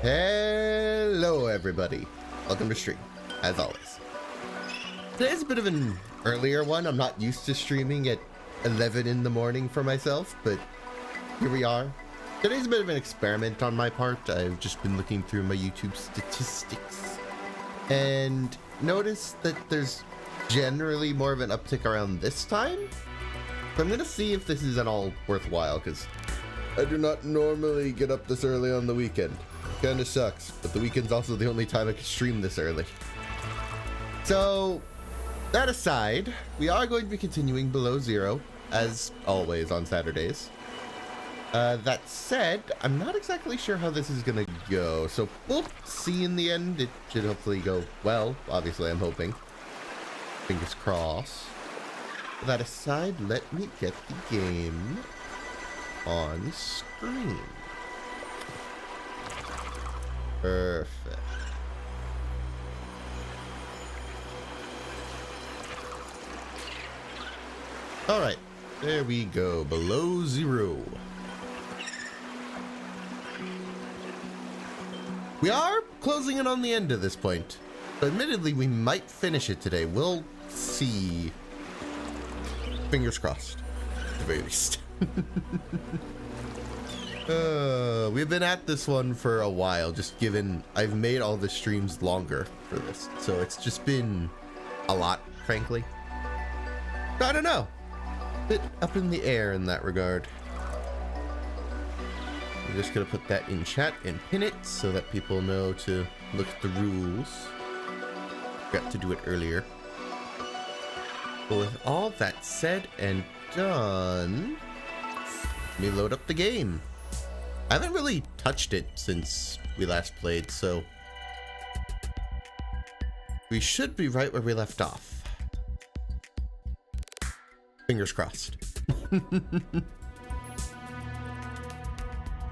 Hello everybody, welcome to stream, as always. Today's a bit of an earlier one. I'm not used to streaming at 11 in the morning for myself, but here we are. Today's a bit of an experiment on my part. I've just been looking through my YouTube statistics and noticed that there's generally more of an uptick around this time. So I'm gonna see if this is at all worthwhile, because I do not normally get up this early on the weekend. Kinda sucks, but the weekend's also the only time I can stream this early. So, that aside, we are going to be continuing below zero, as always on Saturdays. That said, I'm not exactly sure how this is gonna go, so we'll see in the end. It should hopefully go well, obviously I'm hoping. Fingers crossed. That aside, let me get the game on screen. Perfect. All right, there we go, below zero. We are closing in on the end of this point. Admittedly, we might finish it today. We'll see. Fingers crossed, at the very least. We've been at this one for a while, just given I've made all the streams longer for this. So it's just been a lot, frankly. I don't know. Bit up in the air in that regard. I'm just gonna put that in chat and pin it so that people know to look at the rules. Forgot to do it earlier. But with all that said and done, let me load up the game. I haven't really touched it since we last played, so we should be right where we left off. Fingers crossed.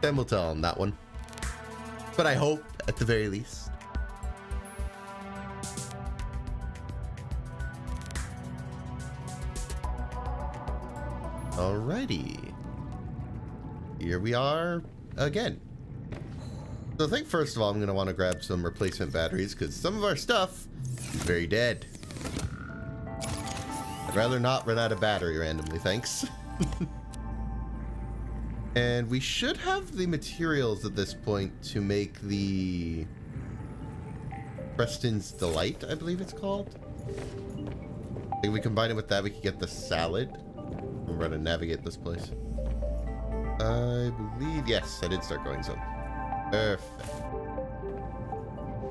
Then we'll tell on that one. But I hope, at the very least. Alrighty. Here we are again. So I think first of all I'm going to want to grab some replacement batteries, because some of our stuff is very dead. I'd rather not run out of battery randomly, thanks. And we should have the materials at this point to make the Preston's Delight, I believe it's called. If we combine it with that, we could get the salad. We're going to navigate this place. I believe, yes, I did start going so. Perfect.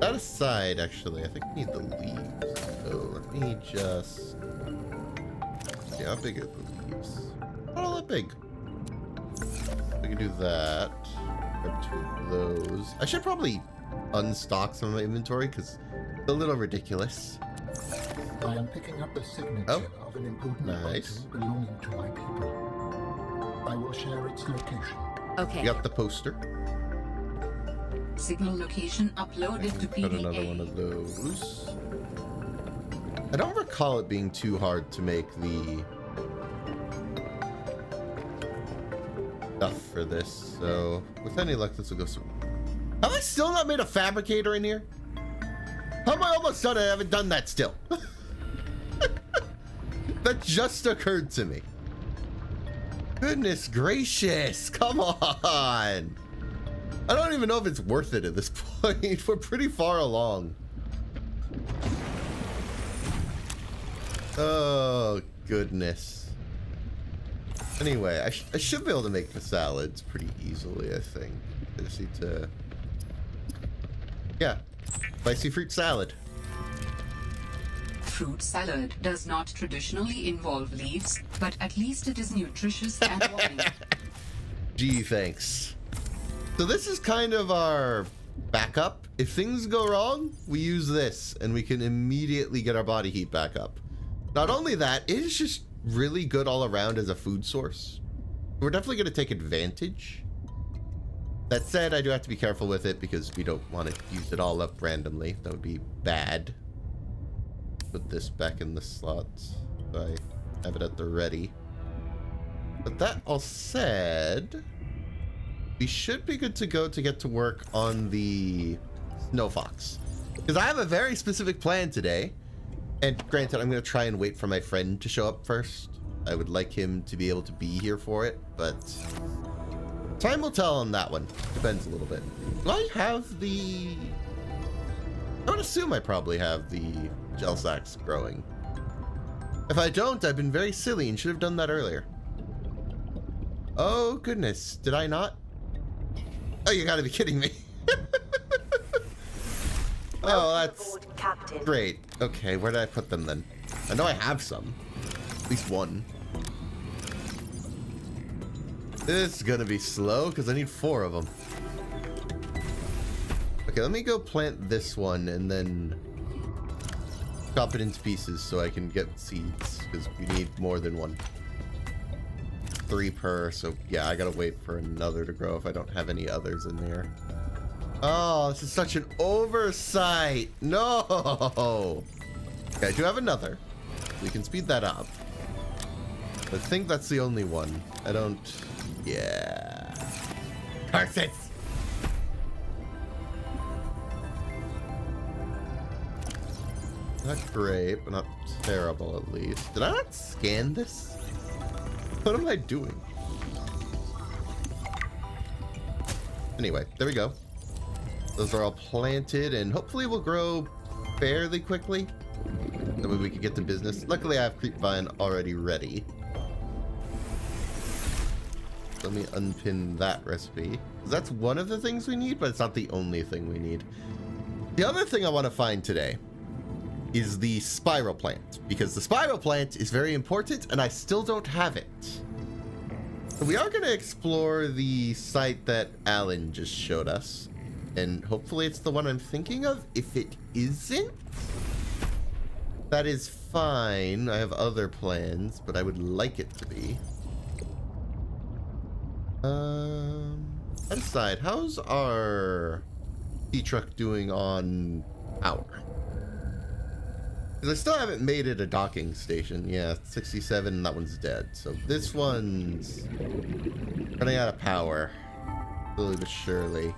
That aside, actually, I think we need the leaves. So let me just see how big are the leaves. Not all that big. We can do that. Grab two of those. I should probably unstock some of my inventory because it's a little ridiculous. I am picking up the signature of an important item belonging to my people. I will share its location. Okay. You got the poster. Signal location uploaded to PDA. Put another one of those. I don't recall it being too hard to make the stuff for this, so with any luck this will go through. Have I still not made a fabricator in here? How am I almost done? I haven't done that still. That just occurred to me. Goodness gracious, come on. I don't even know if it's worth it at this point. We're pretty far along. Oh goodness. Anyway, I should be able to make the salads pretty easily, I think. I just need to... Yeah, spicy fruit salad. Fruit salad does not traditionally involve leaves, but at least it is nutritious and warming. Gee, thanks. So this is kind of our backup. If things go wrong, we use this, and we can immediately get our body heat back up. Not only that, it is just really good all around as a food source. We're definitely going to take advantage. That said, I do have to be careful with it because we don't want to use it all up randomly. That would be bad. Put this back in the slots so I have it at the ready. But that all said, we should be good to go to get to work on the Snowfox. Because I have a very specific plan today. And granted, I'm going to try and wait for my friend to show up first. I would like him to be able to be here for it, but time will tell on that one. Depends a little bit. Do I have the... I would assume I probably have the gel sacks growing. If I don't, I've been very silly and should have done that earlier. Oh, goodness. Did I not? Oh, you gotta be kidding me. Oh, that's great. Okay, where did I put them then? I know I have some. At least one. This is gonna be slow because I need 4 of them. Okay, let me go plant this one and then chop it into pieces so I can get seeds because we need more than one. 3 per, so yeah, I gotta wait for another to grow if I don't have any others in there. Oh, this is such an oversight. No. Okay, I do have another. We can speed that up. I think that's the only one. I don't... Yeah. Curses! Not great, but not terrible at least. Did I not scan this? What am I doing? Anyway, there we go. Those are all planted and hopefully will grow fairly quickly. That way we can get to business. Luckily I have Creepvine already ready. Let me unpin that recipe. That's one of the things we need, but it's not the only thing we need. The other thing I want to find today is the spiral plant, because the spiral plant is very important and I still don't have it. So we are going to explore the site that Alan just showed us, and hopefully it's the one I'm thinking of. If it isn't, that is fine. I have other plans, but I would like it to be. That aside, how's our T-truck doing on power? Because I still haven't made it a docking station. Yeah, 67, and that one's dead. So this one's running out of power, slowly but surely.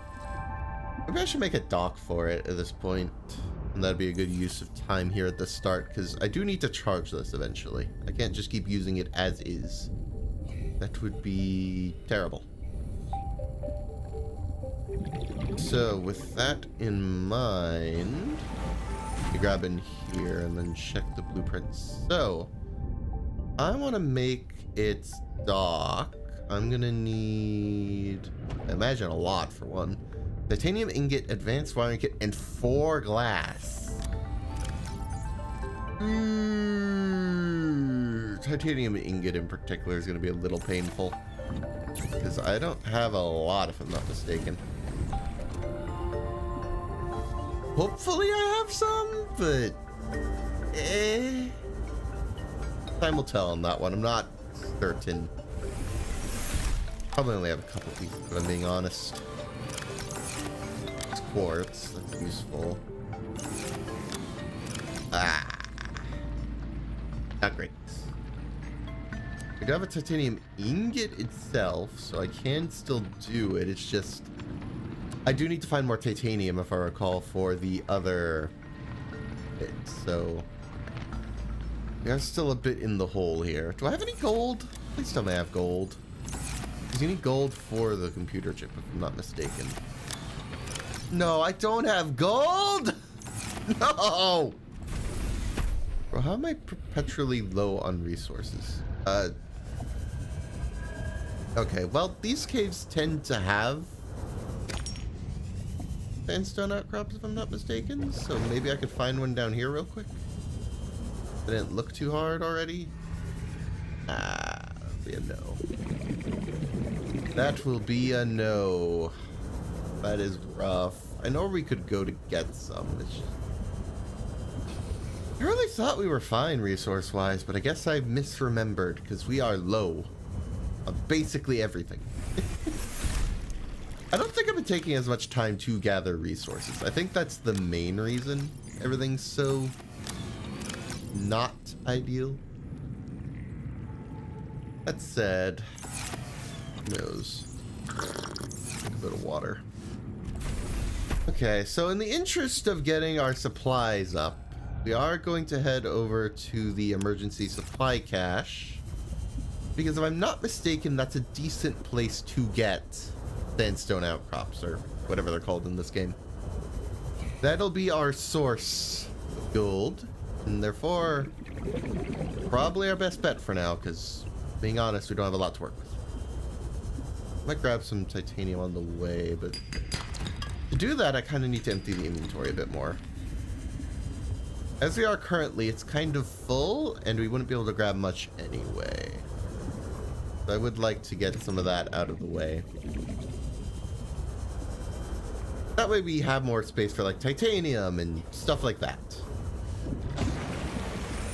Maybe I should make a dock for it at this point, and that'd be a good use of time here at the start, because I do need to charge this eventually. I can't just keep using it as is. That would be terrible. So with that in mind, you grab in here and then check the blueprints. So I want to make its dock. I'm gonna need, I imagine, a lot for one. Titanium ingot, advanced wiring kit, and 4 glass. Titanium ingot in particular is going to be a little painful, because I don't have a lot, if I'm not mistaken. Hopefully I have some, but time will tell on that one. I'm not certain. Probably only have a couple pieces, if I'm being honest. It's quartz, that's useful. Not great. I do have a titanium ingot itself, so I can still do it. It's just, I do need to find more titanium, if I recall, for the other bit. So there's still a bit in the hole here. Do I have any gold? Please tell me I have gold. Because you need gold for the computer chip, if I'm not mistaken. No, I don't have gold! No! Bro, how am I perpetually low on resources? Okay, well, these caves tend to have sandstone outcrops, if I'm not mistaken, so maybe I could find one down here real quick. I didn't look too hard already. That'll be a no. That will be a no. That is rough. I know we could go to get some. It's just, I really thought we were fine resource-wise, but I guess I misremembered, because we are low on basically everything. I don't think I've been taking as much time to gather resources. I think that's the main reason everything's so not ideal. That said, who knows? bit of water. Okay, so in the interest of getting our supplies up, we are going to head over to the emergency supply cache, because if I'm not mistaken, that's a decent place to get sandstone outcrops, or whatever they're called in this game. That'll be our source of gold, and therefore probably our best bet for now, because being honest, we don't have a lot to work with. Might grab some titanium on the way, but to do that, I kind of need to empty the inventory a bit more. As we are currently, it's kind of full, and we wouldn't be able to grab much anyway. So I would like to get some of that out of the way. That way we have more space for like titanium and stuff like that.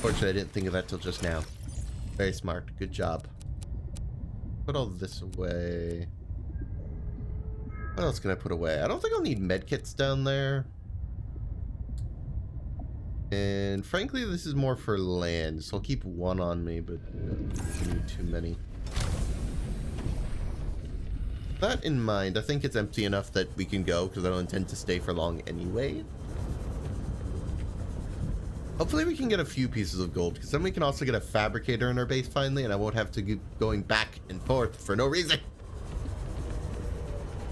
Fortunately, I didn't think of that till just now. Very smart. Good job. Put all this away. What else can I put away? I don't think I'll need medkits down there. And frankly, this is more for land, so I'll keep one on me, but I need too many. That in mind, I think it's empty enough that we can go, because I don't intend to stay for long anyway. Hopefully we can get a few pieces of gold, because then we can also get a fabricator in our base finally, and I won't have to keep going back and forth for no reason.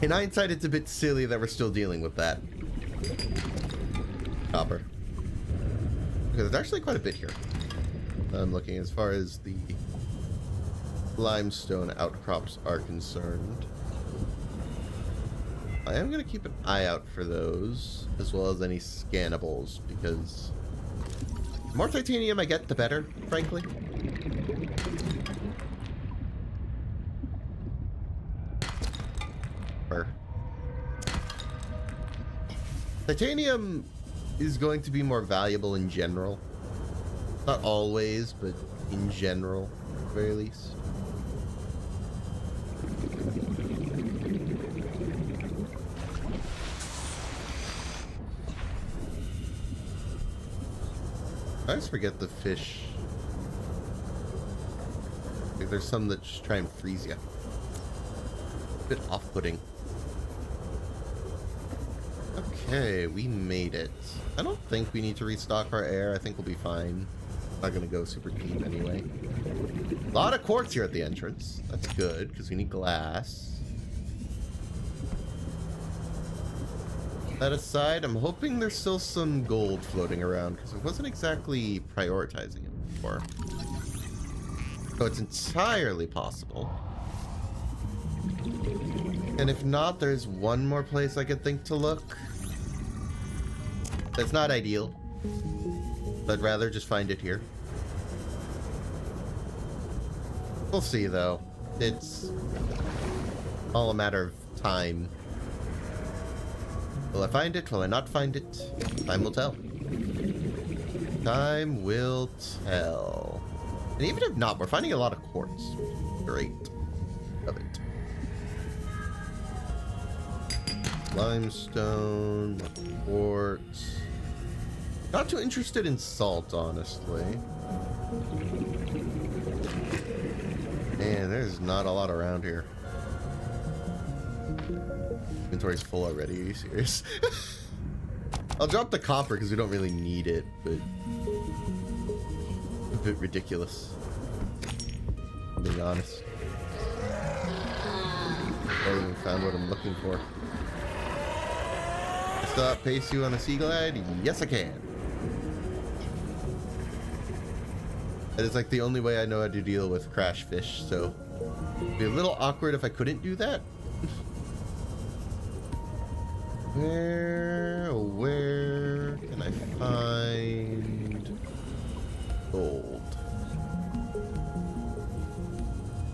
In hindsight, it's a bit silly that we're still dealing with that. Copper. Okay, there's actually quite a bit here. I'm looking as far as the limestone outcrops are concerned. I am going to keep an eye out for those, as well as any scannables, because the more titanium I get, the better, frankly. Titanium is going to be more valuable in general. Not always, but in general, at the very least. I always forget the fish. Like, there's some that just try and freeze you. A bit off-putting. Okay, we made it. I don't think we need to restock our air. I think we'll be fine. Not gonna go super deep anyway. A lot of quartz here at the entrance. That's good, because we need glass. That aside, I'm hoping there's still some gold floating around, because I wasn't exactly prioritizing it before. So it's entirely possible. And if not, there's one more place I could think to look. That's not ideal. But I'd rather just find it here. We'll see, though. It's all a matter of time. Will I find it? Will I not find it? Time will tell. Time will tell. And even if not, we're finding a lot of quartz. Great. Love it. Limestone, quartz. Not too interested in salt, honestly. Man, there's not a lot around here. Inventory's full already. Are you serious? I'll drop the copper because we don't really need it, but a bit ridiculous. I'm being honest. I haven't even found what I'm looking for. Still outpace you on a sea glide? Yes, I can. That is like the only way I know how to deal with crash fish, so it'd be a little awkward if I couldn't do that. Where can I find gold?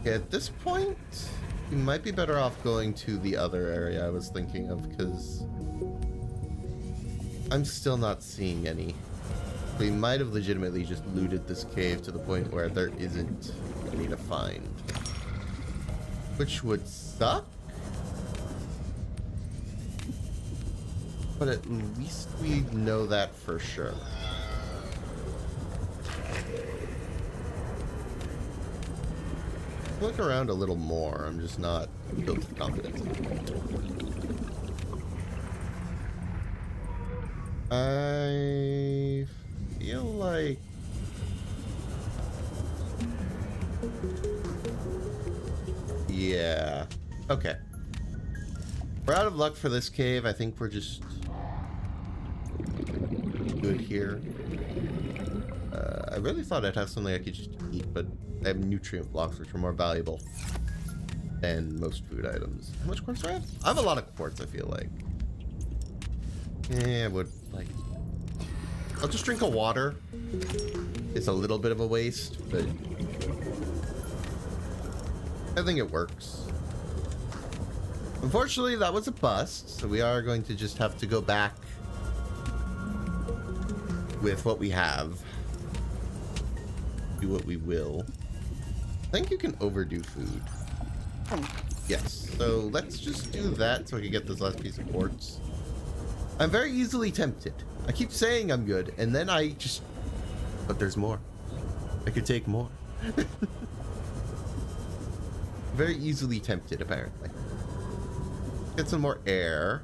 Okay, at this point, we might be better off going to the other area I was thinking of, because I'm still not seeing any. We might have legitimately just looted this cave to the point where there isn't any to find. Which would suck. But at least we know that for sure. Look around a little more. I'm just not built with confidence. I feel like yeah. Okay. We're out of luck for this cave. I think we're just good here. I really thought I'd have something I could just eat, but I have nutrient blocks, which are more valuable than most food items. How much quartz do I have? I have a lot of quartz, I feel like. Yeah, I would like... I'll just drink a water. It's a little bit of a waste, but I think it works. Unfortunately, that was a bust, so we are going to just have to go back with what we have. Do what we will. I think you can overdo food. Yes, so let's just do that so I can get this last piece of quartz. I'm very easily tempted. I keep saying I'm good, and then I just... But there's more. I could take more. Very easily tempted, apparently. Get some more air.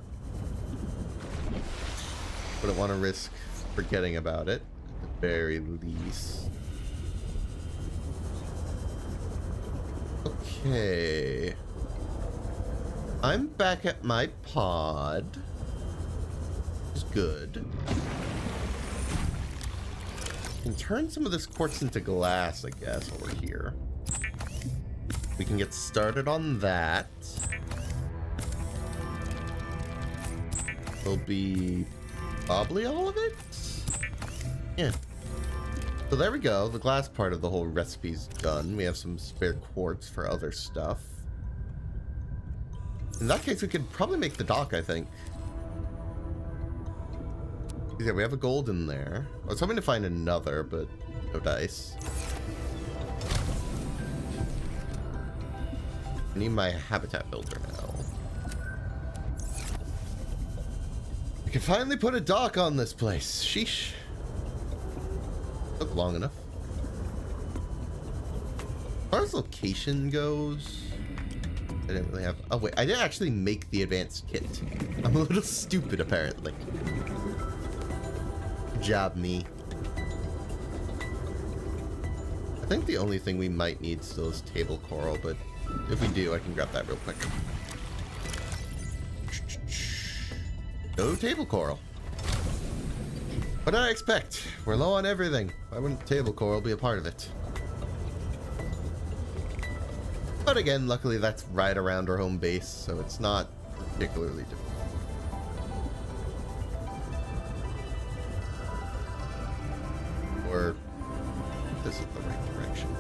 Wouldn't want to risk forgetting about it, at the very least. Okay. I'm back at my pod. Which is good. Can turn some of this quartz into glass, I guess, while we're here. We can get started on that. Will be probably all of it? Yeah. So there we go. The glass part of the whole recipe's done. We have some spare quartz for other stuff. In that case, we could probably make the dock, I think. Yeah, we have a gold in there. I was hoping to find another, but no dice. I need my habitat builder now. We can finally put a dock on this place. Sheesh. Took long enough. As far as location goes, I didn't really have... Oh, wait. I didn't actually make the advanced kit. I'm a little stupid, apparently. Good job, me. I think the only thing we might need still is table coral, but if we do, I can grab that real quick. No table coral. What did I expect? We're low on everything. Why wouldn't table coral be a part of it? But again, luckily that's right around our home base, so it's not particularly difficult. Or this is the right direction.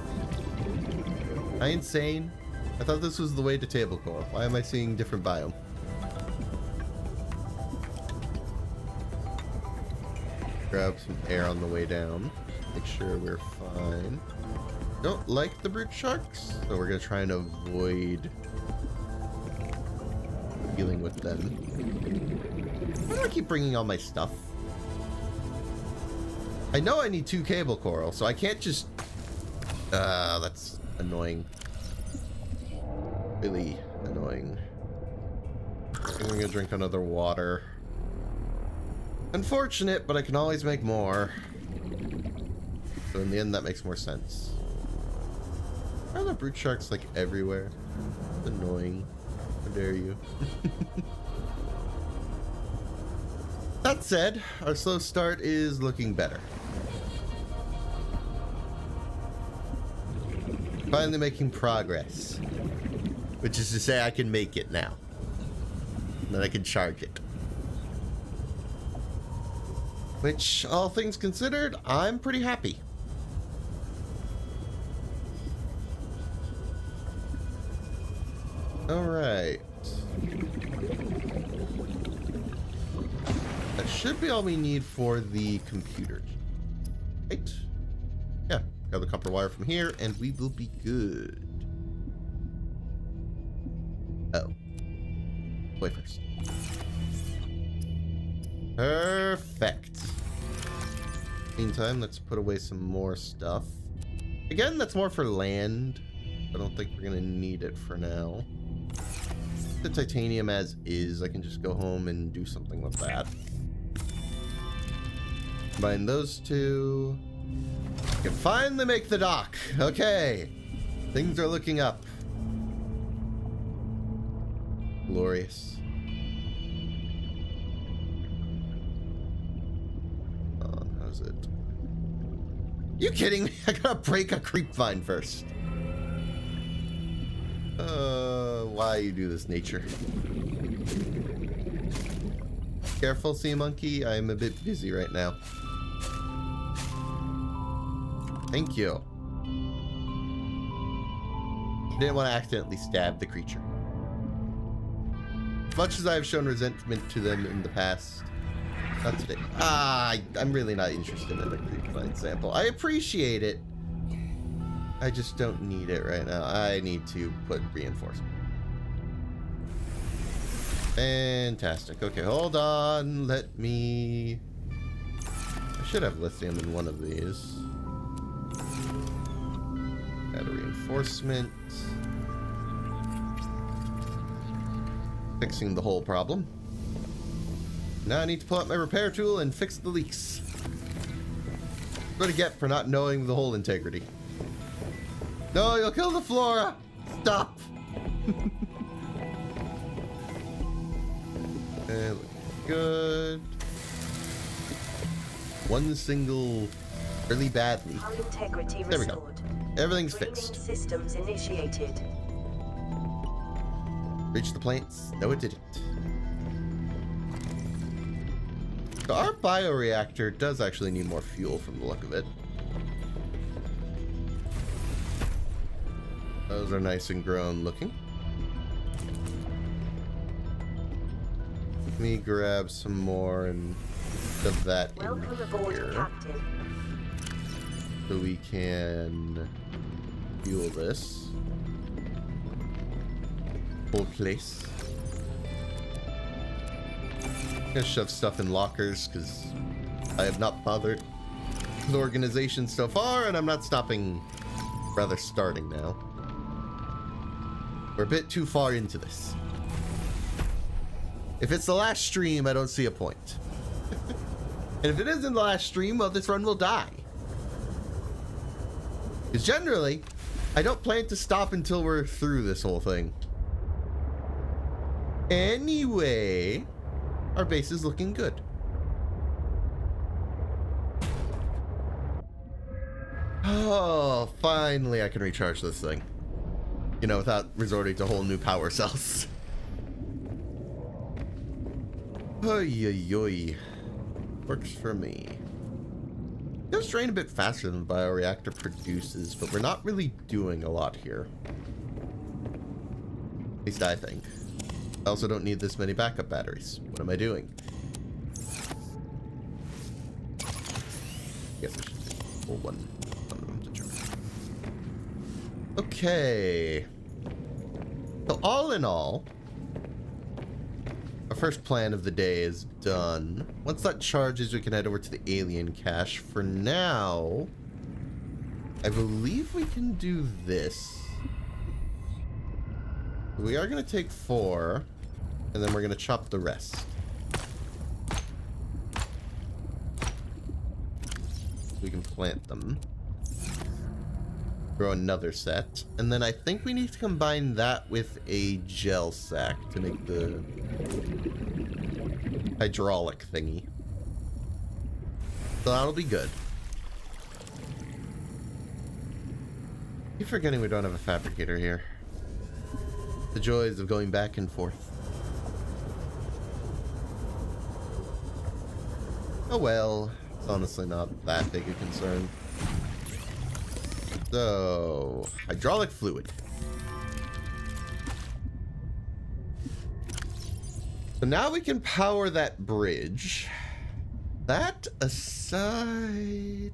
Am I insane? I thought this was the way to table coral. Why am I seeing different biome? Grab some air on the way down. Make sure we're fine. Don't like the brute sharks, so we're gonna try and avoid dealing with them. Why do I keep bringing all my stuff? I know I need 2 cable coral, so I can't just... that's annoying. Really annoying. I think I'm gonna drink another water. Unfortunate, but I can always make more. So in the end, that makes more sense. Why are the brute sharks like everywhere? Annoying. How dare you? That said, our slow start is looking better. Finally making progress. Which is to say I can make it now. And then I can charge it. Which, all things considered, I'm pretty happy. Alright. That should be all we need for the computers. Right? Yeah, got the copper wire from here, and we will be good. Oh. Wait first. Perfect. Meantime, let's put away some more stuff. Again, that's more for land I don't think we're gonna need it for now. The titanium as is, I can just go home and do something with that. Combine those two. I can finally make the dock. Okay. Things are looking up. Glorious. How's it? You kidding me? I gotta break a creep vine first. Why you do this, nature? Careful, sea monkey. I'm a bit busy right now. Thank you. Didn't want to accidentally stab the creature. As much as I've shown resentment to them in the past, not today. I'm really not interested in the creep vine sample. I appreciate it. I just don't need it right now. I need to put reinforcement. Fantastic. Okay, hold on. Let me... I should have lithium in one of these. Add a reinforcement. Fixing the whole problem. Now I need to pull out my repair tool and fix the leaks. What do I get for not knowing the hole integrity? No, you'll kill the flora! Stop! Okay, looking good. One single really bad leak. Hull integrity There we restored. go. Everything's Breathing fixed. systems initiated. Reach the plants? No, it didn't. So our bioreactor does actually need more fuel from the look of it. Those are nice and grown looking. Let me grab some more and shove that Welcome in aboard, here. Captain. So we can fuel this. Full place. I'm gonna shove stuff in lockers because I have not bothered the organization so far, and I'm not stopping, rather starting now. We're a bit too far into this. If it's the last stream, I don't see a point. And if it isn't the last stream, well, this run will die. Because generally, I don't plan to stop until we're through this whole thing. Anyway, our base is looking good. Oh, finally I can recharge this thing. You know, without resorting to whole new power cells. Oy, oy, oy. Works for me. It does drain a bit faster than the bioreactor produces, but we're not really doing a lot here. At least I think. I also don't need this many backup batteries. What am I doing? Guess I should pull one of them to charge. Okay. So all in all, our first plan of the day is done. Once that charges, we can head over to the alien cache. For now, I believe we can do this. We are going to take 4, and then we're going to chop the rest. We can plant them. Grow another set. And then I think we need to combine that with a gel sack to make the hydraulic thingy. So that'll be good. Keep forgetting we don't have a fabricator here. The joys of going back and forth. Oh well, it's honestly not that big a concern. So, hydraulic fluid. So now we can power that bridge. That aside,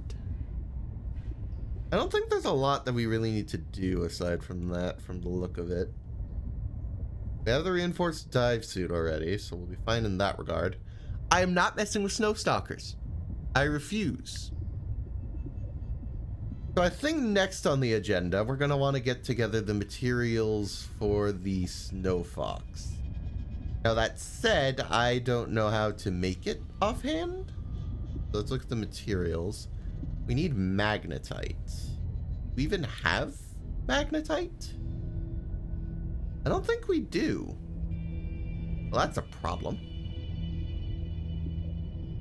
I don't think there's a lot that we really need to do aside from that, from the look of it. We have the reinforced dive suit already, so we'll be fine in that regard. I am not messing with snow stalkers. I refuse. So I think next on the agenda, we're going to want to get together the materials for the Snowfox. Now that said, I don't know how to make it offhand. So let's look at the materials. We need magnetite. Do we even have magnetite? I don't think we do. Well, that's a problem.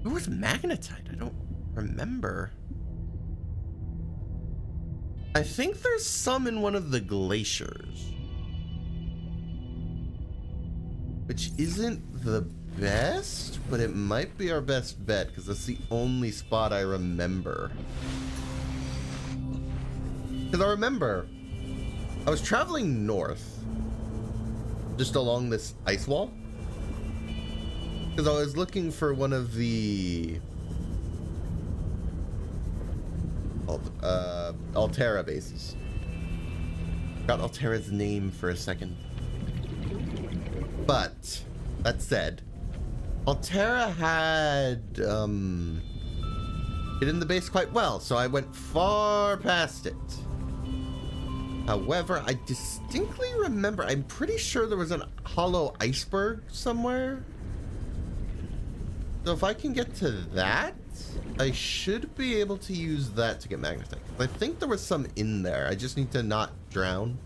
Where was magnetite? I don't remember. I think there's some in one of the glaciers. Which isn't the best, but it might be our best bet because that's the only spot I remember. Because I remember I was traveling north just along this ice wall because I was looking for one of the Altera bases. Got Altera's name for a second. But that said, Altera had hidden the base quite well, so I went far past it. However, I distinctly remember, I'm pretty sure there was a hollow iceberg somewhere. So if I can get to that, I should be able to use that to get magnetite. I think there was some in there. I just need to not drown.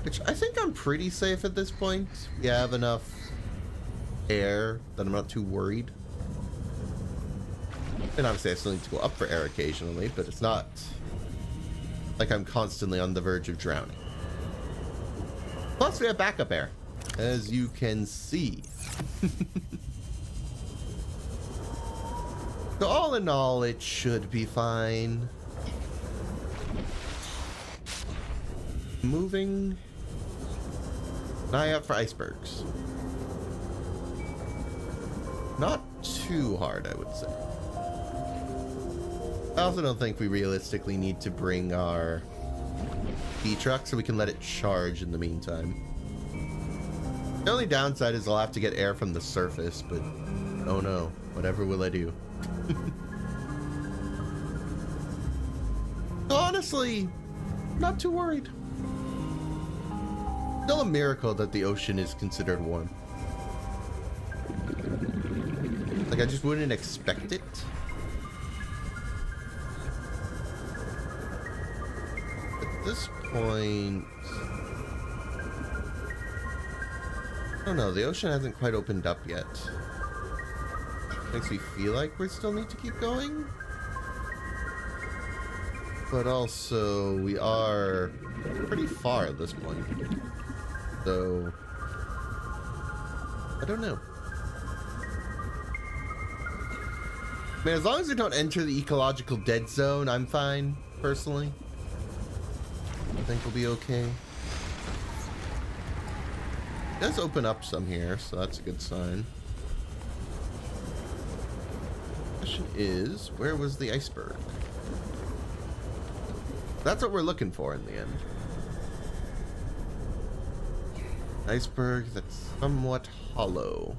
Which I think I'm pretty safe at this point. We have enough air that I'm not too worried. And obviously I still need to go up for air occasionally, but it's not like I'm constantly on the verge of drowning. Plus we have backup air, as you can see. So all in all, it should be fine. Moving. An eye out for icebergs. Not too hard, I would say. I also don't think we realistically need to bring our B-truck, so we can let it charge in the meantime. The only downside is I'll have to get air from the surface, but oh no, whatever will I do? Honestly, not too worried. Still a miracle that the ocean is considered warm. Like, I just wouldn't expect it. At this point, I don't know, the ocean hasn't quite opened up yet. Makes me feel like we still need to keep going. But also, we are pretty far at this point. So, I don't know. I mean, as long as we don't enter the ecological dead zone, I'm fine, personally. I think we'll be okay. It does open up some here, so that's a good sign. The question is, where was the iceberg? That's what we're looking for in the end. Iceberg that's somewhat hollow.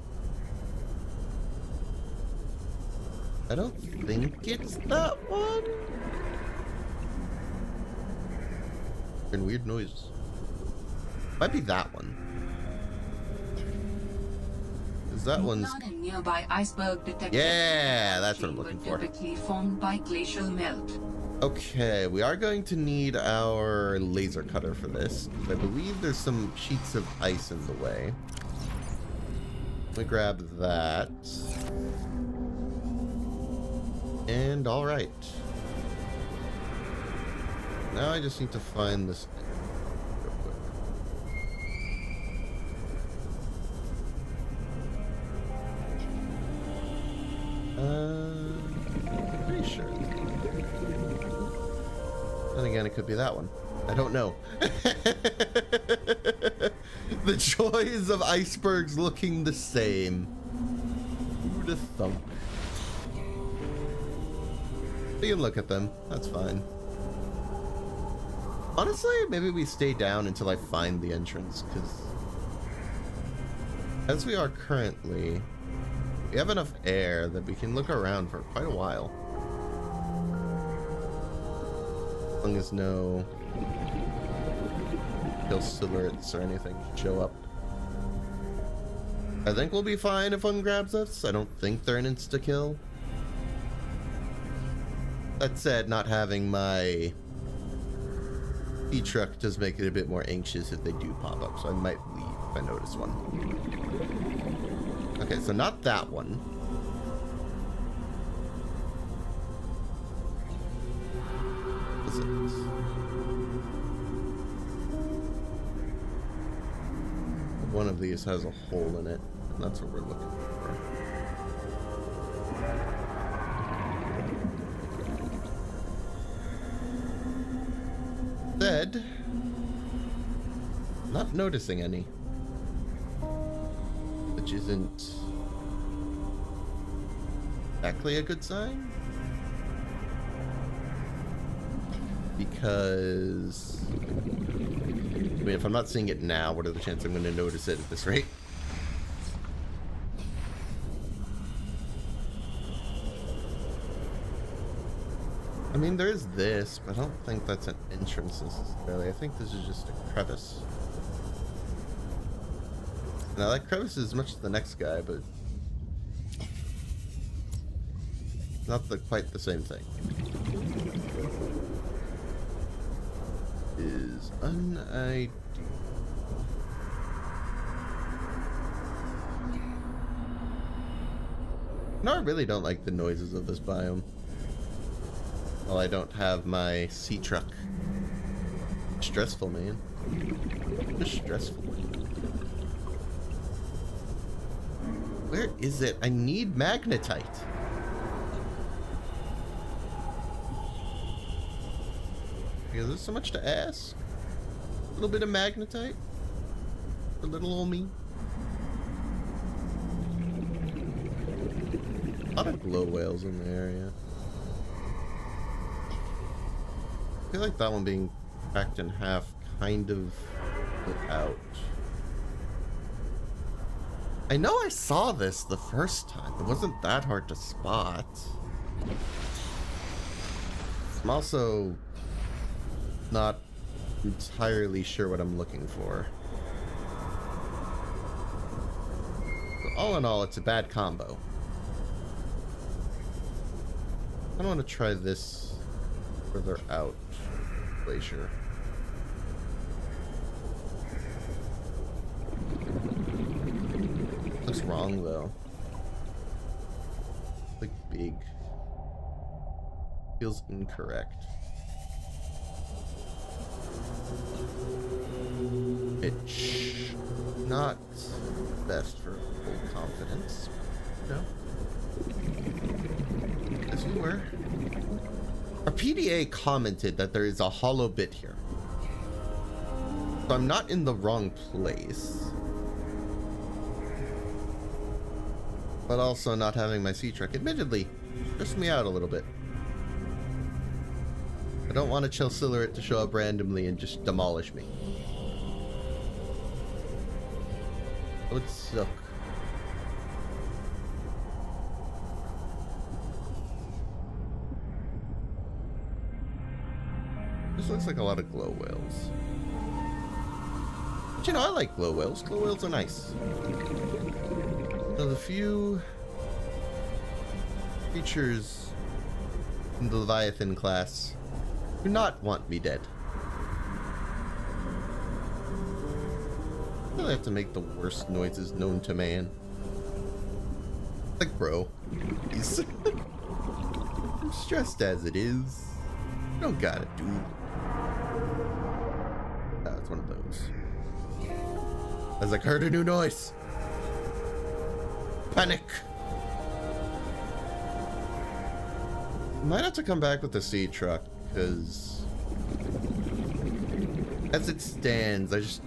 I don't think it's that one. And weird noises. Might be that one. Is that one's? Not a nearby iceberg detected. Yeah, that's what I'm looking for. Typically formed by glacial melt. Okay, we are going to need our laser cutter for this. I believe there's some sheets of ice in the way. Let me grab that. And alright. Now I just need to find this real quick. Pretty sure. And again, it could be that one. I don't know. The joys of icebergs looking the same. Who'd have thunk? We can look at them. That's fine. Honestly, maybe we stay down until I find the entrance, because as we are currently, we have enough air that we can look around for quite a while. As long as no kill silhouettes or anything show up. I think we'll be fine if one grabs us. I don't think they're an insta-kill. That said, not having my E-truck does make it a bit more anxious if they do pop up, so I might leave if I notice one. Okay, so not that one. What's this? One of these has a hole in it, and that's what we're looking for. Instead, not noticing any, which isn't exactly a good sign, because I mean, if I'm not seeing it now, what are the chances I'm going to notice it at this rate? I mean, there is this, but I don't think that's an entrance necessarily. I think this is just a crevice. And I like crevices as much as the next guy, but not quite the same thing. Is unideal. No, I really don't like the noises of this biome. Well, I don't have my sea truck. Stressful, man. Just stressful. Where is it? I need magnetite. Is there so much to ask? A little bit of magnetite? For little old me? A lot of glow whales in the area. I feel like that one being cracked in half kind of put out. I know I saw this the first time. It wasn't that hard to spot. I'm also not entirely sure what I'm looking for. But all in all, it's a bad combo. I want to try this further out glacier. Looks wrong though. Like big. Feels incorrect. It's not best for full confidence. No. As we were. Our PDA commented that there is a hollow bit here. So I'm not in the wrong place. But also not having my sea truck admittedly stressed me out a little bit. I don't want a Chelsilurate to show up randomly and just demolish me. That would suck. This looks like a lot of glow whales. But you know, I like glow whales. Glow whales are nice. So the few creatures in the Leviathan class do not want me dead. I really have to make the worst noises known to man. Like, bro, please. I'm stressed as it is. You don't gotta do. Oh, it's one of those. I was like, heard a new noise. Panic. Might have to come back with the sea truck, because as it stands, it's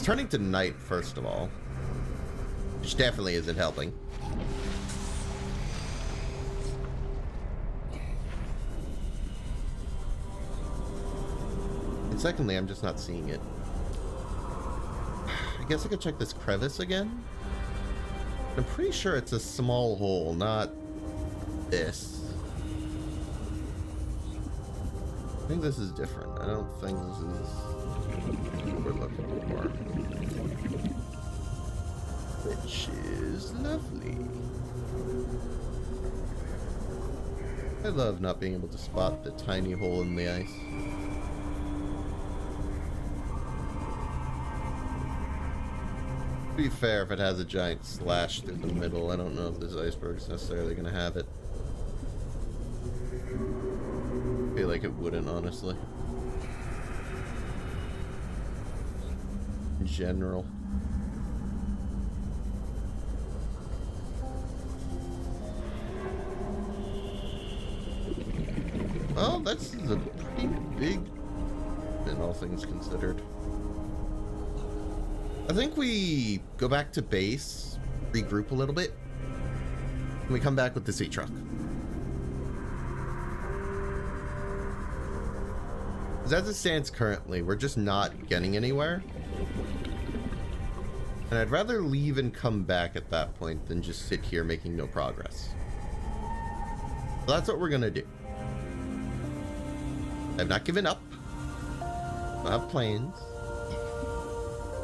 turning to night, first of all, which definitely isn't helping. And secondly, I'm just not seeing it. I guess I could check this crevice again. I'm pretty sure it's a small hole, not this. I think this is different. I don't think this is what we're looking for. Which is lovely. I love not being able to spot the tiny hole in the ice. To be fair, if it has a giant slash through the middle, I don't know if this iceberg's necessarily going to have it. I feel like it wouldn't, honestly. In general. Well, that's a pretty big, in all things considered. I think we go back to base, regroup a little bit, and we come back with the sea truck. Because as it stands currently, we're just not getting anywhere. And I'd rather leave and come back at that point than just sit here making no progress. So that's what we're gonna do. I've not given up. I have plans.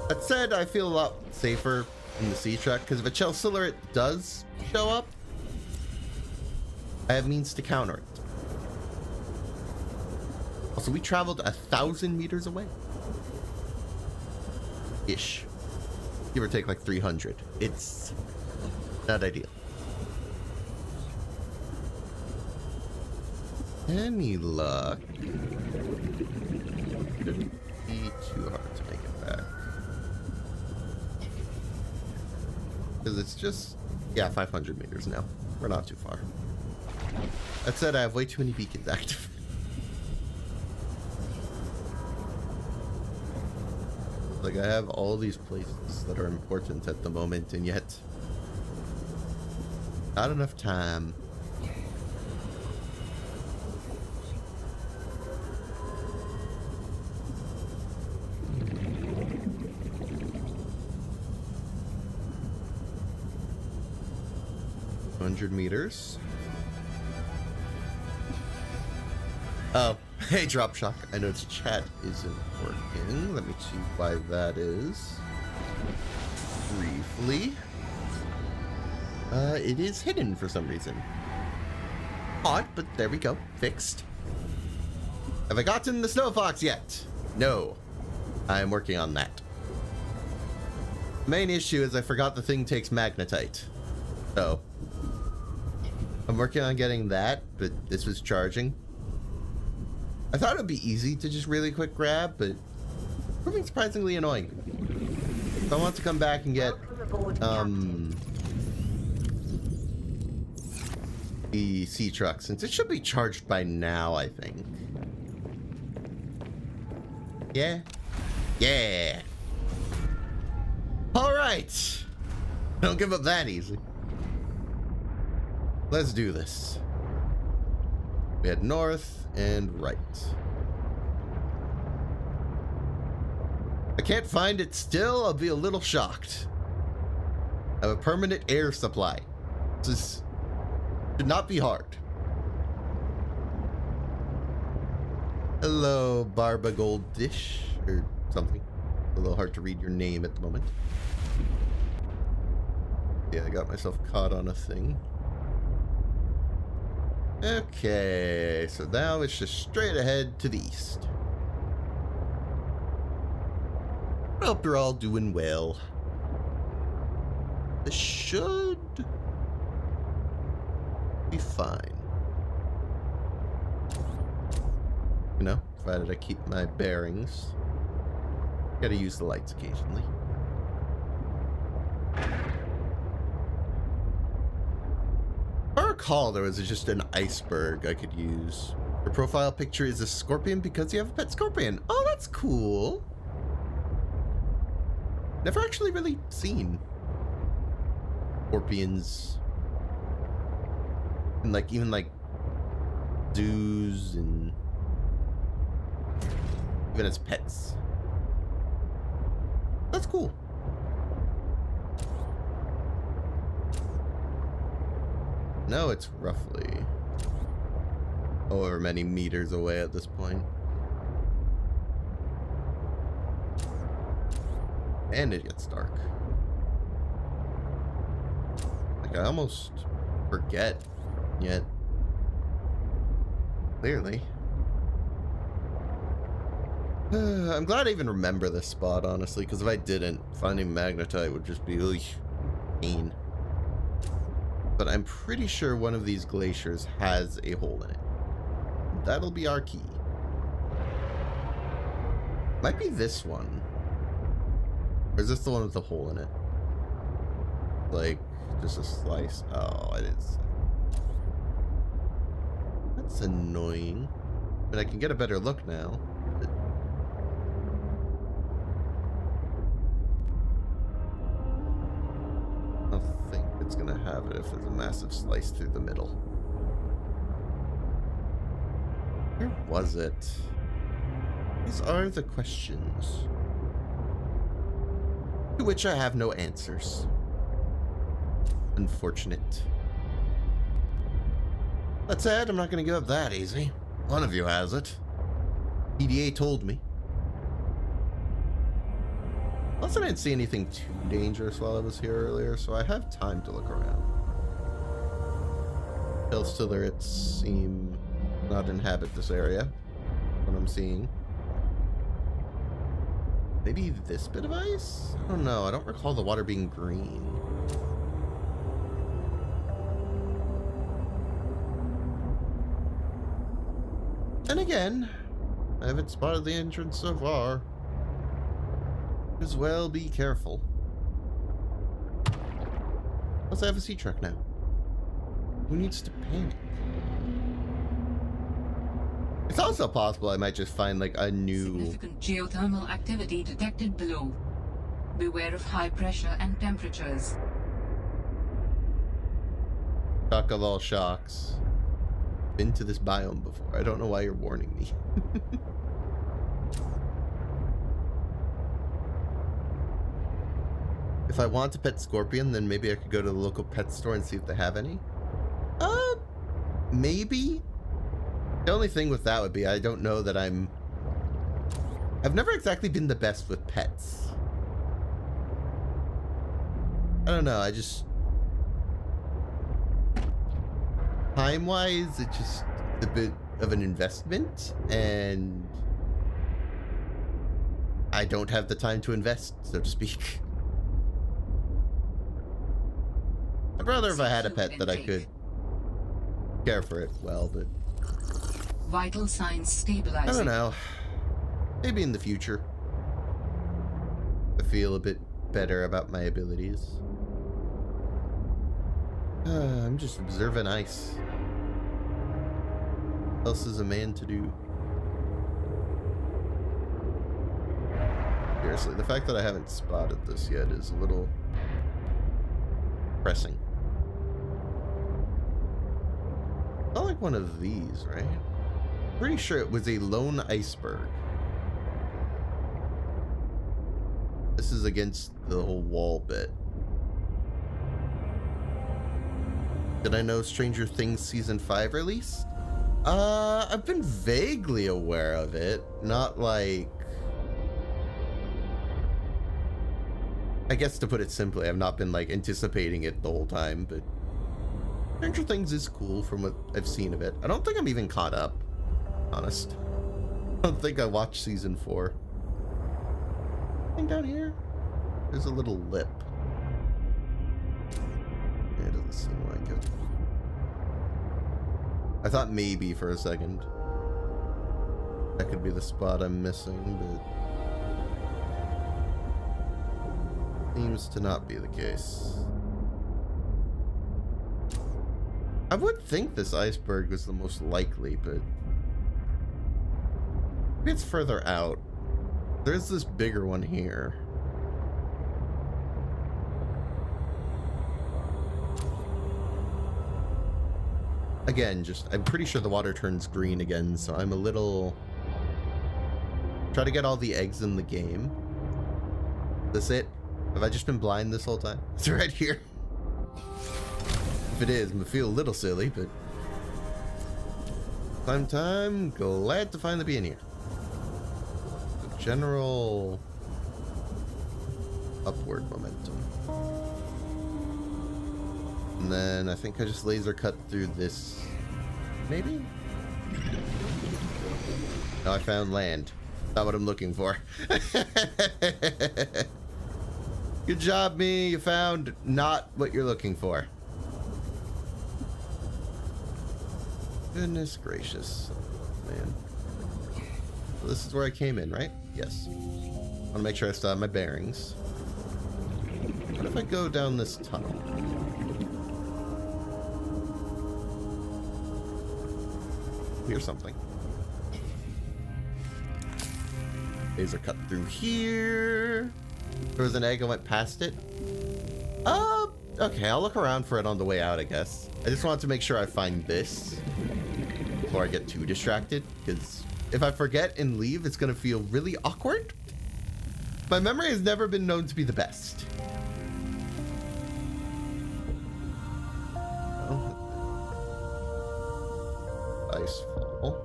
That said, I feel a lot safer in the sea truck because if a Chelsilarate does show up, I have means to counter it. Also, we traveled 1,000 meters away. Ish. Give or take like 300. It's not ideal. Any luck? Shouldn't be too hard to make it back. Because it's just, yeah, 500 meters now. We're not too far. That said, I have way too many beacons active. Like, I have all these places that are important at the moment, and yet not enough time. Meters. Oh, hey, Drop Shock. I noticed chat isn't working. Let me see why that is. Briefly. It is hidden for some reason. Odd, but there we go. Fixed. Have I gotten the Snowfox yet? No. I'm working on that. The main issue is I forgot the thing takes magnetite. So I'm working on getting that, but this was charging. I thought it would be easy to just really quick grab, but proving surprisingly annoying. So I want to come back and get the sea truck, since it should be charged by now, I think. Yeah. Yeah. All right. Don't give up that easy. Let's do this. We head north and right. I can't find it still. I'll be a little shocked. I have a permanent air supply. This should not be hard. Hello, Barba Gold Dish or something. A little hard to read your name at the moment. Yeah, I got myself caught on a thing. Okay, so now it's just straight ahead to the east. I hope you're all doing well. This should be fine. You know, provided I keep my bearings. Gotta use the lights occasionally. I recall there was just an iceberg I could use. Your profile picture is a scorpion because you have a pet scorpion. Oh, that's cool. Never actually really seen scorpions in like even like zoos and even as pets. That's cool. No, it's roughly however many meters away at this point. And it gets dark. Like, I almost forget, yet clearly. I'm glad I even remember this spot, honestly, because if I didn't, finding magnetite would just be pain. But I'm pretty sure one of these glaciers has a hole in it. That'll be our key. Might be this one. Or is this the one with the hole in it? Like, just a slice. Oh, it is. That's annoying. But I can get a better look now. But I don't think it's gonna have it if there's a massive slice through the middle. Where was it? These are the questions to which I have no answers. Unfortunate. That said, I'm not going to give up that easy. One of you has it. PDA told me. Plus, I didn't see anything too dangerous while I was here earlier, so I have time to look around. Hellstillerates seem not inhabit this area. What I'm seeing. Maybe this bit of ice? I don't know. I don't recall the water being green. And again, I haven't spotted the entrance so far. As well, be careful. Plus, I have a sea truck now. Who needs to panic? It's also possible I might just find like a new... Significant geothermal activity detected below. Beware of high pressure and temperatures. Shock of all shocks. Been to this biome before. I don't know why you're warning me. If I want to pet scorpion, then maybe I could go to the local pet store and see if they have any. Maybe. The only thing with that would be I don't know that I've never exactly been the best with pets. I don't know, I just... Time-wise, it's just a bit of an investment, and I don't have the time to invest, so to speak. I'd rather if I had a pet that I could care for it well, but... Vital signs stabilizing. I don't know. Maybe in the future. I feel a bit better about my abilities. I'm just observing ice. What else is a man to do? Seriously, the fact that I haven't spotted this yet is a little pressing. Not like one of these, right? Pretty sure it was a lone iceberg. This is against the whole wall bit. Did I know Stranger Things Season 5 released? I've been vaguely aware of it. Not like... I guess to put it simply, I've not been like anticipating it the whole time, but... Stranger Things is cool from what I've seen of it. I don't think I'm even caught up. Honest. I don't think I watched season 4. Anything down here? There's a little lip. Yeah, it doesn't seem like it. I thought maybe for a second that could be the spot I'm missing, but seems to not be the case. I would think this iceberg was the most likely, but maybe it's further out. There's this bigger one here. Again, I'm pretty sure the water turns green again, so I'm a little... Try to get all the eggs in the game. This it? Have I just been blind this whole time? It's right here. If it is, I'm gonna feel a little silly, but... Climb time. Glad to finally be in here. The general upward momentum. And then I think I just laser cut through this. Maybe? No, I found land. Not what I'm looking for. Good job, me. You found not what you're looking for. Goodness gracious, man. So this is where I came in, right? Yes. I want to make sure I still have my bearings. What if I go down this tunnel? Here's something. Laser cut through here. There was an egg, I went past it. Okay, I'll look around for it on the way out, I guess. I just wanted to make sure I find this before I get too distracted, because if I forget and leave, it's gonna feel really awkward. My memory has never been known to be the best. Ice fall.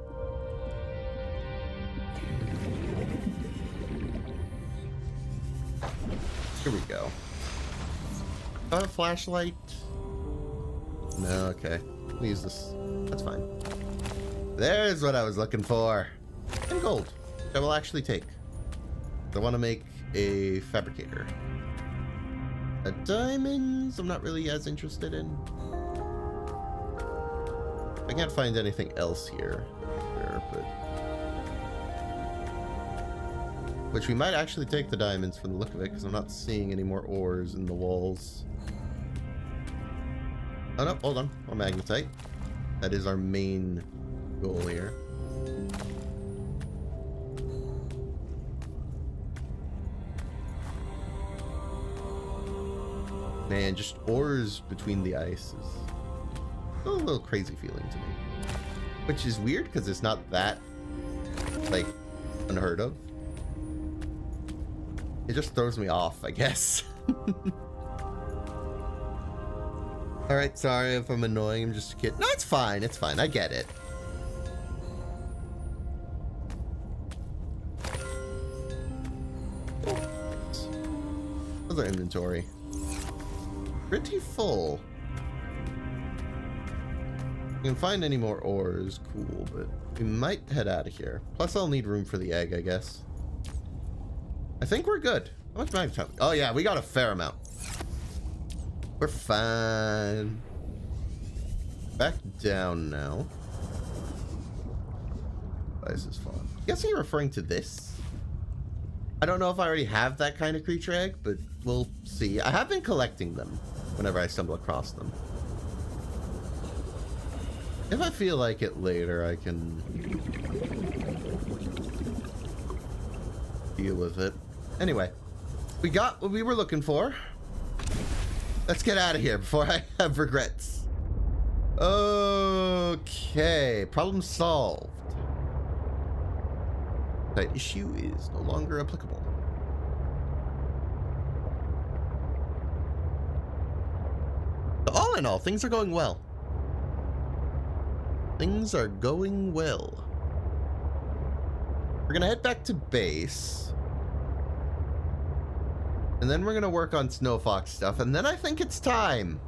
Here we go. A flashlight? No, okay. We'll use this. That's fine. There's what I was looking for. And gold, which I will actually take. I want to make a fabricator. Diamonds, I'm not really as interested in. I can't find anything else here, but which we might actually take the diamonds from the look of it, because I'm not seeing any more ores in the walls. Oh no, hold on, more magnetite. That is our main goal here. Man, just ores between the ice is a little crazy feeling to me. Which is weird, because it's not that, like, unheard of. It just throws me off, I guess. Alright, sorry if I'm annoying, I'm just a kid. No, it's fine, I get it. How's our inventory? Pretty full. We can find any more ores, cool, but we might head out of here. Plus I'll need room for the egg, I guess. I think we're good. How much magnetite? Oh yeah, we got a fair amount. We're fine. Back down now. Ice is falling. Guessing you're referring to this? I don't know if I already have that kind of creature egg, but we'll see. I have been collecting them whenever I stumble across them. If I feel like it later, I can deal with it. Anyway, we got what we were looking for. Let's get out of here before I have regrets. Okay, problem solved. That issue is no longer applicable. But all in all, things are going well. Things are going well. We're gonna head back to base. And then we're gonna work on Snowfox stuff, and then I think it's time.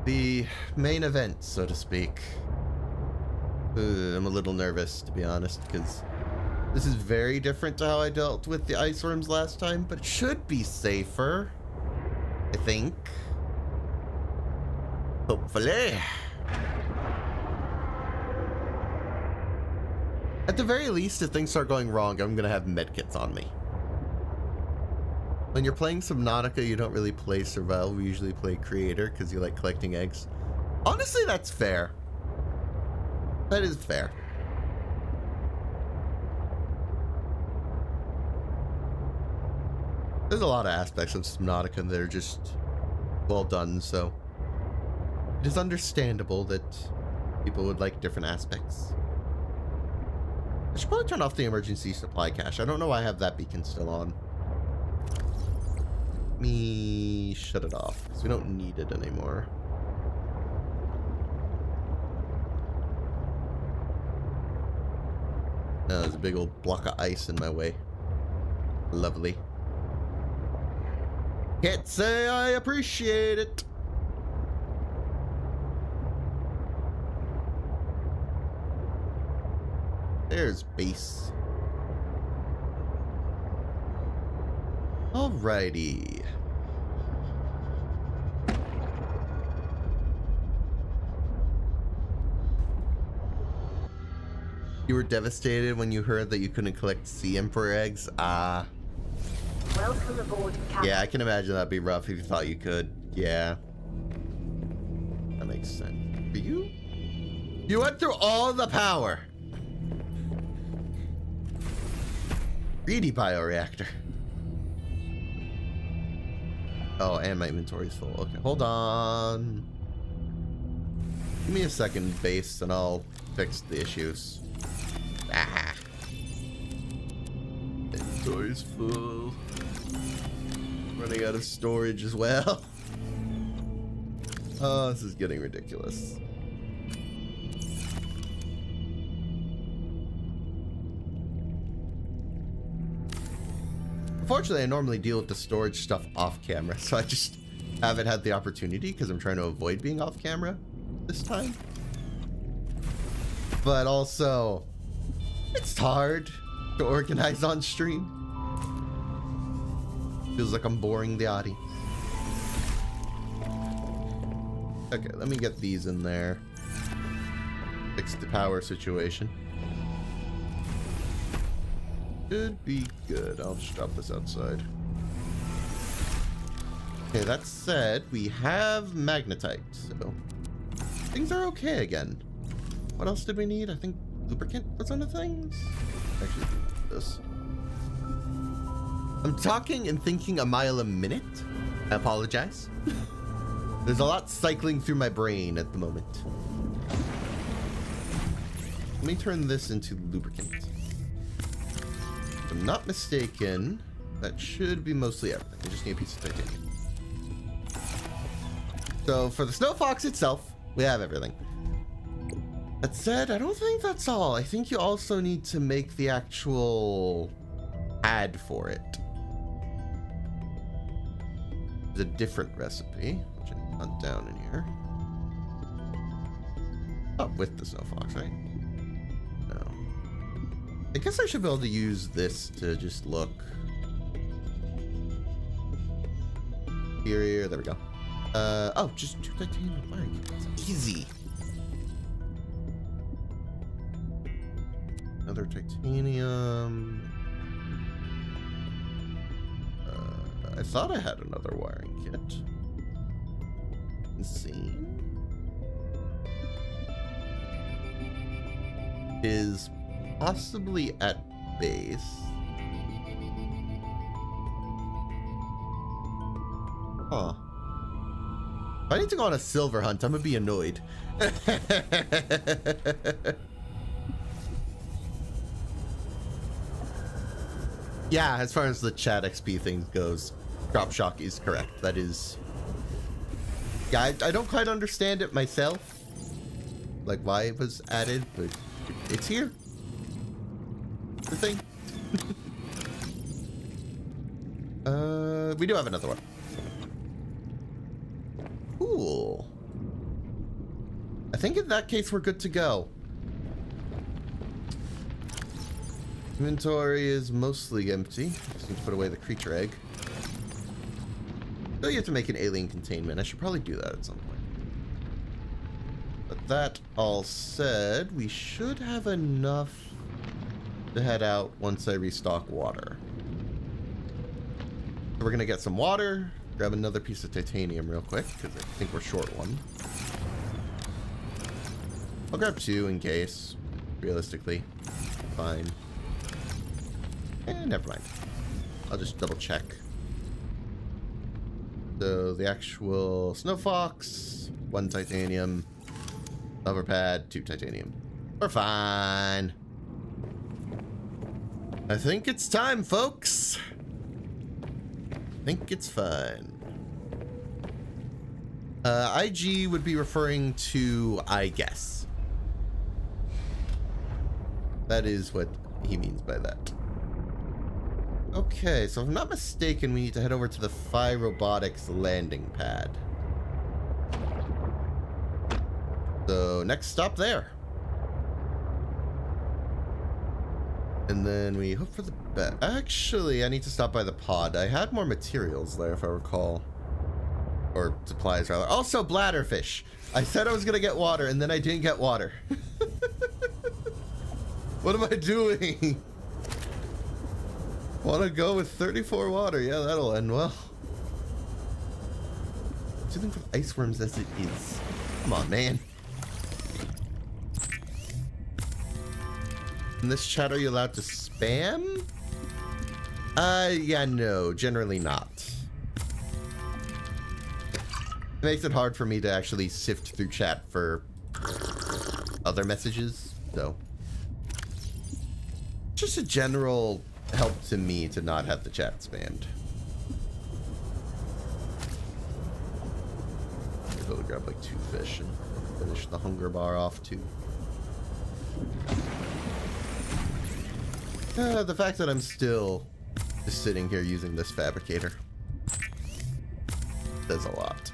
The main event, so to speak. I'm a little nervous, to be honest, because this is very different to how I dealt with the ice worms last time, but it should be safer, I think. Hopefully. At the very least, if things start going wrong, I'm gonna have medkits on me. When you're playing Subnautica, you don't really play survival. We usually play creator because you like collecting eggs. Honestly, that's fair. That is fair. There's a lot of aspects of Subnautica that are just well done, so it is understandable that people would like different aspects. I should probably turn off the emergency supply cache. I don't know why I have that beacon still on. Let me shut it off because we don't need it anymore. big old block of ice in my way. Lovely. Can't say I appreciate it. There's base. Alrighty. You were devastated when you heard that you couldn't collect sea emperor eggs? Ah. Welcome aboard, Captain. Yeah, I can imagine that'd be rough if you thought you could. Yeah. That makes sense. For you? You went through all the power. Greedy bioreactor. Oh, and my inventory's full. Okay, hold on. Give me a second, base, and I'll fix the issues. Ah. Inventory's full. Running out of storage as well. Oh, this is getting ridiculous. Unfortunately, I normally deal with the storage stuff off camera, so I just haven't had the opportunity because I'm trying to avoid being off camera this time. But also, it's hard to organize on stream. Feels like I'm boring the audience. Okay, let me get these in there. Fix the power situation. Should be good. I'll just drop this outside. Okay, that said, we have magnetite, so things are okay again. What else did we need? I think lubricant was on the things. Actually, this. I'm talking and thinking a mile a minute. I apologize. There's a lot cycling through my brain at the moment. Let me turn this into lubricant. If I'm not mistaken, that should be mostly everything. I just need a piece of titanium. So for the Snowfox itself, we have everything. That said, I don't think that's all. I think you also need to make the actual ad for it. There's a different recipe, which I can hunt down in here. Oh, with the Snowfox, right? No. I guess I should be able to use this to just look. Here, there we go. Oh, just 2 titanium wiring. It's easy. Another titanium. I thought I had another wiring kit. Insane. Is possibly at base. Huh. If I need to go on a silver hunt, I'm gonna be annoyed. Yeah, as far as the chat XP thing goes, Drop Shock is correct. That is... Yeah, I don't quite understand it myself. Like why it was added, but it's here. The thing. We do have another one. Cool. I think in that case we're good to go. Inventory is mostly empty. Just need to put away the creature egg. So you have to make an alien containment. I should probably do that at some point. But that all said, we should have enough to head out once I restock water. So we're gonna get some water, grab another piece of titanium real quick, because I think we're short one. I'll grab 2 in case, realistically. Fine. Never mind. I'll just double check. So the actual Snowfox, 1 titanium, hover pad, 2 titanium. We're fine. I think it's time, folks. I think it's fine. IG would be referring to I guess. That is what he means by that. Okay, so if I'm not mistaken, we need to head over to the Phi Robotics landing pad. So next stop there. And then we hope for the best. Actually, I need to stop by the pod. I had more materials there, if I recall. Or supplies, rather. Also, bladderfish. I said I was going to get water, and then I didn't get water. What am I doing? Want to go with 34 water? Yeah, that'll end well. Dealing with ice worms as it is. Come on, man. In this chat, are you allowed to spam? Yeah, no, generally not. It makes it hard for me to actually sift through chat for other messages, so. Just a general help to me to not have the chat spammed. Maybe I'll grab like 2 fish and finish the hunger bar off too. The fact that I'm still just sitting here using this fabricator says a lot.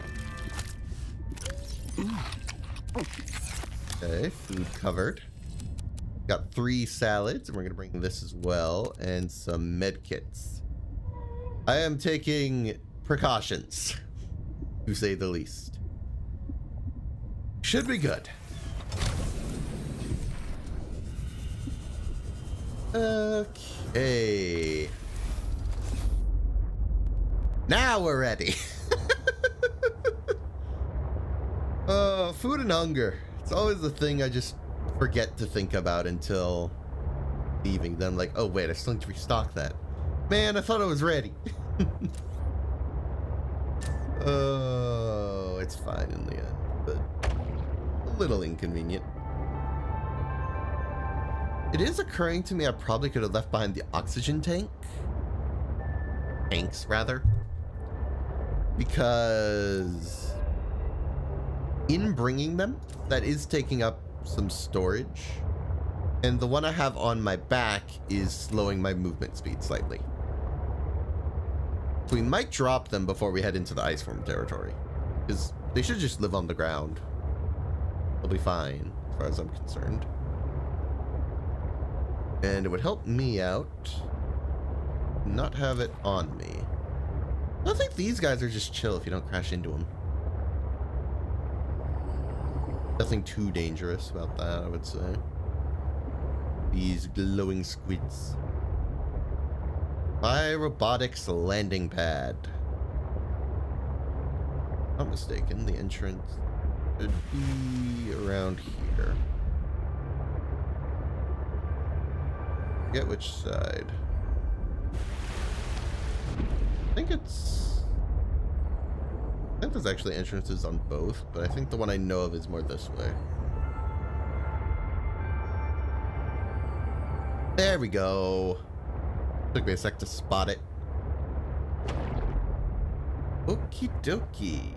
Okay, food covered. Got 3 salads, and we're gonna bring this as well, and some med kits. I am taking precautions, to say the least. Should be good. Okay. Now we're ready. Food and hunger. It's always the thing I just forget to think about until leaving. Then I'm like, oh wait, I still need to restock that. Man, I thought I was ready. Oh, it's fine in the end, but a little inconvenient. It is occurring to me I probably could have left behind the oxygen tanks rather, because in bringing them, that is taking up some storage, and the one I have on my back is slowing my movement speed slightly. So we might drop them before we head into the ice worm territory, because they should just live on the ground. They'll be fine as far as I'm concerned. And it would help me out not have it on me. I think these guys are just chill if you don't crash into them. Nothing too dangerous about that, I would say. These glowing squids. Phi Robotics landing pad. Not mistaken, the entrance should be around here. Forget which side. I think there's actually entrances on both, but I think the one I know of is more this way. There we go. Took me a sec to spot it. Okie dokie.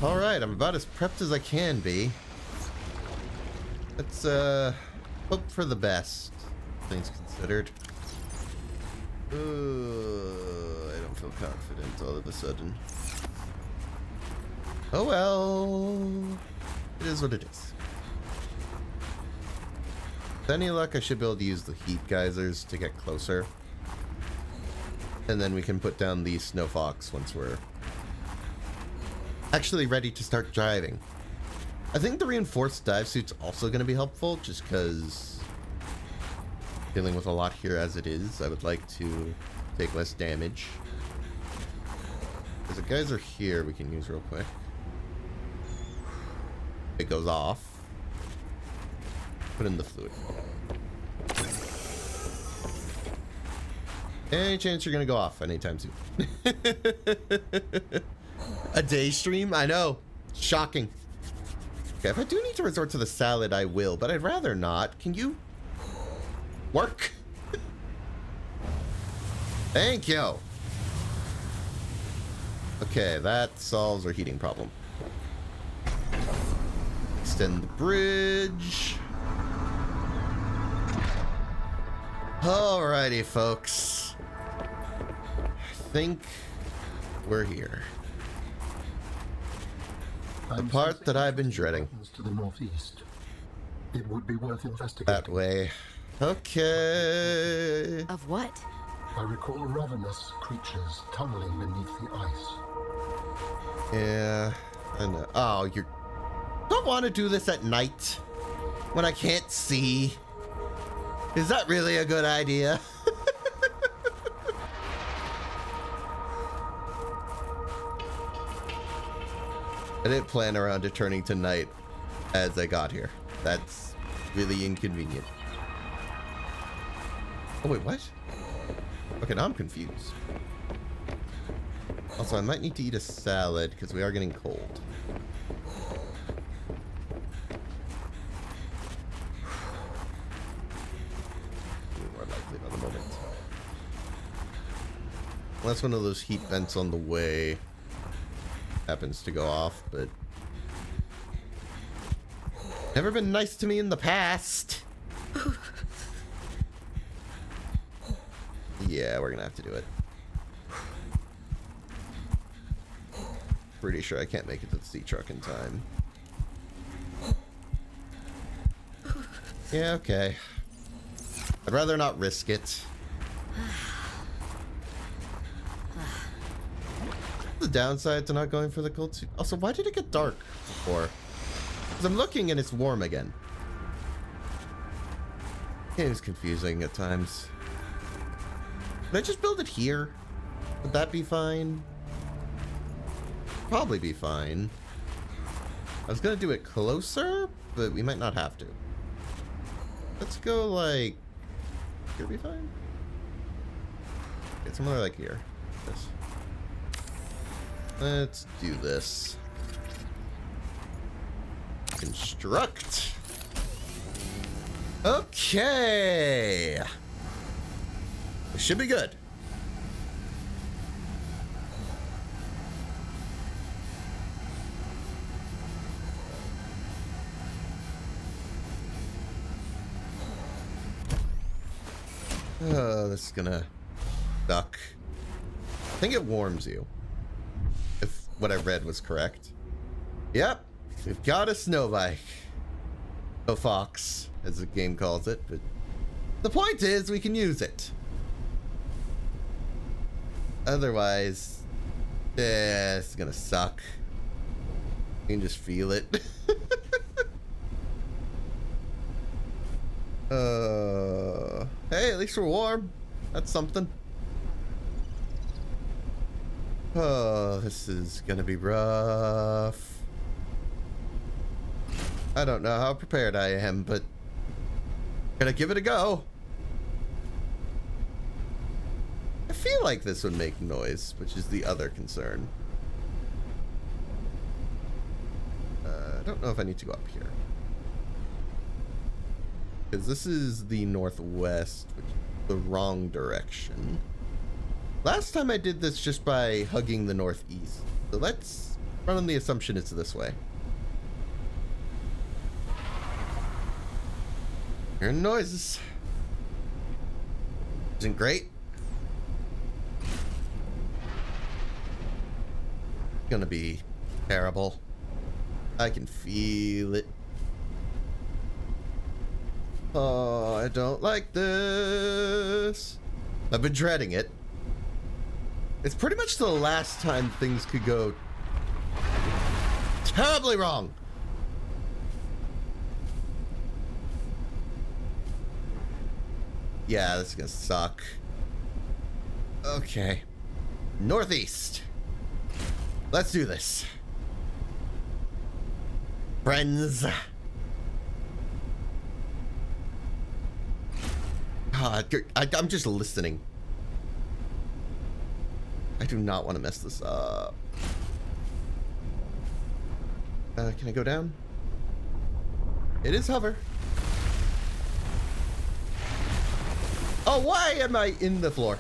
Alright, I'm about as prepped as I can be. Let's hope for the best, things considered. I don't feel confident all of a sudden. Oh well, it is what it is. With any luck, I should be able to use the heat geysers to get closer. And then we can put down the Snowfox once we're actually ready to start driving. I think the reinforced dive suit's also going to be helpful, just because dealing with a lot here as it is, I would like to take less damage. There's a geyser here we can use real quick. It goes off. Put in the fluid. Any chance you're gonna go off anytime soon? A day stream? I know. Shocking. Okay, if I do need to resort to the salad, I will, but I'd rather not. Can you work? Thank you. Okay, that solves our heating problem. Extend the bridge. Alrighty, folks. I think we're here. The part that I've been dreading. To the northeast. It would be worth investigating. That way. Okay. Of what? I recall ravenous creatures tunneling beneath the ice. Yeah, I know. Oh, you don't want to do this at night when I can't see. Is that really a good idea? I didn't plan around it turning to night as I got here. That's really inconvenient. Oh, wait, what? Okay, now I'm confused. Also, I might need to eat a salad because we are getting cold. More likely at the moment. Unless one of those heat vents on the way happens to go off, but never been nice to me in the past. Yeah, we're gonna have to do it. Pretty sure I can't make it to the sea truck in time. Yeah, okay. I'd rather not risk it. The downside to not going for the cold suit. Also, why did it get dark before? Because I'm looking and it's warm again. Game's confusing at times. Could I just build it here? Would that be fine? Probably be fine. I was gonna do it closer, but we might not have to. Let's go like... Here be fine? Get somewhere like here. This. Let's do this. Construct. Okay. It should be good. Oh, this is gonna suck. I think it warms you. If what I read was correct. Yep, we've got a snow bike. Snowfox, as the game calls it, but the point is we can use it. Otherwise, it's gonna suck. You can just feel it. Hey, at least we're warm. That's something. Oh, this is gonna be rough. I don't know how prepared I am, but gonna give it a go. I feel like this would make noise, which is the other concern. I don't know if I need to go up here. Because this is the northwest, which is the wrong direction. Last time I did this just by hugging the northeast. So let's run on the assumption it's this way. Hearing noises. Isn't great. Gonna be terrible. I can feel it. Oh, I don't like this. I've been dreading it. It's pretty much the last time things could go terribly wrong. Yeah, this is gonna suck. Okay. Northeast. Let's do this. Friends. God, I'm just listening. I do not want to mess this up. Can I go down? It is hover. Oh, why am I in the floor?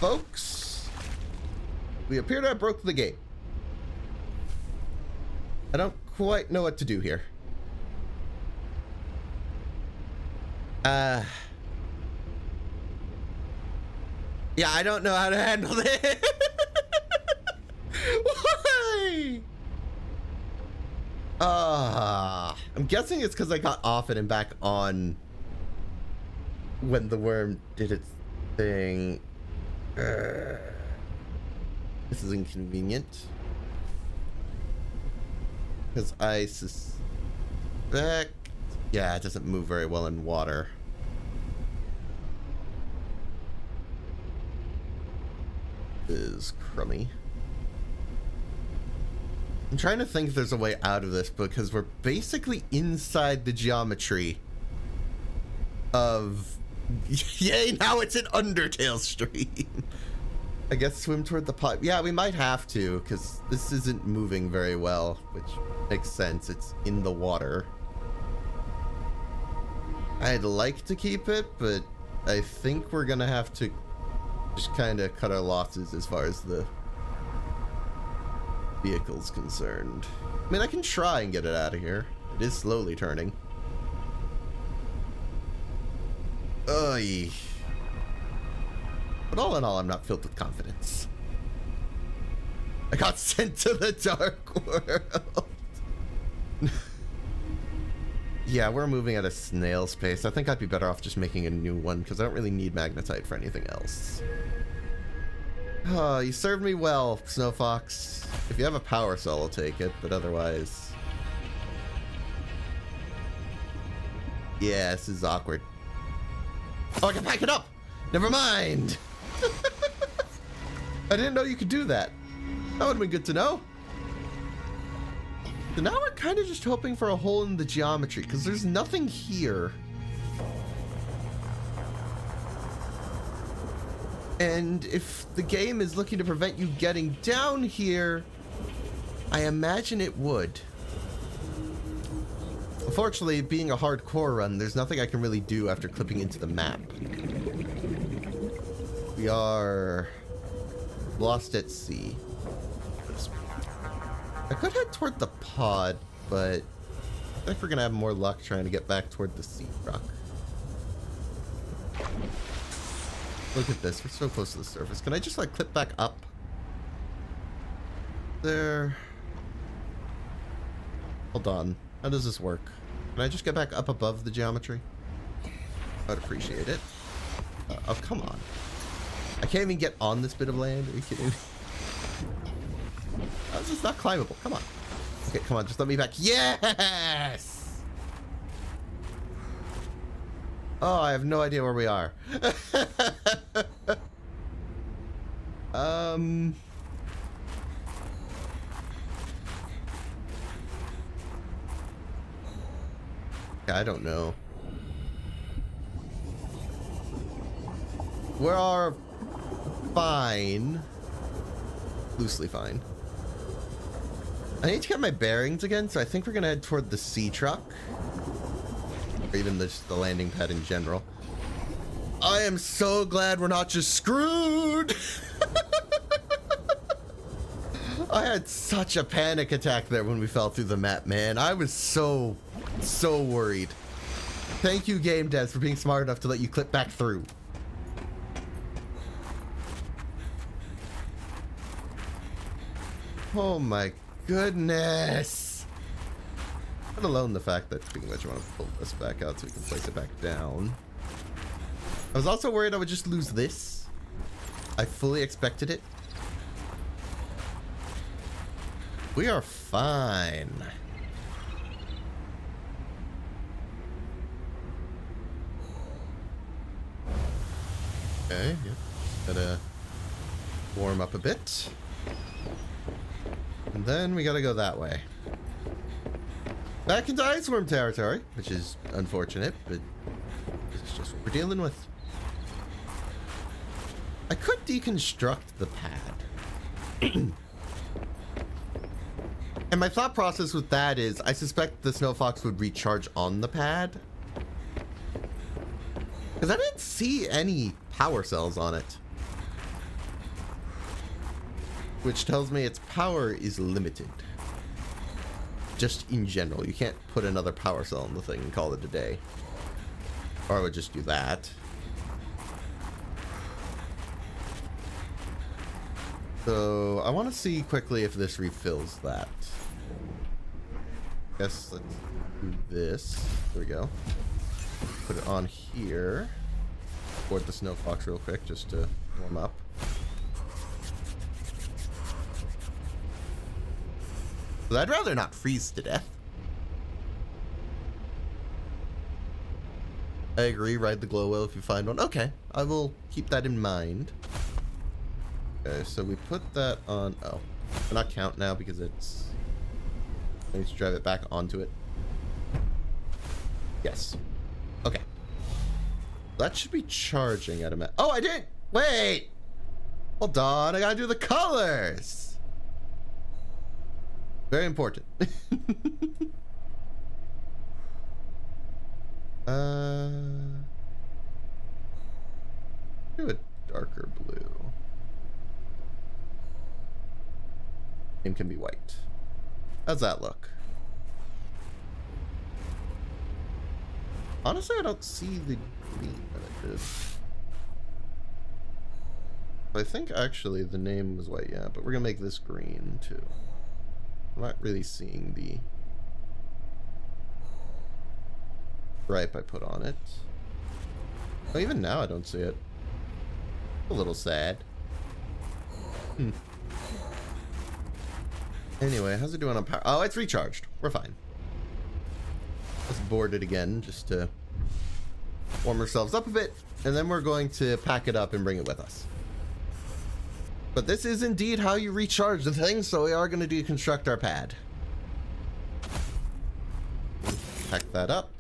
Folks, we appear to have broke the gate. I don't quite know what to do here. Yeah, I don't know how to handle this. Why? I'm guessing it's because I got off it and back on when the worm did its thing. This is inconvenient. Because I suspect... Yeah, it doesn't move very well in water. Is crummy. I'm trying to think if there's a way out of this because we're basically inside the geometry of... Yay, now it's an Undertale stream. I guess swim toward the pot. Yeah, we might have to because this isn't moving very well, which makes sense. It's in the water. I'd like to keep it, but I think we're gonna have to just kind of cut our losses as far as the vehicle's concerned. I mean, I can try and get it out of here. It is slowly turning. Oy. But all in all, I'm not filled with confidence. I got sent to the dark world. Yeah, we're moving at a snail's pace. I think I'd be better off just making a new one because I don't really need magnetite for anything else. Oh, you served me well, Snowfox. If you have a power cell, I'll take it, but otherwise... Yeah, this is awkward. Oh, I can pack it up! Never mind! I didn't know you could do that. That would have been good to know. So now we're kind of just hoping for a hole in the geometry, because there's nothing here. And if the game is looking to prevent you getting down here, I imagine it would. Unfortunately, being a hardcore run, there's nothing I can really do after clipping into the map. We are lost at sea. I could head toward the pod, but I think we're gonna have more luck trying to get back toward the sea rock. Look at this, we're so close to the surface. Can I just like clip back up? There. Hold on, how does this work? Can I just get back up above the geometry? I'd appreciate it. Oh, come on. I can't even get on this bit of land, are you kidding me? How is this not climbable? Come on. Okay, come on, just let me back. Yes! Oh, I have no idea where we are. I don't know. We're fine. Loosely fine. I need to get my bearings again, so I think we're gonna head toward the sea truck. Or even the landing pad in general. I am so glad we're not just screwed! I had such a panic attack there when we fell through the map, man. I was so worried. Thank you, game devs, for being smart enough to let you clip back through. Oh my goodness. Let alone the fact that, speaking of which, I want to pull this back out so we can place it back down. I was also worried I would just lose this. I fully expected it. We are fine. Okay, yep. Gotta warm up a bit. And then we gotta go that way. Back into Iceworm territory, which is unfortunate, but it's just what we're dealing with. I could deconstruct the pad. And my thought process with that is, I suspect the Snowfox would recharge on the pad. Because I didn't see any power cells on it. Which tells me its power is limited. Which just in general. You can't put another power cell in the thing and call it a day. Or I would just do that. So I want to see quickly if this refills that. Guess let's do this. There we go. Put it on here. Board the Snowfox real quick just to warm up. But I'd rather not freeze to death. I agree, ride the glow wheel if you find one. Okay, I will keep that in mind. Okay, so we put that on... Oh, will not count now because it's... I need to drive it back onto it. Yes. Okay. That should be charging at a minute. Oh, I did! Wait! Hold on, I gotta do the colors! Very important. Do a darker blue. And can be white. How's that look? Honestly, I don't see the green that I did. I think actually the name was white, yeah, but we're gonna make this green too. I'm not really seeing the stripe I put on it. Oh, even now I don't see it. A little sad. Anyway, how's it doing on power? Oh, it's recharged. We're fine. Let's board it again just to warm ourselves up a bit, and then we're going to pack it up and bring it with us. But this is indeed how you recharge the thing, so we are going to deconstruct our pad. Pack that up.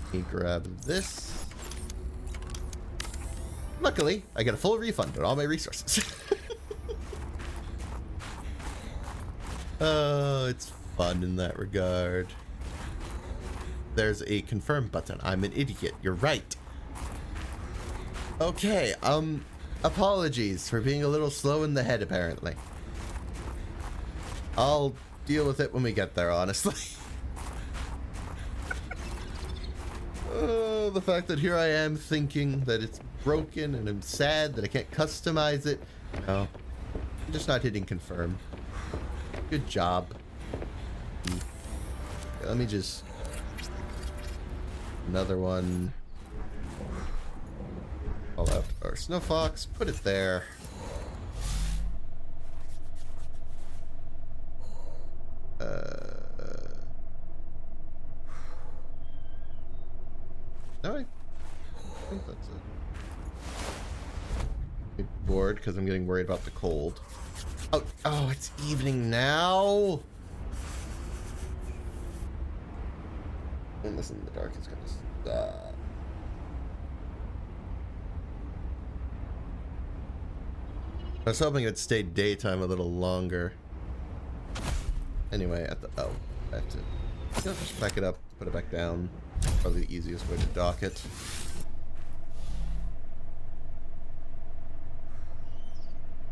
Let me grab this. Luckily, I get a full refund on all my resources. Oh, it's fun in that regard. There's a confirm button. I'm an idiot. You're right. Okay, apologies for being a little slow in the head, apparently. I'll deal with it when we get there, honestly. Oh, the fact that here I am thinking that it's broken and I'm sad that I can't customize it. No, I'm just not hitting confirm. Good job. Let me just... Another one. Call out our Snowfox. Put it there. No, I think that's it. I'm bored because I'm getting worried about the cold. Oh, it's evening now. And this in the dark is gonna stop. I was hoping it'd stay daytime a little longer. Anyway, I have to just back it up, put it back down. Probably the easiest way to dock it.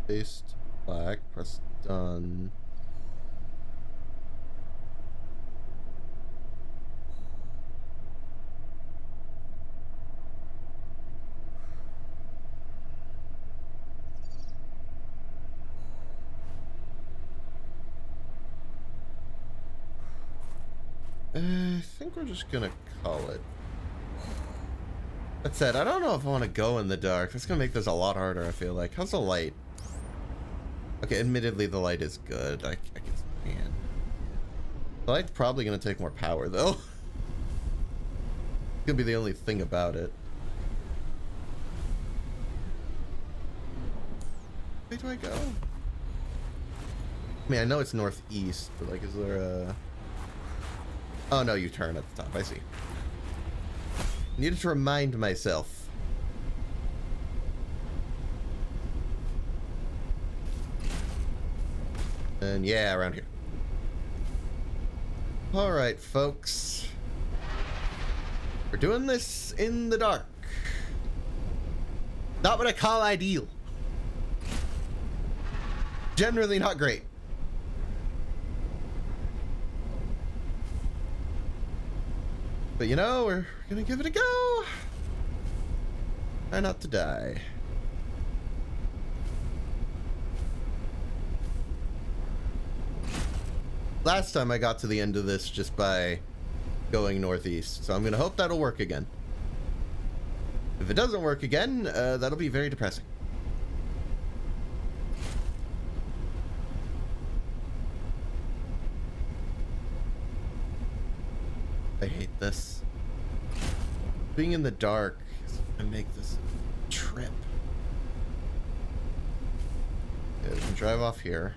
Paste black, press done. I think we're just gonna call it. That said, I don't know if I want to go in the dark. That's gonna make this a lot harder, I feel like. How's the light? Okay, admittedly the light is good. I can stand. The light's probably gonna take more power though. Could be the only thing about it. Where do I go? I mean, I know it's northeast, but like, is there a... Oh no, you turn at the top, I see. Needed to remind myself. And yeah, around here. Alright, folks. We're doing this in the dark. Not what I call ideal. Generally not great. But you know, we're gonna give it a go. Try not to die. Last time I got to the end of this just by going northeast, so I'm gonna hope that'll work again. If it doesn't work again, that'll be very depressing. I hate this. Being in the dark is gonna make this a trip. Yeah, we can drive off here.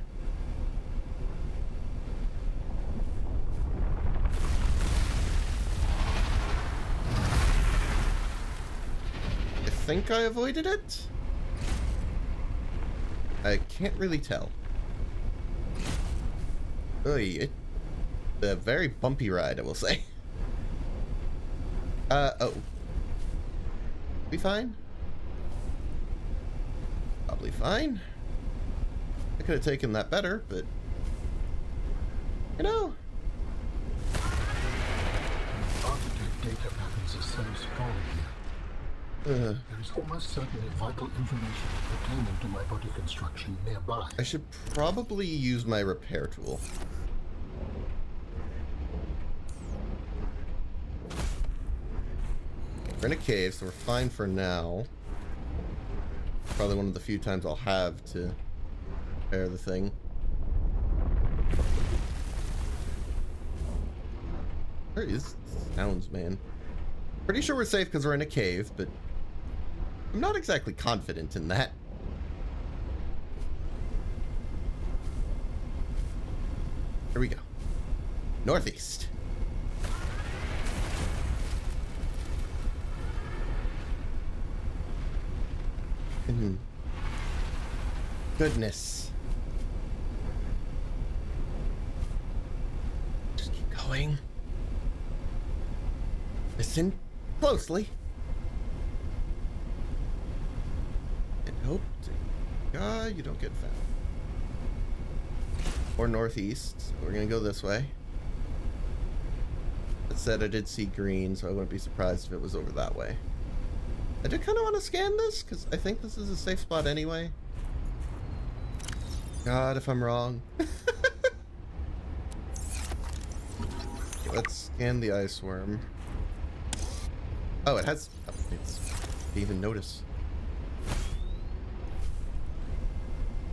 I think I avoided it? I can't really tell. Oy, it's a very bumpy ride, I will say. Oh. We fine? Probably fine. I could have taken that better, but... You know. Architect data patterns are so strong here. There is almost certainly vital information pertaining to my body construction nearby. I should probably use my repair tool. We're in a cave, so we're fine for now. Probably one of the few times I'll have to repair the thing. Where is sounds, man? Pretty sure we're safe because we're in a cave, but I'm not exactly confident in that. Here we go. Northeast. Goodness. Just keep going. Listen closely. And hope to God you don't get found. Or northeast. So we're gonna go this way. That said, I did see green, so I wouldn't be surprised if it was over that way. I do kind of want to scan this, because I think this is a safe spot anyway. God, if I'm wrong. Okay, let's scan the ice worm. Oh, it has... Oh, it's, I didn't even notice.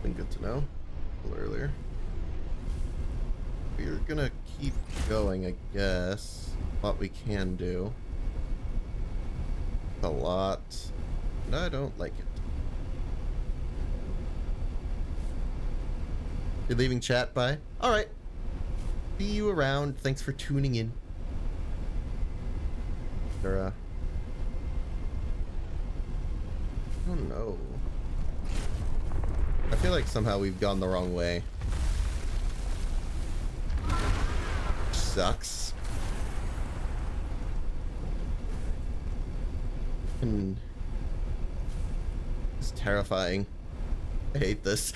Been good to know. A little earlier. We're gonna keep going, I guess. What we can do. A lot. And I don't like it. You're leaving chat, bye? Alright. See you around. Thanks for tuning in. I don't know. I feel like somehow we've gone the wrong way. Sucks. It's terrifying. I hate this.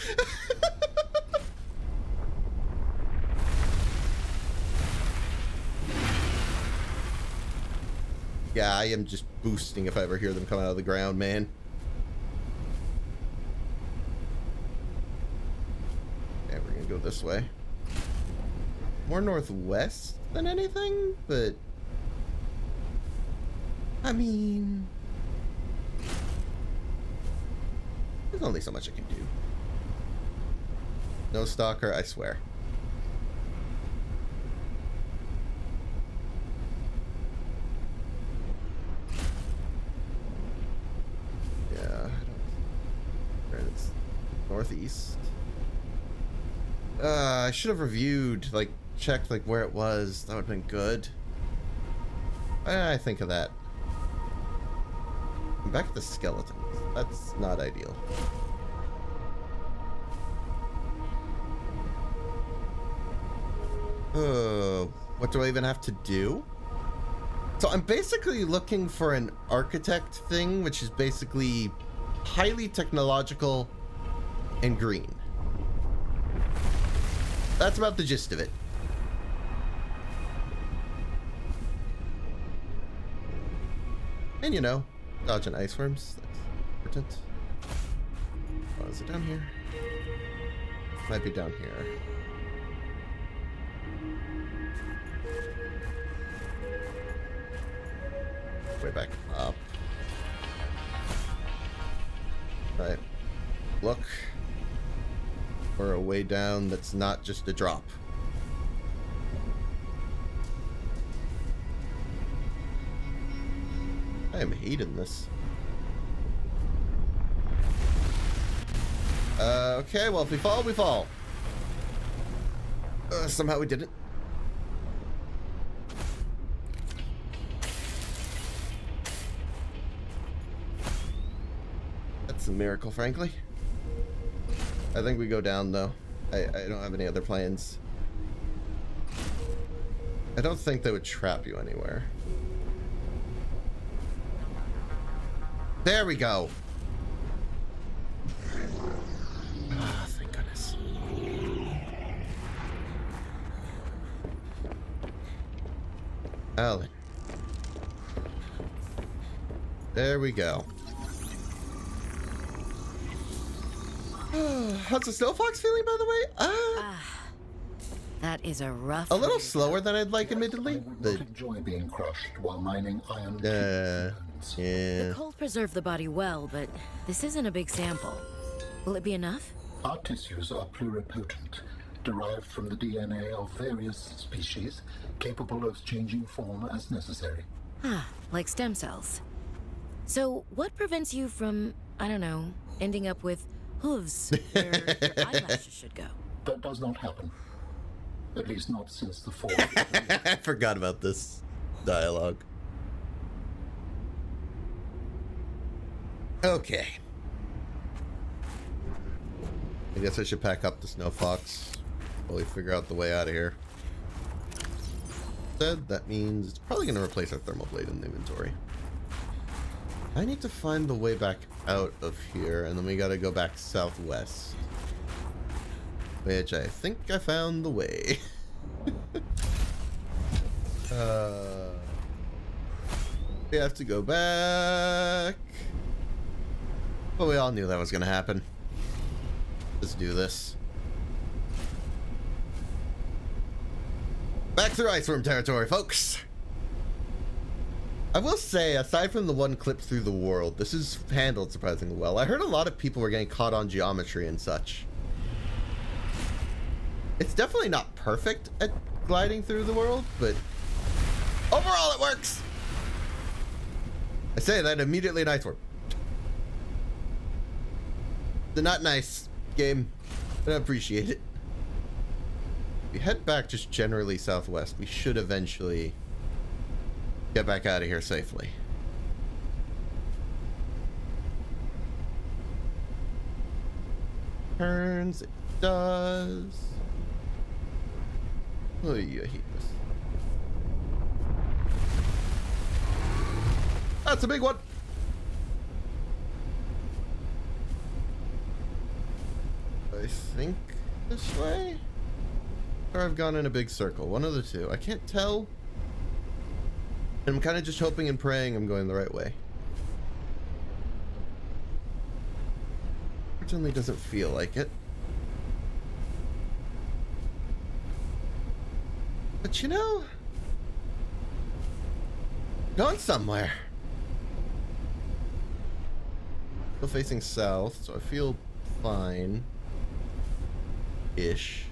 Yeah, I am just boosting if I ever hear them come out of the ground, man. Okay, we're gonna go this way. More northwest than anything, but... I mean... There's only so much I can do. No stalker, I swear. Yeah, I don't... Right, it's northeast. I should have reviewed, like, checked, like, where it was. That would have been good. Why didn't I think of that? Back to the skeletons. That's not ideal. What do I even have to do? So I'm basically looking for an architect thing, which is basically highly technological and green. That's about the gist of it. And you know, dodging ice worms. That's important. Oh, is it down here? Might be down here. Way back up. Right. Look for a way down that's not just a drop. I am hating this. Okay, well, if we fall, we fall. Somehow we didn't. That's a miracle, frankly. I think we go down, though. I don't have any other plans. I don't think they would trap you anywhere. There we go. Ah, thank goodness. Alan. There we go. How's the Snowfox feeling, by the way? That is a rough. A little slower than I'd like, admittedly. I would not enjoy being crushed while mining iron. Yeah. The cold preserved the body well, but this isn't a big sample. Will it be enough? Our tissues are pluripotent, derived from the DNA of various species, capable of changing form as necessary. Ah, like stem cells. So, what prevents you from, I don't know, ending up with hooves where your eyelashes should go? That does not happen. At least not since the fall. I forgot about this dialogue. Okay. I guess I should pack up the Snowfox while we figure out the way out of here. Instead, that means it's probably going to replace our thermal blade in the inventory. I need to find the way back out of here, and then we got to go back southwest. Which I think I found the way. We have to go back. But we all knew that was going to happen. Let's do this. Back through Iceworm territory, folks. I will say, aside from the one clip through the world, this is handled surprisingly well. I heard a lot of people were getting caught on geometry and such. It's definitely not perfect at gliding through the world, but overall it works. I say that immediately an Iceworm. They're not nice game, but I appreciate it. If we head back just generally southwest, we should eventually get back out of here safely. Turns, it does. Oh, yeah, hate this. That's a big one. I think this way? Or I've gone in a big circle. One of the two. I can't tell. I'm kind of just hoping and praying I'm going the right way. Certainly doesn't feel like it. But you know, going somewhere. Still facing south, so I feel fine. Ish.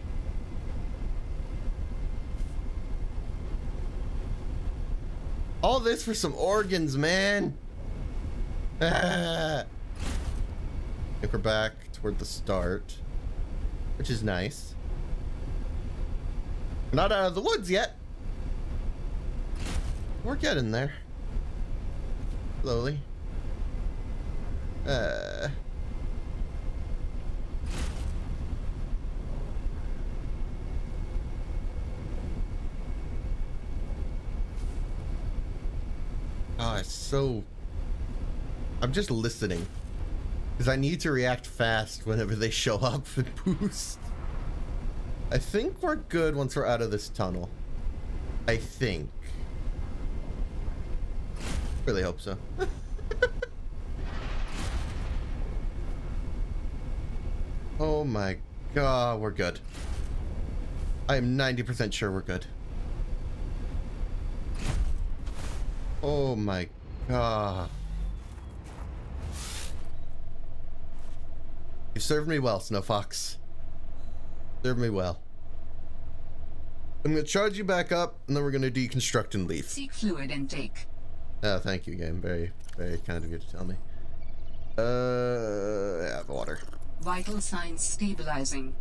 All this for some organs, man. I think we're back toward the start, which is nice. We're not out of the woods yet. We're getting there. Slowly. Oh, it's so... I'm just listening. Because I need to react fast whenever they show up and boost. I think we're good once we're out of this tunnel. I think. Really hope so. Oh my god, we're good. I am 90% sure we're good. Oh my god. You served me well, Snowfox. Served me well. I'm gonna charge you back up, and then we're gonna deconstruct and leave. Seek fluid intake. Oh, thank you, game. Very, very kind of you to tell me. Yeah, water. Vital signs stabilizing.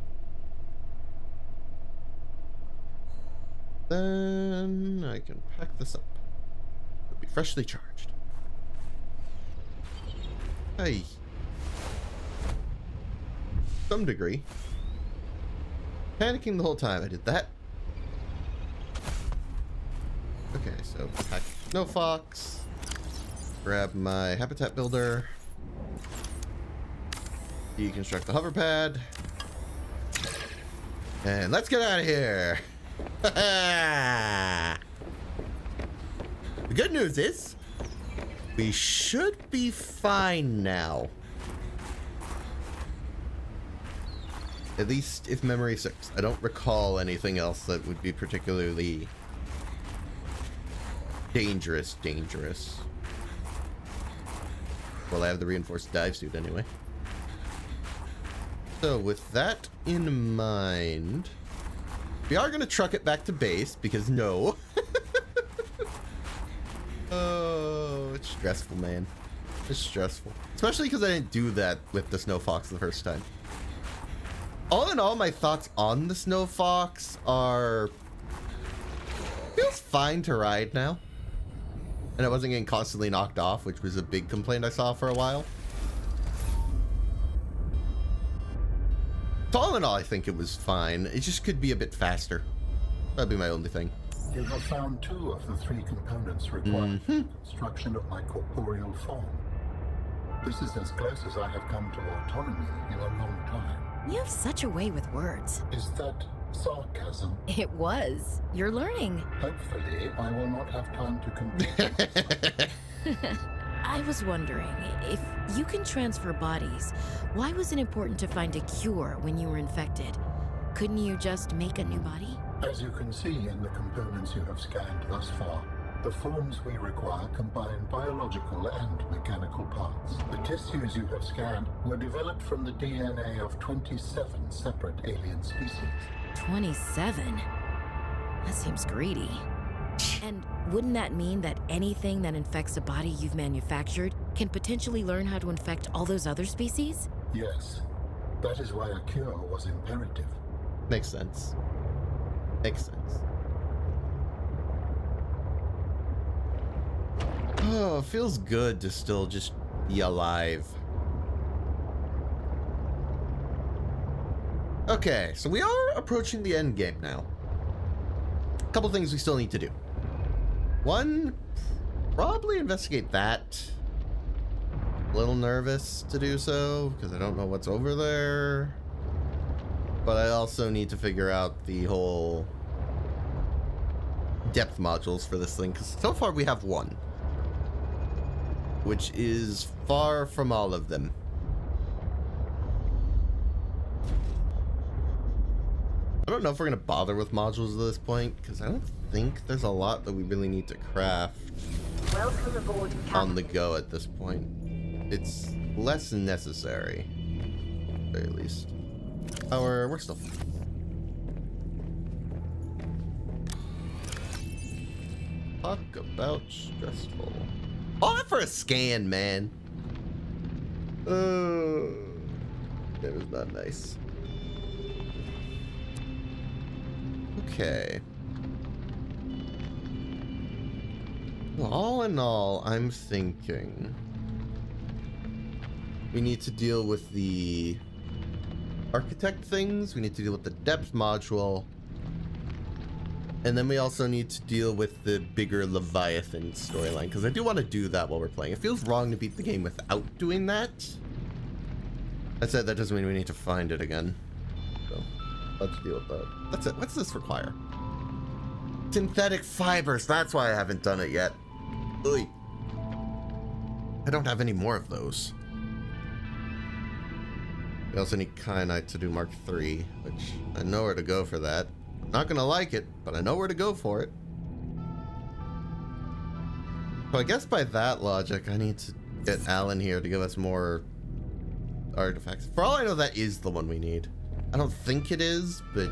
Then I can pack this up. It'll be freshly charged. Hey. Some degree. Panicking the whole time I did that. Okay, so pack Snowfox. Grab my habitat builder. Deconstruct the hover pad. And let's get out of here. The good news is we should be fine now. At least if memory serves. I don't recall anything else that would be particularly dangerous. Well, I have the reinforced dive suit anyway. So with that in mind, we are going to truck it back to base because no. Oh, it's stressful, man. It's stressful. Especially because I didn't do that with the Snowfox the first time. All in all, my thoughts on the Snowfox are... feels fine to ride now. And I wasn't getting constantly knocked off, which was a big complaint I saw for a while. So all in all, I think it was fine. It just could be a bit faster. That'd be my only thing. You have found 2 of the 3 components required for the construction of my corporeal form. This is as close as I have come to autonomy in a long time. You have such a way with words. Is that sarcasm? It was. You're learning. Hopefully, I will not have time to complete it. I was wondering, if you can transfer bodies, why was it important to find a cure when you were infected? Couldn't you just make a new body? As you can see in the components you have scanned thus far, the forms we require combine biological and mechanical parts. The tissues you have scanned were developed from the DNA of 27 separate alien species. 27? That seems greedy. And wouldn't that mean that anything that infects a body you've manufactured can potentially learn how to infect all those other species? Yes. That is why a cure was imperative. Makes sense. Makes sense. Oh, it feels good to still just be alive. Okay, so we are approaching the end game now. A couple things we still need to do. One, probably investigate that. A little nervous to do so because I don't know what's over there. But I also need to figure out the whole depth modules for this thing because so far we have one, which is far from all of them. I don't know if we're gonna bother with modules at this point because I don't think there's a lot that we really need to craft Welcome aboard, on the go at this point. It's less necessary, at the very least. Oh, we're still fine. Talk about stressful. All that for a scan, man. That was not nice. Okay. Well, all in all, I'm thinking we need to deal with the architect things, we need to deal with the depth module, and then we also need to deal with the bigger Leviathan storyline, because I do want to do that while we're playing. It feels wrong to beat the game without doing that. That said, that doesn't mean we need to find it again. So, let's deal with that. That's it. What's this require? Synthetic fibers. That's why I haven't done it yet. Oy. I don't have any more of those. We also need kyanite to do Mark III, which I know where to go for that. I'm not gonna like it, but I know where to go for it. So I guess by that logic, I need to get Alan here to give us more artifacts. For all I know, that is the one we need. I don't think it is, but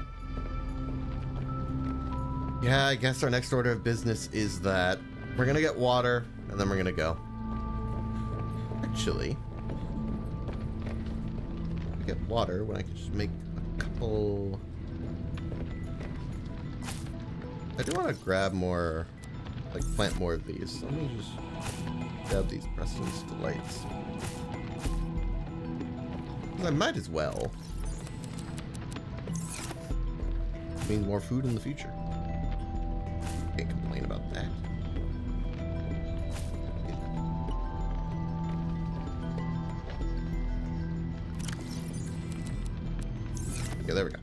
yeah, I guess our next order of business is that we're gonna get water, and then we're gonna go. Actually, I get water when I can just make a couple. I do want to grab more, like plant more of these. So let me just grab these Preston's Delights. I might as well. Means more food in the future. Can't complain about that. Okay, there we go.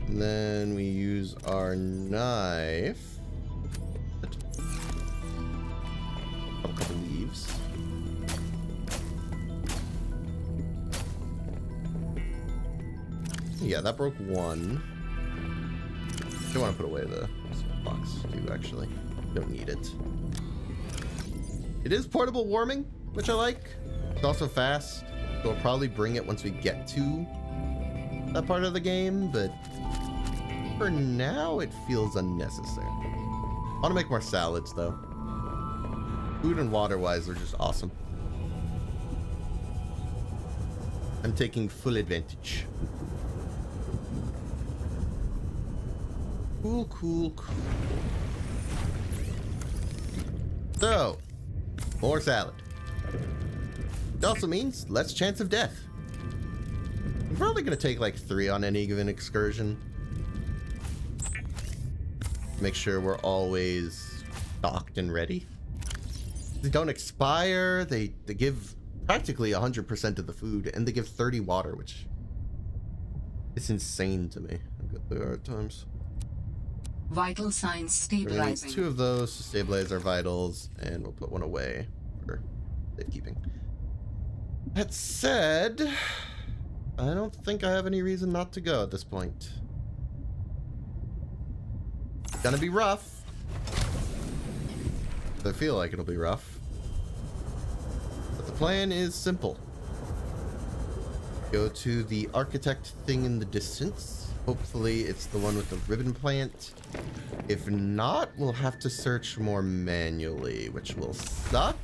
And then we use our knife. A couple leaves. Yeah, that broke one. I want to put away the box too, actually. Don't need it. It is portable warming, which I like. It's also fast, so we'll probably bring it once we get to that part of the game, but for now, it feels unnecessary. I want to make more salads, though. Food and water-wise, they're just awesome. I'm taking full advantage. Cool, cool, cool. So, more salad. It also means less chance of death. I'm probably going to take like 3 on any given excursion. Make sure we're always stocked and ready. They don't expire. They give practically 100% of the food, and they give 30 water, which is insane to me. How good they are at times. Vital signs We're gonna need stabilizing. 2 of those to stabilize our vitals, and we'll put 1 away for safekeeping. That said, I don't think I have any reason not to go at this point. It's gonna be rough. I feel like it'll be rough. But the plan is simple. Go to the architect thing in the distance. Hopefully it's the one with the ribbon plant. If not, we'll have to search more manually, which will suck,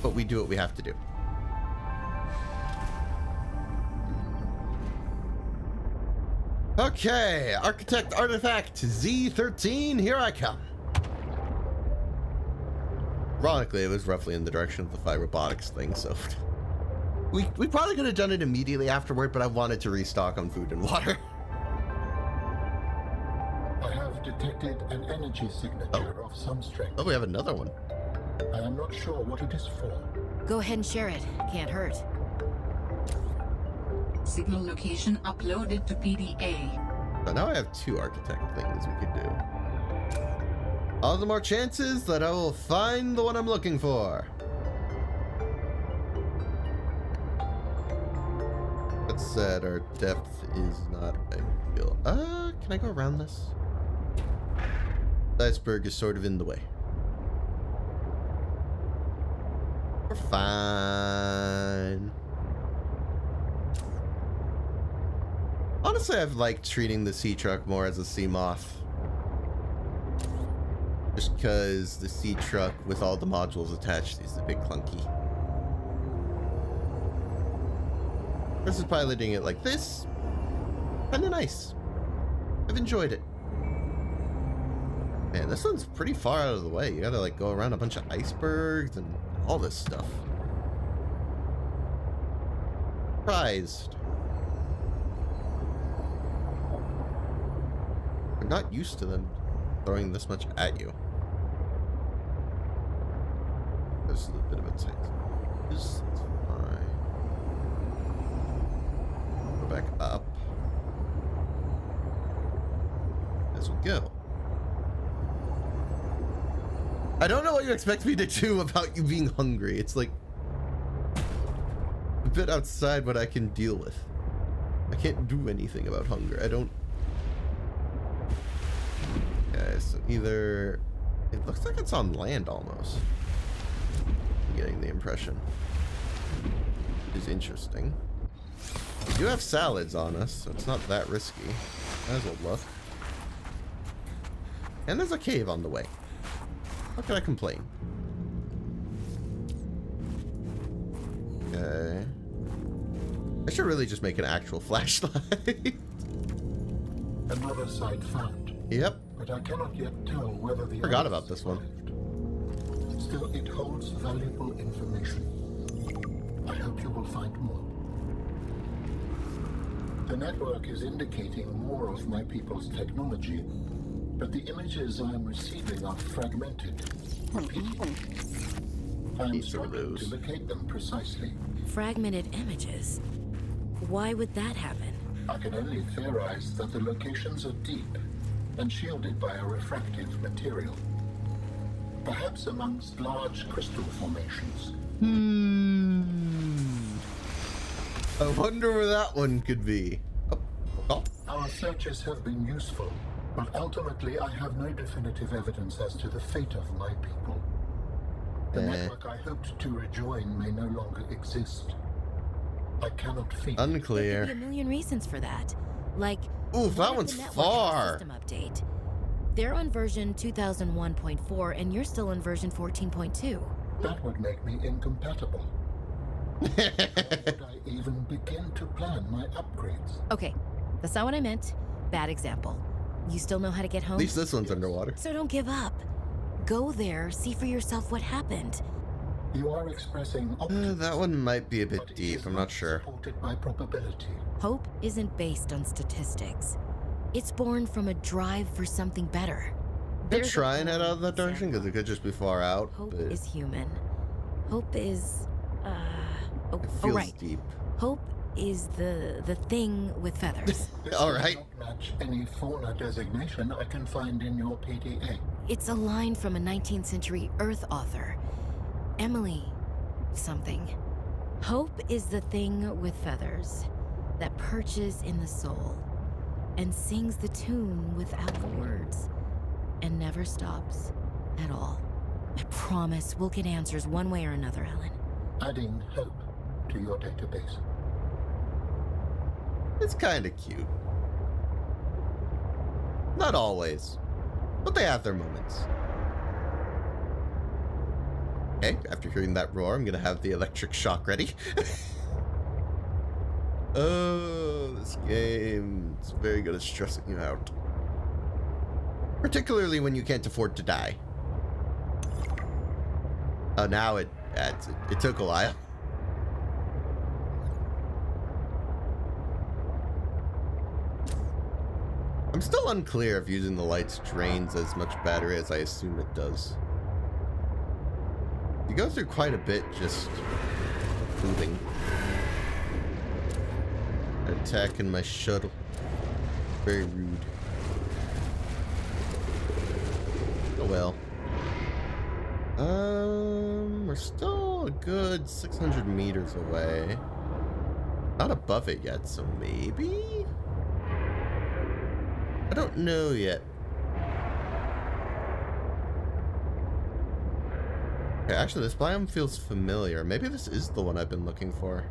but we do what we have to do. Okay, architect artifact Z13, here I come. Ironically, it was roughly in the direction of the Phi Robotics thing, so we probably could have done it immediately afterward, but I wanted to restock on food and water. I have detected an energy signature of some strength. Oh, we have another one. I am not sure what it is for. Go ahead and share it. Can't hurt. Signal location uploaded to PDA. So now I have 2 architect things we could do. All the more chances that I will find the one I'm looking for. That said, our depth is not ideal. Can I go around this? The iceberg is sort of in the way. We're fine. Honestly, I've liked treating the sea truck more as a sea moth. Just because the sea truck with all the modules attached is a bit clunky. Versus piloting it like this, kinda nice. I've enjoyed it. Man, this one's pretty far out of the way. You gotta like go around a bunch of icebergs and all this stuff. Surprised. I'm not used to them throwing this much at you. This is a bit of a tight. This is fine. Go back up. As we go. I don't know what you expect me to do about you being hungry. It's like a bit outside what I can deal with. I can't do anything about hunger. I don't. Okay, so either it looks like it's on land almost. I'm getting the impression. Which is interesting. We do have salads on us, so it's not that risky. Might as well look. And there's a cave on the way. How can I complain? Okay. I should really just make an actual flashlight. Another site found. Yep. But I cannot yet tell whether the Forgot others about this one. survived. Still, it holds valuable information. I hope you will find more. The network is indicating more of my people's technology, but the images I am receiving are fragmented. Repeating. I am struggling to locate them precisely. Fragmented images? Why would that happen? I can only theorize that the locations are deep and shielded by a refractive material. Perhaps amongst large crystal formations. I wonder where that one could be. Oh. Our searches have been useful, but ultimately I have no definitive evidence as to the fate of my people. The network I hoped to rejoin may no longer exist. I cannot feed. Unclear. There could be a million reasons for that. Like, ooh, what that if one's the network far. has a system update? They're on version 2001.4 and you're still on version 14.2. That would make me incompatible. How would I even begin to plan my upgrades? Okay, that's not what I meant. Bad example. You still know how to get home? At least this one's underwater. So don't give up. Go there, see for yourself what happened. You are expressing optimism, That one might be a bit but it deep. is I'm not sure. supported by probability. Hope isn't based on statistics. It's born from a drive for something better. Could There's try a and head out of that poem, direction because it could just be far out. Hope But is human. Hope is, it oh feels right. deep. Hope is the thing with feathers. This All does right. not match any fauna designation I can find in your PDA. It's a line from a 19th century Earth author. Emily something. Hope is the thing with feathers that perches in the soul and sings the tune without the words and never stops at all. I promise we'll get answers one way or another, Ellen. Adding hope to your database. It's kind of cute. Not always, but they have their moments. Okay, after hearing that roar, I'm gonna have the electric shock ready. Oh, this game is very good at stressing you out. Particularly when you can't afford to die. Oh, now it took a while. I'm still unclear if using the lights drains as much battery as I assume it does. You go through quite a bit just moving. Attacking my shuttle. Very rude. Oh well. We're still a good 600 meters away. Not above it yet, so maybe? I don't know yet. Okay, actually, this biome feels familiar. Maybe this is the one I've been looking for.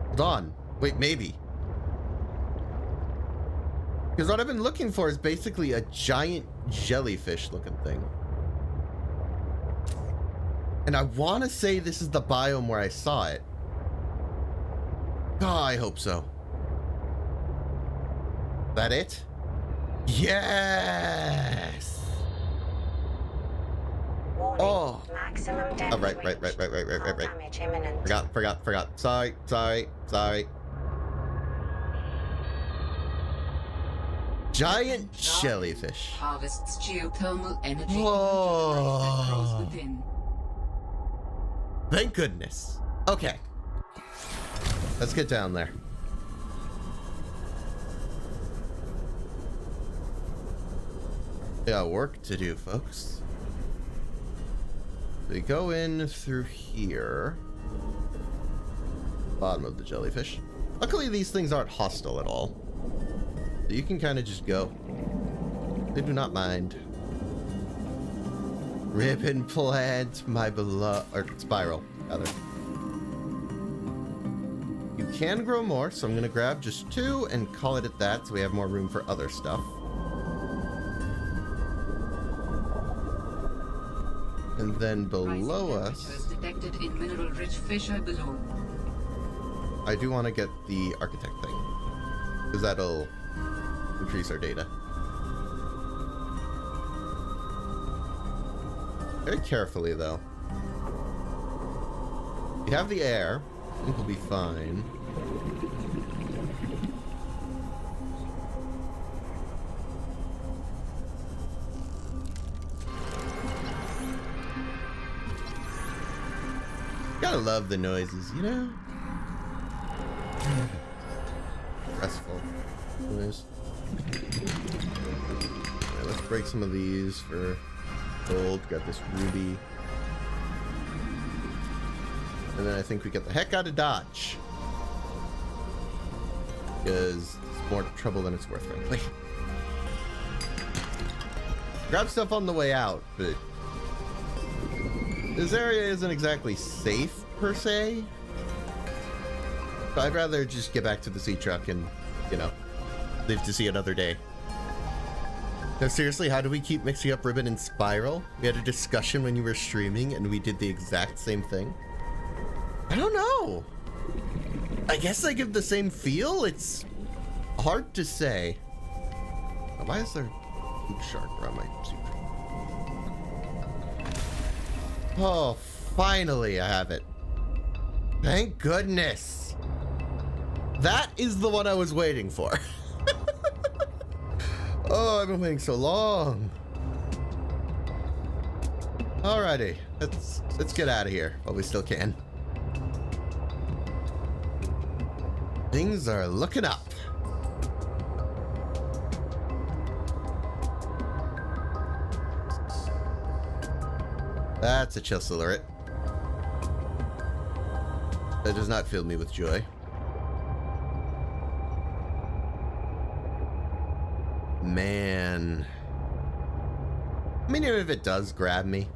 Hold on. Wait, maybe. Because what I've been looking for is basically a giant jellyfish-looking thing. And I want to say this is the biome where I saw it. Oh, I hope so. That it? Yes! Oh. Maximum Oh, right. Damage imminent. Forgot. Sorry. Giant jellyfish. Harvests geothermal energy Whoa. that grows within. Thank goodness. Okay. Let's get down there. Yeah, work to do, folks. We go in through here. Bottom of the jellyfish. Luckily, these things aren't hostile at all. So you can kind of just go. They do not mind. Ribbon plant, my beloved, or spiral, rather. You can grow more, so I'm gonna grab just 2 and call it at that, so we have more room for other stuff. And then below us, detected in mineral-rich fissure below. I do want to get the architect thing, because that'll increase our data. Very carefully, though. We have the air. I think we'll be fine. Gotta love the noises, you know? Stressful noise. Alright, let's break some of these for gold. Grab this ruby. And then I think we get the heck out of Dodge. Because it's more trouble than it's worth, frankly. Grab stuff on the way out, but this area isn't exactly safe, per se. So I'd rather just get back to the sea truck and, you know, live to see another day. No, seriously, how do we keep mixing up Ribbon and Spiral? We had a discussion when you were streaming and we did the exact same thing. I don't know. I guess they give the same feel? It's hard to say. Oh, why is there a food shark around my sea truck? Oh, finally I have it. Thank goodness. That is the one I was waiting for. Oh, I've been waiting so long. Alrighty, let's get out of here while we still can. Things are looking up. That's a chill alert. That does not fill me with joy. Man. I mean, even if it does grab me,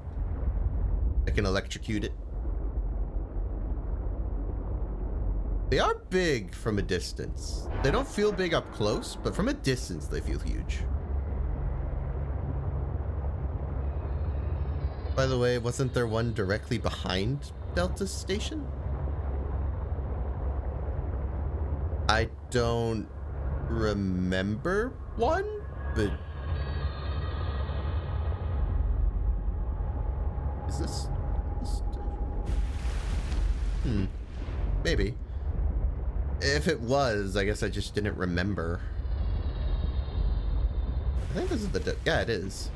I can electrocute it. They are big from a distance. They don't feel big up close, but from a distance, they feel huge. By the way, wasn't there one directly behind Delta Station? I don't remember one, but is this maybe. If it was, I guess I just didn't remember. I think this is the yeah, it is.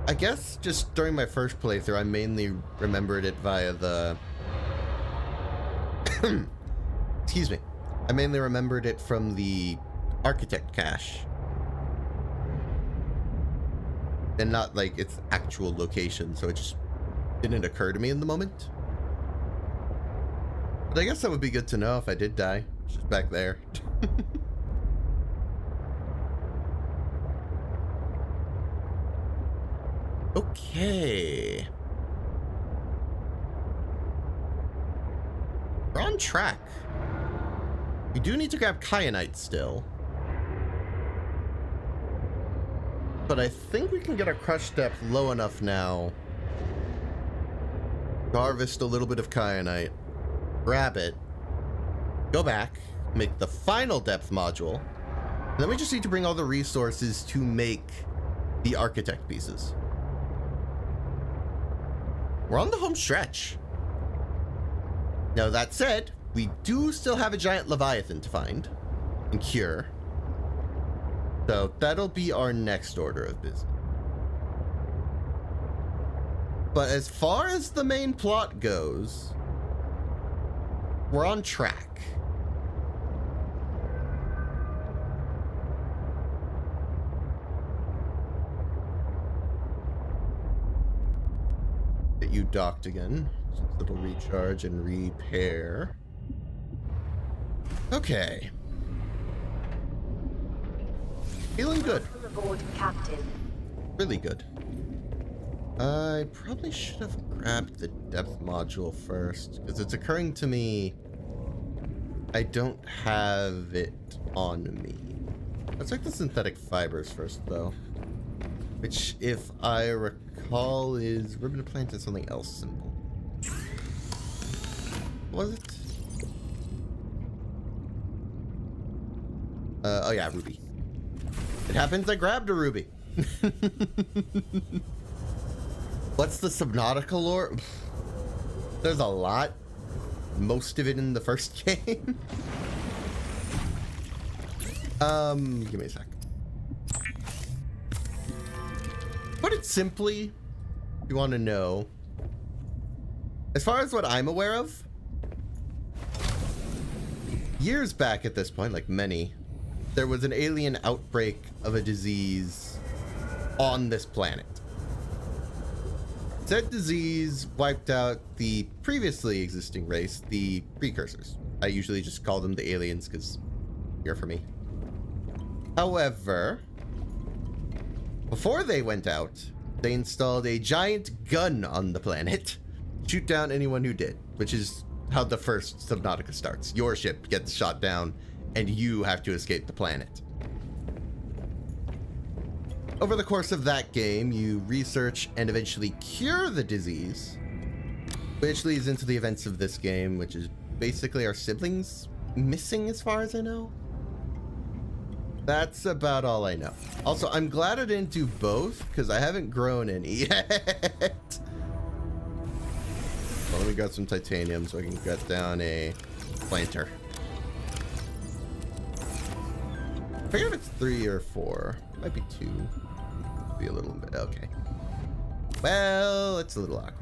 I guess just during my first playthrough, I mainly remembered it via the excuse me. I mainly remembered it from the architect cache. And not like its actual location, so it just didn't occur to me in the moment. But I guess that would be good to know if I did die. It's just back there. Okay. We're on track. We do need to grab kyanite still. But I think we can get our crush depth low enough now to harvest a little bit of kyanite, grab it, go back, make the final depth module, and then we just need to bring all the resources to make the architect pieces. We're on the home stretch. Now that said, we do still have a giant Leviathan to find and cure. So that'll be our next order of business. But as far as the main plot goes, we're on track. Get you docked again. Little recharge and repair. Okay. Feeling good. Welcome aboard, Captain. Really good. I probably should have grabbed the depth module first, because it's occurring to me I don't have it on me. Let's check the synthetic fibers first, though. Which, if I recall, is ribbon plant and something else simple. Was it? Oh yeah, ruby. It happens I grabbed a ruby. What's the Subnautica lore? There's a lot. Most of it in the first game. Give me a sec. Put it simply, if you want to know, as far as what I'm aware of, years back at this point, like many, there was an alien outbreak of a disease on this planet. Said disease wiped out the previously existing race, the precursors. I usually just call them the aliens because you're for me. However, before they went out, they installed a giant gun on the planet. Shoot down anyone who did, which is how the first Subnautica starts. Your ship gets shot down and you have to escape the planet. Over the course of that game, you research and eventually cure the disease, which leads into the events of this game, which is basically our siblings missing as far as I know. That's about all I know. Also, I'm glad I didn't do both because I haven't grown any yet. Well, let me grab some titanium so I can get down a planter. I forget if it's 3 or 4. It might be 2. Be a little bit. Okay. Well, it's a little awkward.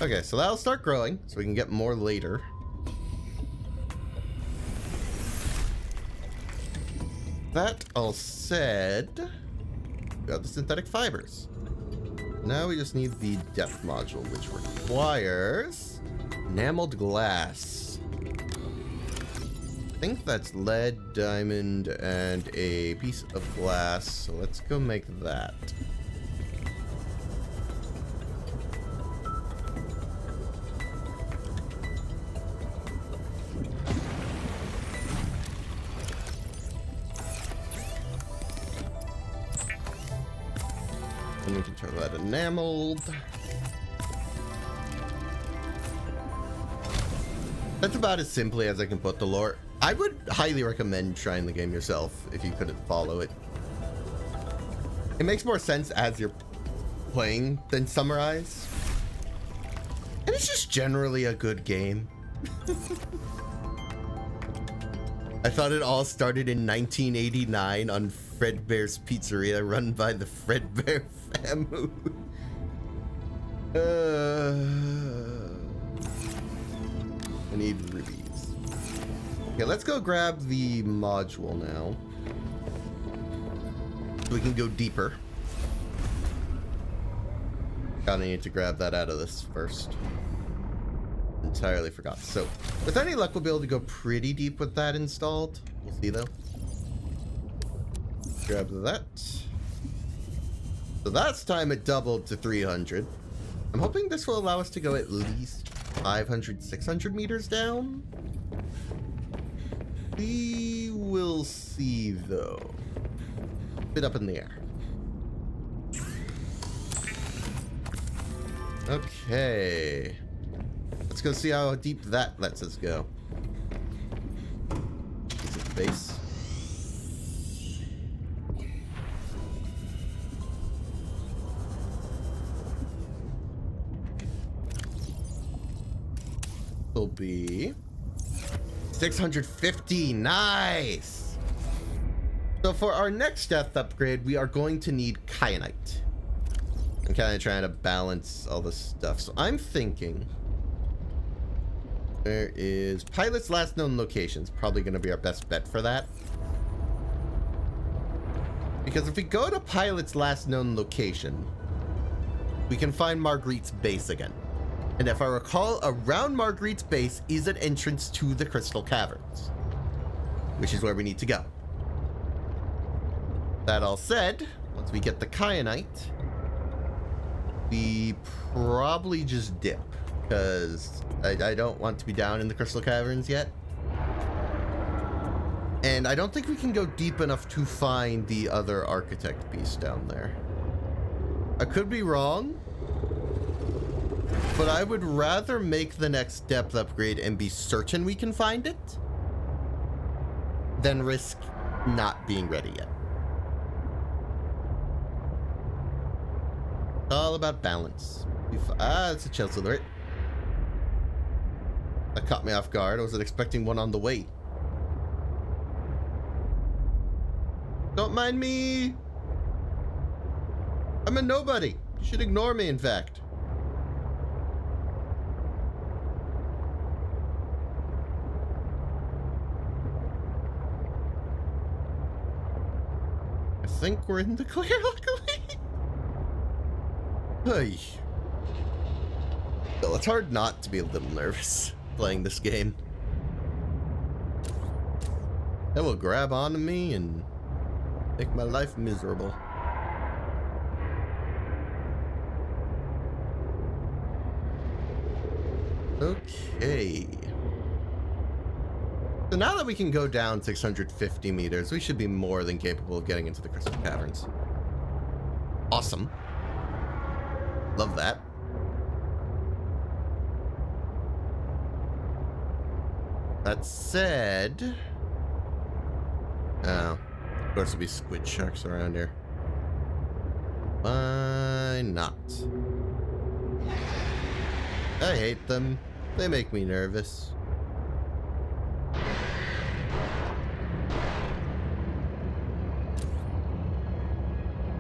Okay, so that'll start growing so we can get more later. That all said, we got the synthetic fibers. Now we just need the depth module, which requires enameled glass. I think that's lead, diamond, and a piece of glass. So let's go make that. And we can turn that enameled. That's about as simply as I can put the lore. I would highly recommend trying the game yourself if you couldn't follow it. It makes more sense as you're playing than summarize. And it's just generally a good game. I thought it all started in 1989 on Fredbear's Pizzeria, run by the Fredbear family. I need rubies. Okay, let's go grab the module now. So we can go deeper. Gotta need to grab that out of this first. Entirely forgot. So, with any luck, we'll be able to go pretty deep with that installed. We'll see though. Grab that. So that's time it doubled to 300. I'm hoping this will allow us to go at least 500, 600 meters down. We will see though. Bit up in the air. Okay. Let's go see how deep that lets us go. This is the base. Will be 650. Nice. So for our next death upgrade, we are going to need kyanite. I'm kind of trying to balance all this stuff. So I'm thinking there is pilot's last known locations. Probably going to be our best bet for that. Because if we go to pilot's last known location, we can find Marguerite's base again. And if I recall, around Marguerite's base is an entrance to the Crystal Caverns, which is where we need to go. That all said, once we get the kyanite, we probably just dip, because I don't want to be down in the Crystal Caverns yet. And I don't think we can go deep enough to find the other architect piece down there. I could be wrong, but I would rather make the next depth upgrade and be certain we can find it than risk not being ready yet. All about balance. It's a Chelsea alert. That caught me off guard. I wasn't expecting one on the way. Don't mind me. I'm a nobody. You should ignore me, in fact. I think we're in the clear, luckily. Hey. Well, it's hard not to be a little nervous playing this game. That will grab onto me and make my life miserable. Okay. So now that we can go down 650 meters, we should be more than capable of getting into the Crystal Caverns. Awesome. Love that. That said... Oh. Of course there'll be squid sharks around here. Why not? I hate them. They make me nervous.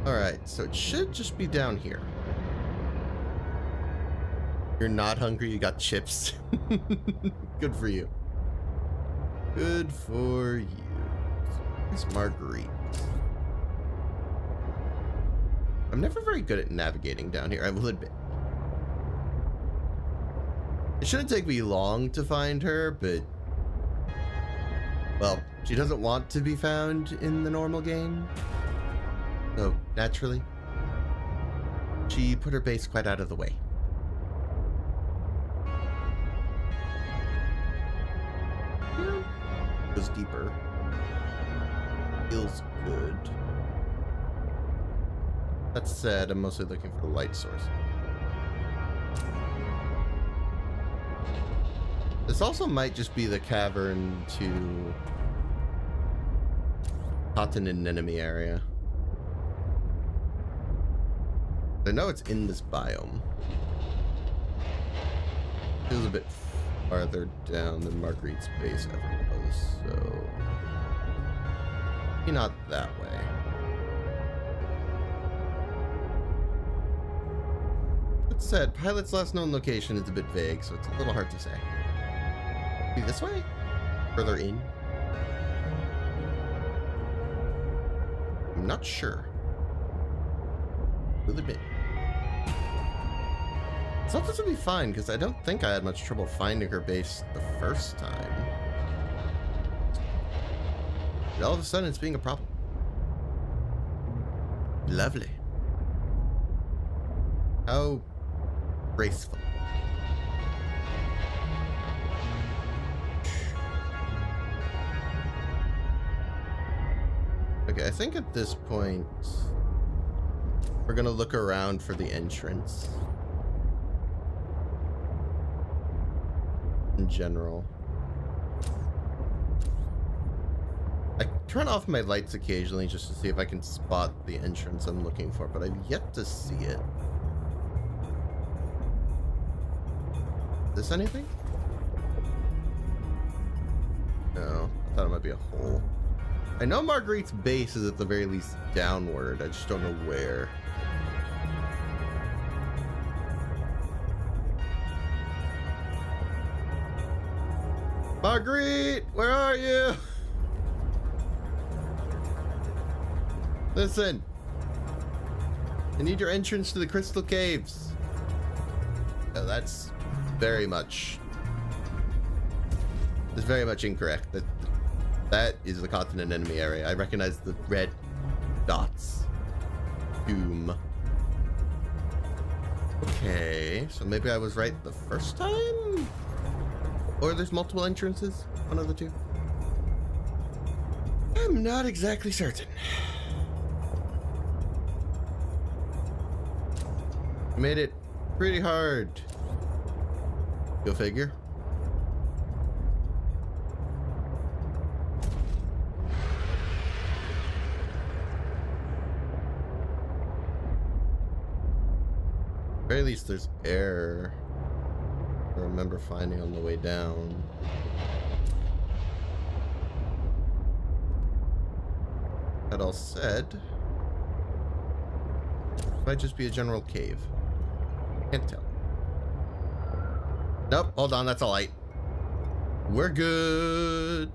Alright, so it should just be down here. You're not hungry, you got chips. Good for you. Good for you. It's Marguerite. I'm never very good at navigating down here, I will admit. It shouldn't take me long to find her, but... well, she doesn't want to be found in the normal game. So, naturally, she put her base quite out of the way. Goes deeper. Feels good. That said, I'm mostly looking for a light source. This also might just be the cavern to Cotton and enemy area. I know it's in this biome. Feels a bit farther down than Marguerite's base ever was, so maybe not that way. That said, Pilot's last known location is a bit vague, so it's a little hard to say. Be this way? Further in? I'm not sure. Really bit. So this will be fine, because I don't think I had much trouble finding her base the first time. But all of a sudden, it's being a problem. Lovely. How graceful. Okay, I think at this point, we're gonna look around for the entrance. In general. I turn off my lights occasionally just to see if I can spot the entrance I'm looking for, but I've yet to see it. Is this anything? No, I thought it might be a hole. I know Marguerite's base is at the very least downward, I just don't know where. Marguerite, where are you? Listen. I need your entrance to the crystal caves. Oh, that's very much... That's very much incorrect. That is the continent enemy area. I recognize the red dots. Doom. Okay, so maybe I was right the first time? Or there's multiple entrances? One of the two? I'm not exactly certain. Made it pretty hard. Go figure. At the very least, there's air. I remember finding on the way down. That all said, it might just be a general cave. Can't tell. Nope, hold on, that's a light. We're good.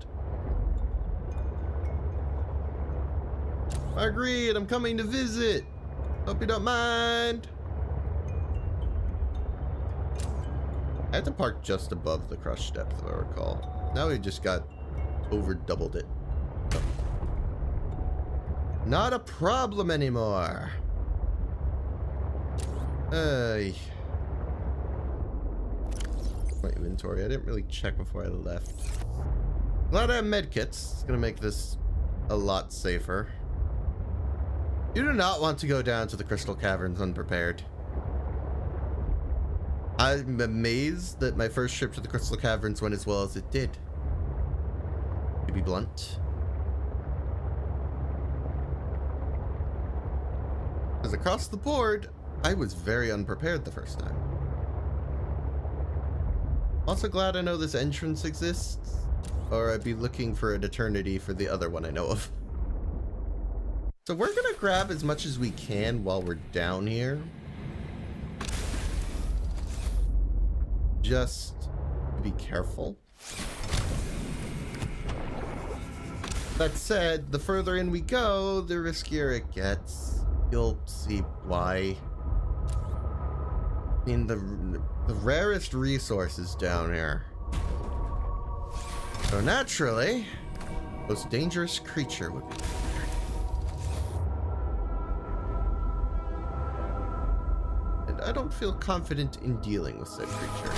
Agreed, I'm coming to visit. Hope you don't mind. I had to park just above the crush depth, if I recall. Now we just got over doubled it. Oh. Not a problem anymore. Hey. My inventory. I didn't really check before I left. Glad I have medkits. It's gonna make this a lot safer. You do not want to go down to the crystal caverns unprepared. I'm amazed that my first trip to the crystal caverns went as well as it did. To be blunt. Because across the board, I was very unprepared the first time. Also glad I know this entrance exists, or I'd be looking for an eternity for the other one I know of. So we're gonna grab as much as we can while we're down here. Just be careful. That said, the further in we go, the riskier it gets. You'll see why. I mean, the rarest resources down here. So naturally, the most dangerous creature would be. And I don't feel confident in dealing with said creature.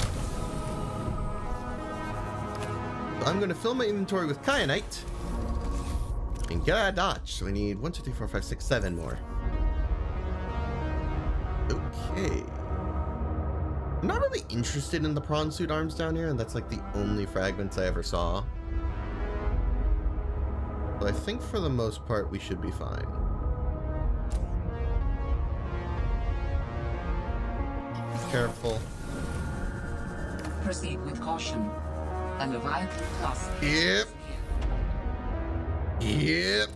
So I'm going to fill my inventory with kyanite and get out of dodge. So we need 1, 2, 3, 4, 5, 6, 7 more. Okay. I'm not really interested in the prawn suit arms down here, and that's like the only fragments I ever saw. So I think for the most part we should be fine. Be careful. Proceed with caution. A Leviathan class. Yep. Yep.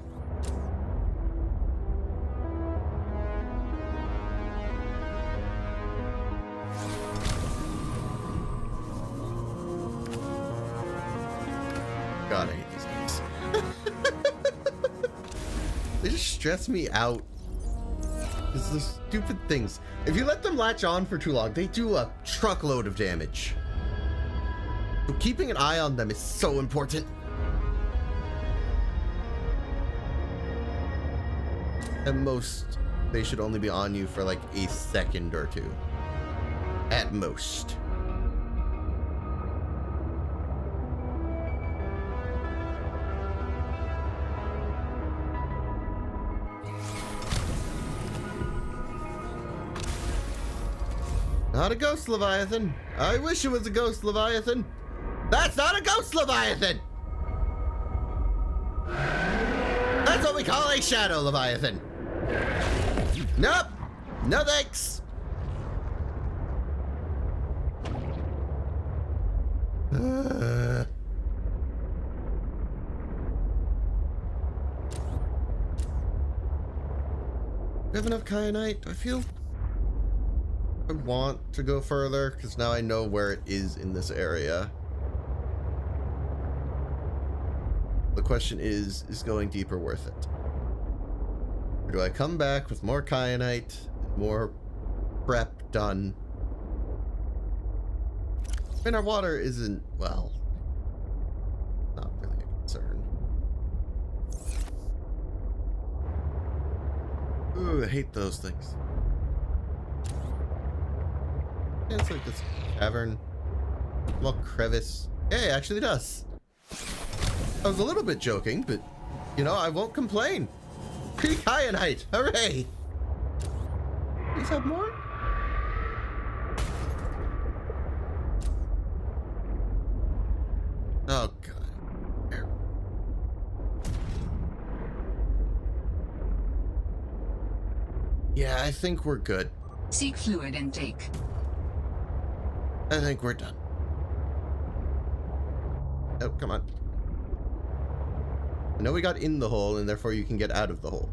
God, I hate these games. They just stress me out. It's the stupid things. If you let them latch on for too long, they do a truckload of damage. So keeping an eye on them is so important. At most, they should only be on you for like a second or two. At most. Not a ghost Leviathan. I wish it was a ghost Leviathan. That's not a ghost Leviathan. That's what we call a shadow Leviathan. Nope. No thanks. We have enough kyanite. I feel I want to go further because now I know where it is in this area. The question is going deeper worth it? Or do I come back with more kyanite more prep done. I mean, our water isn't, well, not really a concern. Ooh, I hate those things. Yeah, it's like this cavern. Small crevice. Yeah, it actually does. I was a little bit joking, but, you know, I won't complain. Kyanite! Hooray! Please have more? Oh, God. There. Yeah, I think we're good. Seek fluid intake. I think we're done. Oh, come on. I know we got in the hole, and therefore you can get out of the hole.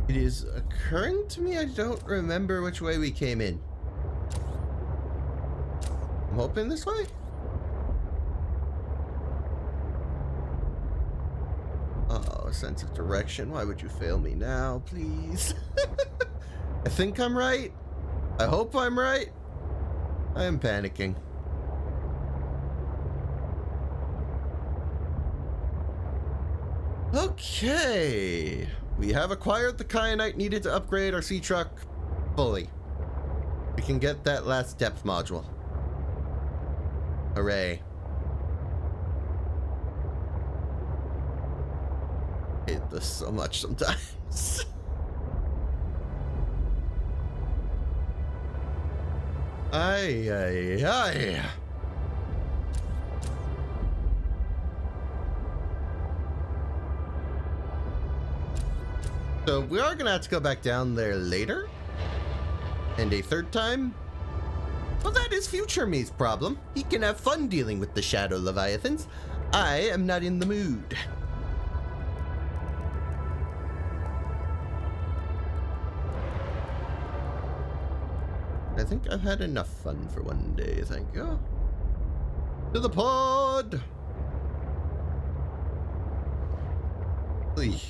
It is occurring to me I don't remember which way we came in. I'm hoping this way? Oh, a sense of direction. Why would you fail me now, please? I think I'm right. I hope I'm right. I am panicking. Okay. We have acquired the kyanite needed to upgrade our sea truck fully. We can get that last depth module. Hooray. I hate this so much sometimes. Ay, ay, ay. So we are gonna have to go back down there later. And a third time. Well, that is future me's problem. He can have fun dealing with the shadow leviathans. I am not in the mood. I think I've had enough fun for one day, thank you. To the pod! Eesh.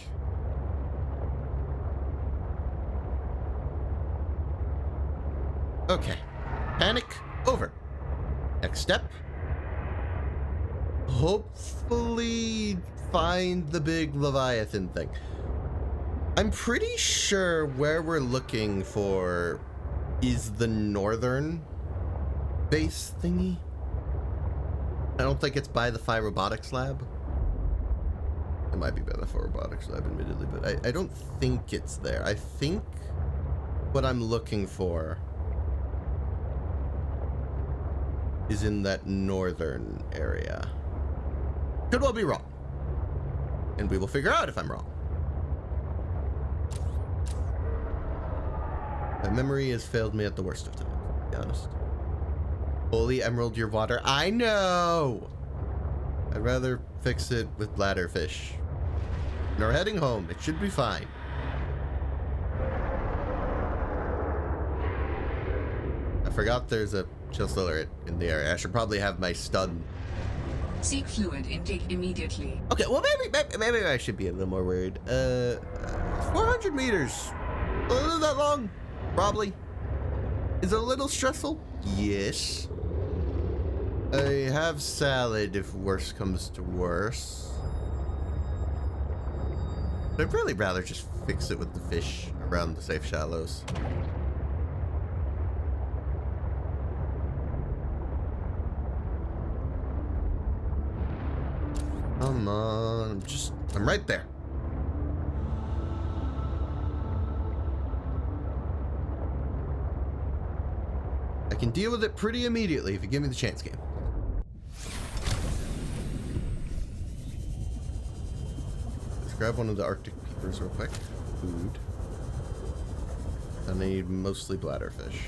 Okay. Panic over. Next step. Hopefully find the big Leviathan thing. I'm pretty sure where we're looking for is the northern base thingy. I don't think it's by the Phi Robotics lab. It might be by the Phi Robotics lab, admittedly, but I don't think it's there. I think what I'm looking for is in that northern area. Could well be wrong. And we will figure out if I'm wrong. My memory has failed me at the worst of times, to be honest. Holy emerald, your water. I know! I'd rather fix it with bladderfish. And we're heading home. It should be fine. I forgot there's a Chilsilleret in the area. I should probably have my stun. Seek fluid intake immediately. Okay, well maybe I should be a little more worried. 400 meters. Isn't that long? Probably. Is it a little stressful? Yes. I have salad if worse comes to worse. But I'd really rather just fix it with the fish around the safe shallows. Come on, I'm right there. I can deal with it pretty immediately if you give me the chance, game. Let's grab one of the Arctic peepers real quick. Food. And I need mostly bladderfish.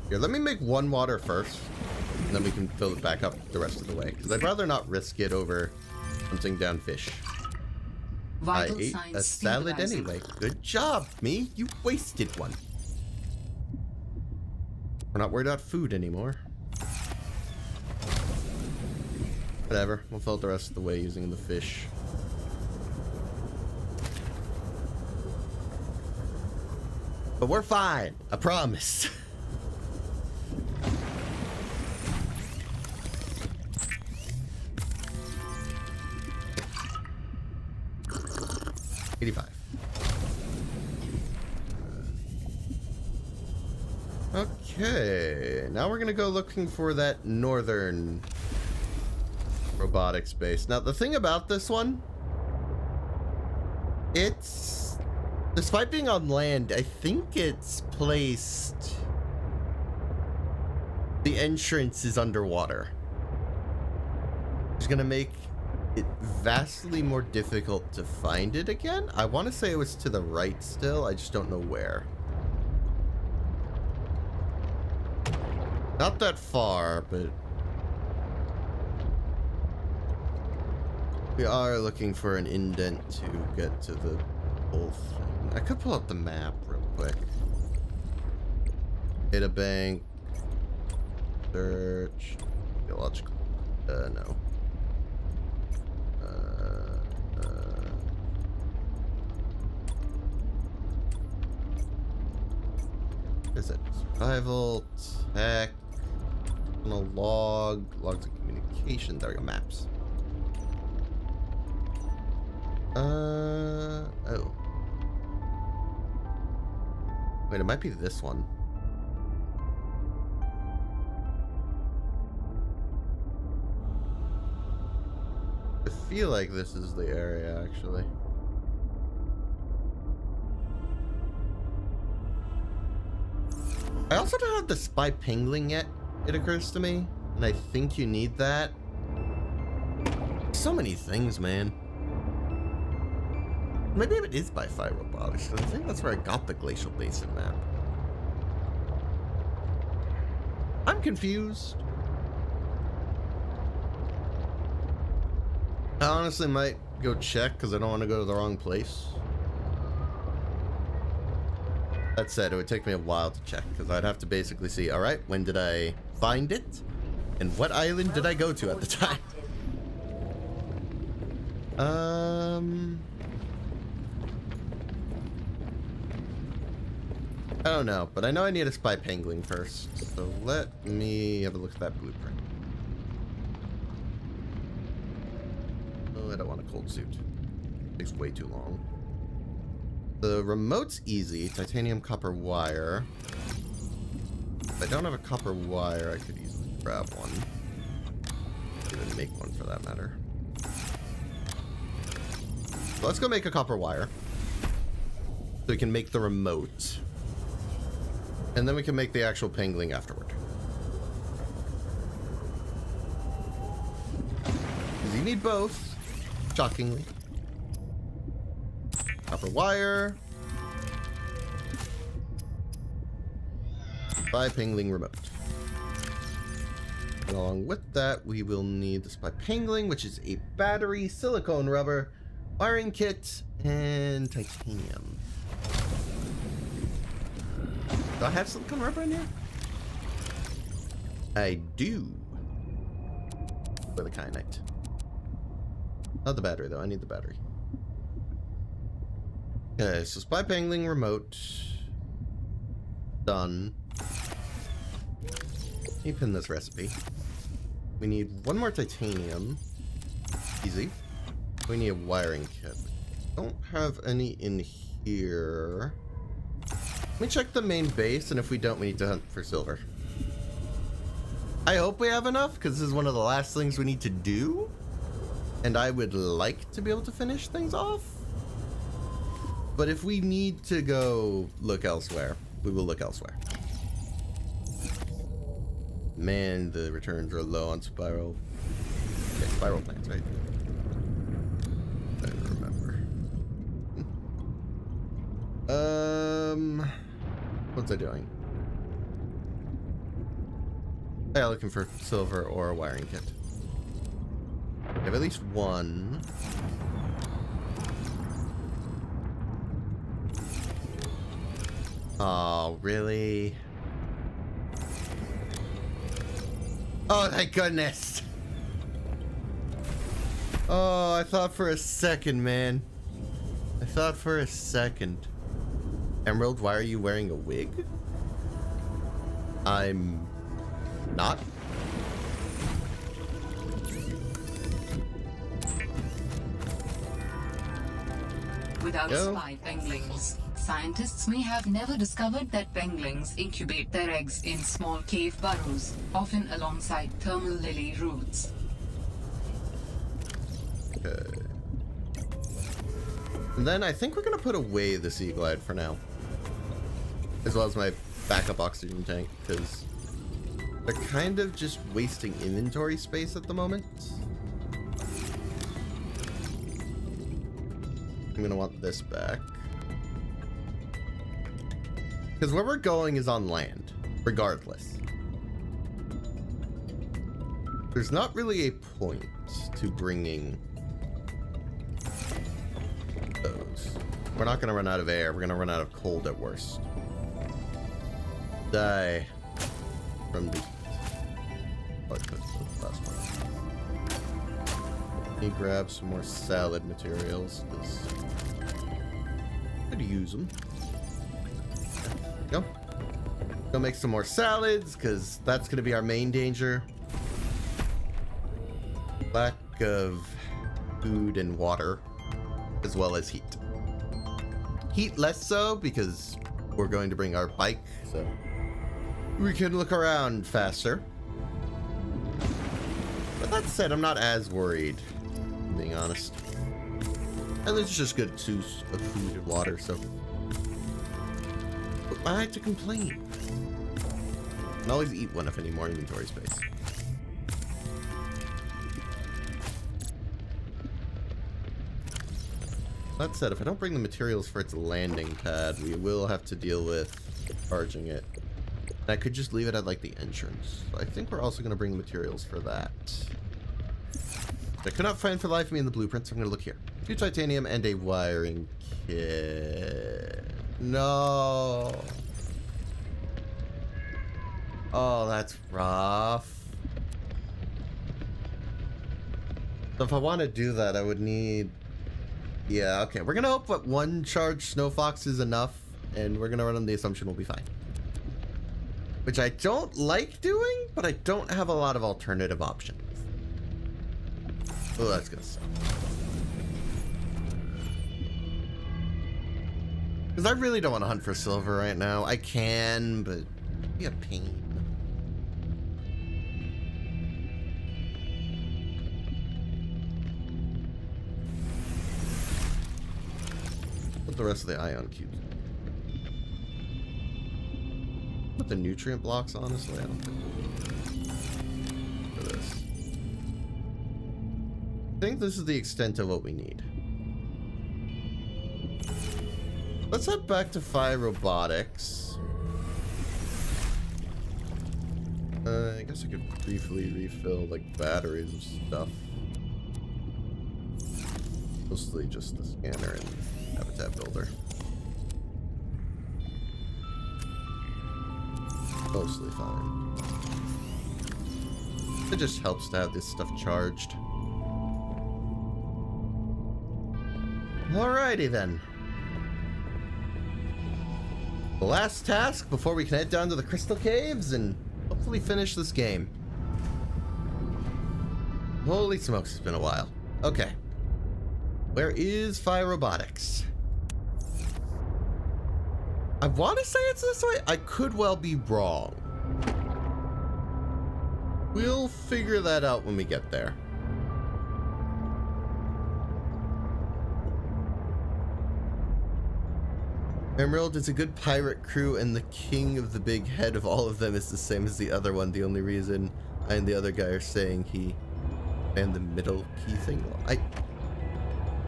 Here, let me make one water first, and then we can fill it back up the rest of the way. Because I'd rather not risk it over hunting down fish. I Vital ate signs a salad stabilizing. anyway. Good job, me. You wasted one. We're not worried about food anymore. Whatever. We'll fill it the rest of the way using the fish. But we're fine. I promise. Okay, now we're gonna go looking for that northern robotics base. Now, the thing about this one, it's, despite being on land, I think it's placed, the entrance is underwater. It's gonna make it vastly more difficult to find it again. I want to say it was to the right still, I just don't know where. Not that far, but we are looking for an indent to get to the whole thing. I could pull up the map real quick. Data bank. Search. Geological. No. Is it survival, tech, logs of communication? There we go, maps. Oh. Wait, it might be this one. I feel like this is the area, actually. I also don't have the spy pingling yet, it occurs to me. And I think you need that. So many things, man. Maybe it is by Fire Robotics. I think that's where I got the Glacial Basin map. I'm confused. I honestly might go check because I don't want to go to the wrong place. That said, it would take me a while to check because I'd have to basically see, all right, when did I find it? And what island did I go to at the time? I don't know, but I know I need a spy pangling first. So let me have a look at that blueprint. Oh, I don't want a cold suit. It takes way too long. The remote's easy. Titanium copper wire. If I don't have a copper wire, I could easily grab one. Even make one for that matter. So let's go make a copper wire. So we can make the remote. And then we can make the actual pangling afterward. Because you need both. Shockingly. Copper wire. Spy pangling remote. And along with that, we will need the spy pangling, which is a battery, silicone rubber, wiring kit, and titanium. Do I have silicone rubber in here? I do. For the kyanite. Not the battery, though. I need the battery. Okay, so spy pangling remote. Done. Let me pin this recipe. We need one more titanium. Easy. We need a wiring kit. Don't have any in here. Let me check the main base, and if we don't, we need to hunt for silver. I hope we have enough, because this is one of the last things we need to do. And I would like to be able to finish things off. But if we need to go look elsewhere, we will look elsewhere. Man, the returns are low on spiral. Okay, spiral plants, right? I don't remember. What's I doing? Yeah, looking for silver or a wiring kit. We have at least one. Oh, really? Oh, thank goodness. Oh, I thought for a second, man. I thought for a second. Emerald, why are you wearing a wig? I'm not. Without Yo. spy penguins, scientists may have never discovered that penguins incubate their eggs in small cave burrows, often alongside thermal lily roots. Okay. And then I think we're gonna put away the Sea Glide for now. As well as my backup oxygen tank, because they're kind of just wasting inventory space at the moment. I'm gonna want this back. Because where we're going is on land, regardless. There's not really a point to bringing those. We're not gonna run out of air, we're gonna run out of cold at worst. Die from the... Oh, that's the last one. Let me grab some more salad materials, because I'm gonna use them. Go. Go make some more salads, because that's gonna be our main danger. Lack of food and water, as well as heat. Heat less so, because we're going to bring our bike, so we can look around faster. But that said, I'm not as worried, being honest. And it's just good source of food and water, so what am I to complain? I can always eat one if I need more inventory space. That said, if I don't bring the materials for its landing pad, we will have to deal with charging it. I could just leave it at like the entrance. I think we're also going to bring materials for that. I could not find for the life of me in the blueprints. So I'm going to look here. 2 titanium and a wiring kit. No. Oh, that's rough. So if I want to do that, I would need... Yeah, okay. We're going to hope that 1 charged Snowfox is enough, and we're going to run on the assumption we'll be fine. Which I don't like doing, but I don't have a lot of alternative options. Oh, that's gonna suck. Because I really don't want to hunt for silver right now. I can, but it'd be a pain. Put the rest of the ion cubes. Put the nutrient blocks, honestly, I don't think for this. I think this is the extent of what we need. Let's head back to Phi Robotics. I guess I could briefly refill like batteries and stuff. Mostly just the scanner and habitat builder. Mostly fine. It just helps to have this stuff charged. Alrighty then. The last task before we can head down to the Crystal Caves and hopefully finish this game. Holy smokes, it's been a while. Okay. Where is Phi Robotics? I want to say it's this way. I could well be wrong. We'll figure that out when we get there. Emerald is a good pirate crew, and the king of the big head of all of them is the same as the other one. The only reason I and the other guy are saying he and the middle key thing.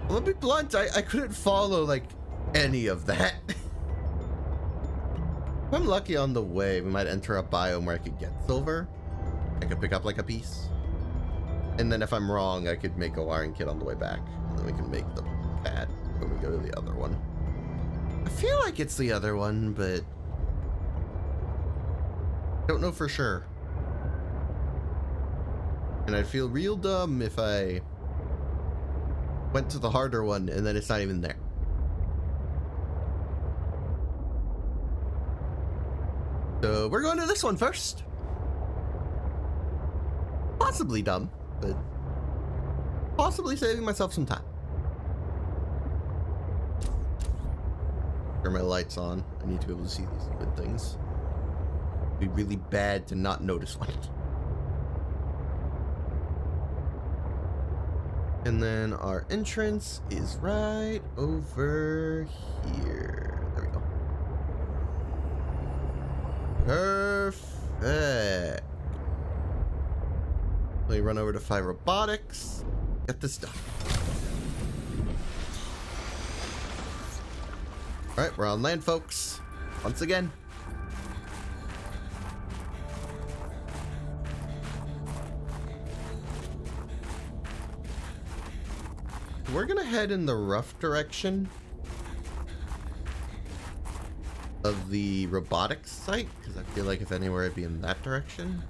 I'll be blunt, I couldn't follow like any of that. If I'm lucky on the way, we might enter a biome where I could get silver. I could pick up like a piece. And then if I'm wrong, I could make a wiring kit on the way back. And then we can make the pad when we go to the other one. I feel like it's the other one, but Don't know for sure. And I'd feel real dumb if I went to the harder one and then it's not even there. So we're going to this one first. Possibly dumb, but possibly saving myself some time. Turn my lights on. I need to be able to see these good things. It'd be really bad to not notice one. And then our entrance is right over here. There we go. Perfect. Let me run over to 5 Robotics. Get this done. Alright, we're on land, folks. Once again. We're gonna head in the rough direction of the robotics site, because I feel like if anywhere it'd be in that direction.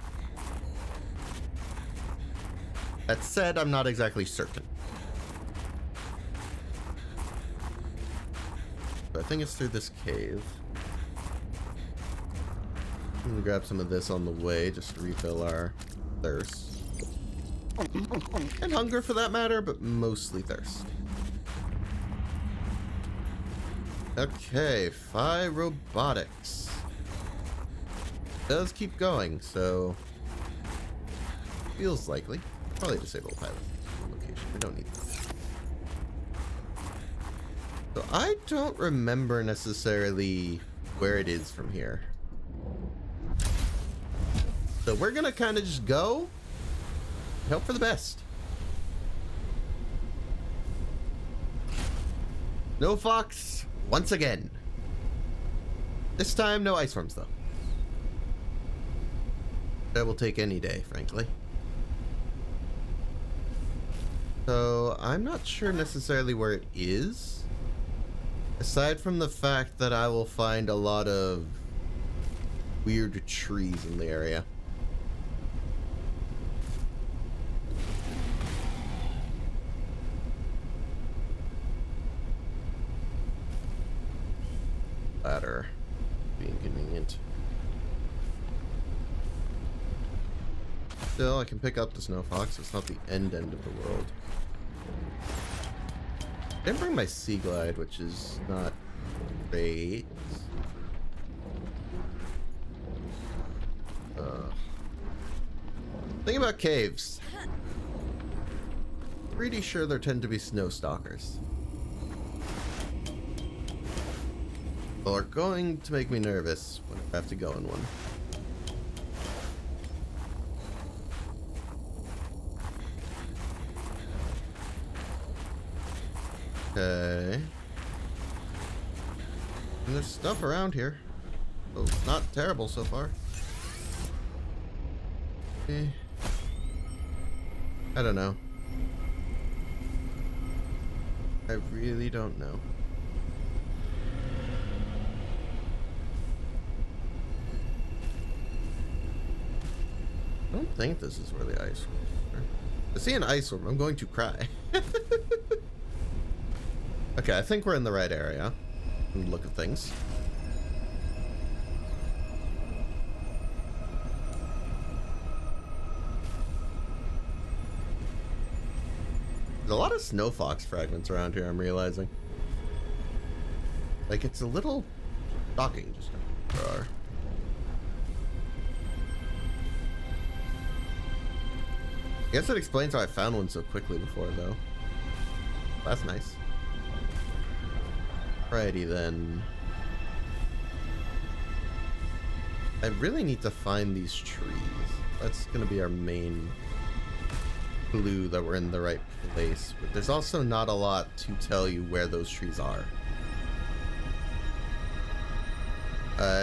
That said, I'm not exactly certain. But I think it's through this cave. I'm gonna grab some of this on the way just to refill our thirst. And hunger for that matter, but mostly thirst. Okay, 5 Robotics. Does keep going, so feels likely. Probably disable pilot location. We don't need that. So I don't remember necessarily where it is from here. So we're gonna kind of just go. Hope for the best. Snowfox once again. This time, no ice worms though. That will take any day, frankly. So I'm not sure necessarily where it is. Aside from the fact that I will find a lot of weird trees in the area. Ladder. Be inconvenient. Still, I can pick up the Snowfox. It's not the end of the world. I didn't bring my Sea Glide, which is not great. Thing about caves. Pretty sure there tend to be snow stalkers. Well, are going to make me nervous when I have to go in one. Okay. And there's stuff around here. So it's not terrible so far. Okay. I don't know. I really don't know. I don't think this is where the ice worms are. I see an ice worm. I'm going to cry. Okay, I think we're in the right area. Look at things. There's a lot of Snowfox fragments around here, I'm realizing. Like, it's a little shocking just how there are. I guess it explains how I found one so quickly before, though. That's nice. Alrighty then. I really need to find these trees. That's gonna be our main clue that we're in the right place. But there's also not a lot to tell you where those trees are.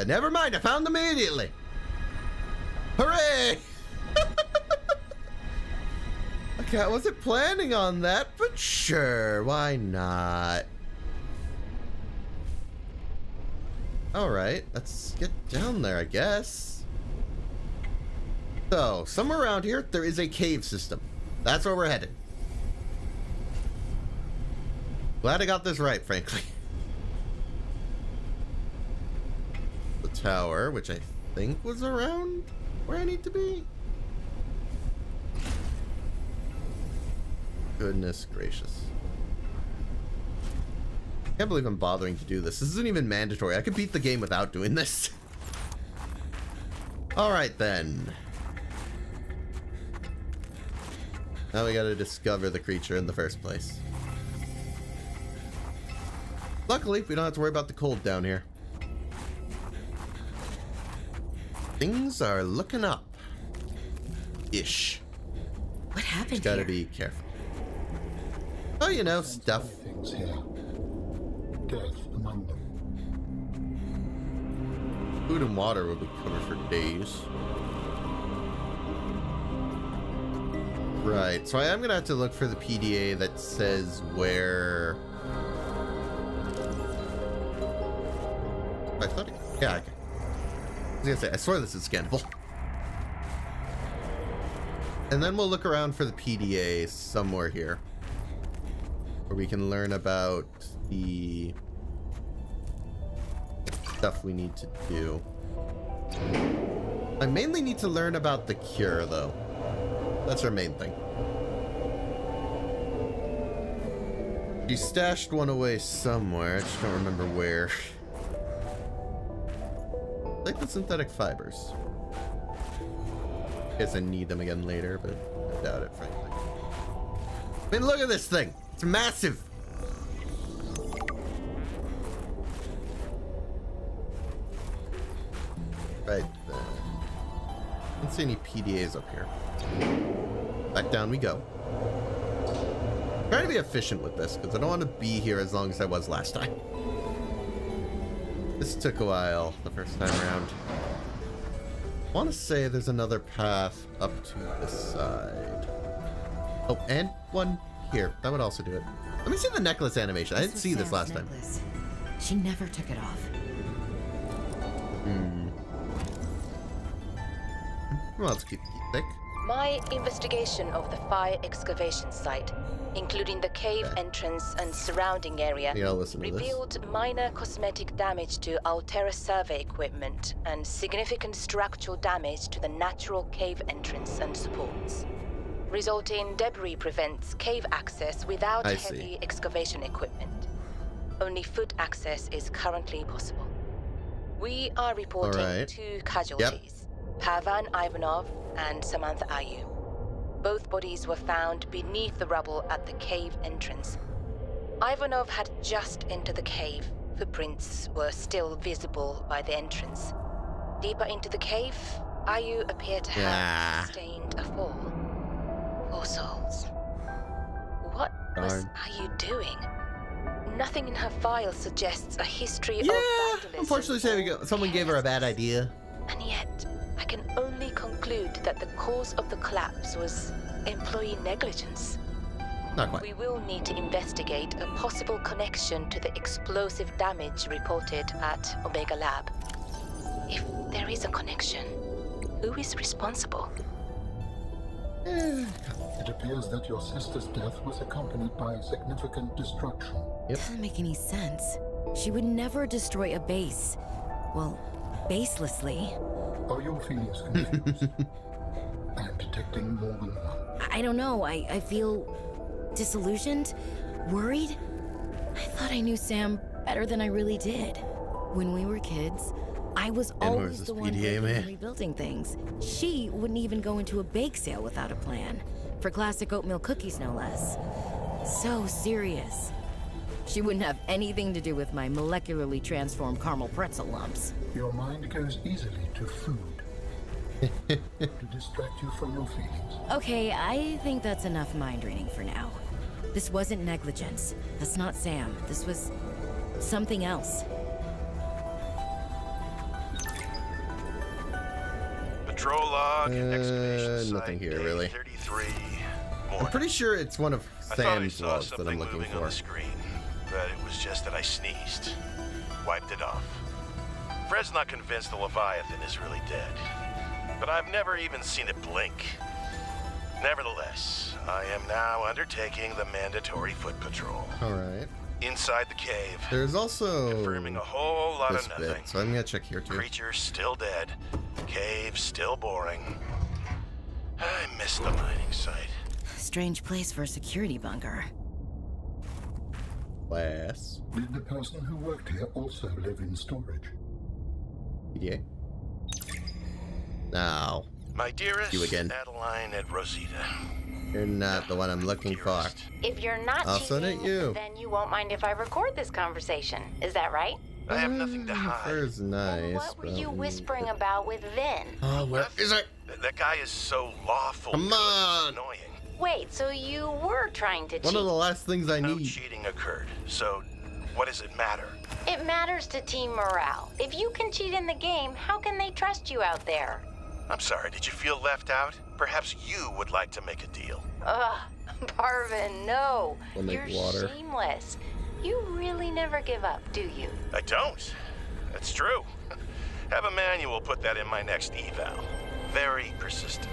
Never mind, I found them immediately! Hooray! Okay, I wasn't planning on that, but sure, why not? Alright, let's get down there, I guess. So, somewhere around here, there is a cave system. That's where we're headed. Glad I got this right, frankly. The tower, which I think was around where I need to be. Goodness gracious. Can't believe I'm bothering to do this. This isn't even mandatory. I could beat the game without doing this. Alright then. Now we gotta discover the creature in the first place. Luckily, we don't have to worry about the cold down here. Things are looking up. Ish. What happened Just gotta here? be careful. Oh, you know, stuff. Things here. Death among them. Food and water will be covered for days. Right, so I am gonna have to look for the PDA that says where... I thought it... Yeah, okay. I was gonna say, I swear this is scannable. And then we'll look around for the PDA somewhere here, where we can learn about the stuff we need to do. I mainly need to learn about the cure, though. That's our main thing. She stashed one away somewhere. I just don't remember where. Like the synthetic fibers. Guess I need them again later, but I doubt it, frankly. I mean, look at this thing. It's massive. Right there. I don't see any PDAs up here. Back down we go. Trying to be efficient with this, because I don't want to be here as long as I was last time. This took a while the first time around. I want to say there's another path up to this side. Oh, and one here. That would also do it. Let me see the necklace animation. I didn't see this last time. She never took it off. Well, let's keep thick. My investigation of the fire excavation site, including the cave entrance and surrounding area, Yeah, I'll listen to this. revealed minor cosmetic damage to Altera survey equipment and significant structural damage to the natural cave entrance and supports. Resulting debris prevents cave access without I see. heavy excavation equipment. Only foot access is currently possible. We are reporting Alright. 2 casualties. Pavan Ivanov and Samantha Ayu. Both bodies were found beneath the rubble at the cave entrance. Ivanov had just entered the cave. Footprints were still visible by the entrance. Deeper into the cave, Ayu appeared to have sustained a fall. Poor souls. What was Darn. Ayu doing? Nothing in her file suggests a history of Yeah, vandalism. unfortunately, or someone gave her a bad carelessness. idea. And yet, I can only conclude that the cause of the collapse was employee negligence. Not quite. We will need to investigate a possible connection to the explosive damage reported at Omega Lab. If there is a connection, who is responsible? It appears that your sister's death was accompanied by significant destruction. Doesn't make any sense. She would never destroy a base. Well, baselessly. Are your feelings confused? I am detecting more than one. I don't know. I feel disillusioned, worried. I thought I knew Sam better than I really did. When we were kids, I was where's always this the one PDA, building man? and rebuilding things. She wouldn't even go into a bake sale without a plan. For classic oatmeal cookies, no less. So serious. She wouldn't have anything to do with my molecularly transformed caramel pretzel lumps. Your mind goes easily to food to distract you from your feelings. Okay, I think that's enough mind reading for now. This wasn't negligence. That's not Sam. This was something else. Patrol log, excavation site, nothing here, day really. 33. I'm Morning. pretty sure it's one of I thought I Sam's saw logs that something I'm looking moving on for. the screen, but it was just that I sneezed. Wiped it off. Fred's not convinced the Leviathan is really dead. but I've never even seen it blink. Nevertheless, I am now undertaking the mandatory foot patrol. Alright. Inside the cave. There's also confirming a whole lot this of nothing. bit, so I'm gonna check here too. Creature still dead. Cave still boring. I missed the mining site. Strange place for a security bunker. Class. Did the person who worked here also live in storage? Yeah. Now, My dearest You again. Adeline and Rosita. you're not the one I'm looking for. Dearest. If you're not Also not cheating, you. then you won't mind if I record this conversation. Is that right? I have nothing to hide. Fur's nice. What were you but- whispering about with Vin? Oh, where is it? That guy is so lawful. Come good, it's on. annoying. Wait, so you were trying to cheat? One of the last things I No need. cheating occurred. So, what does it matter? It matters to team morale. If you can cheat in the game, how can they trust you out there? I'm sorry, did you feel left out? Perhaps you would like to make a deal. Ugh, Parvin, no. We'll make You're water. shameless. You really never give up, do you? I don't. That's true. Have Emmanuel put that in my next eval. Very persistent.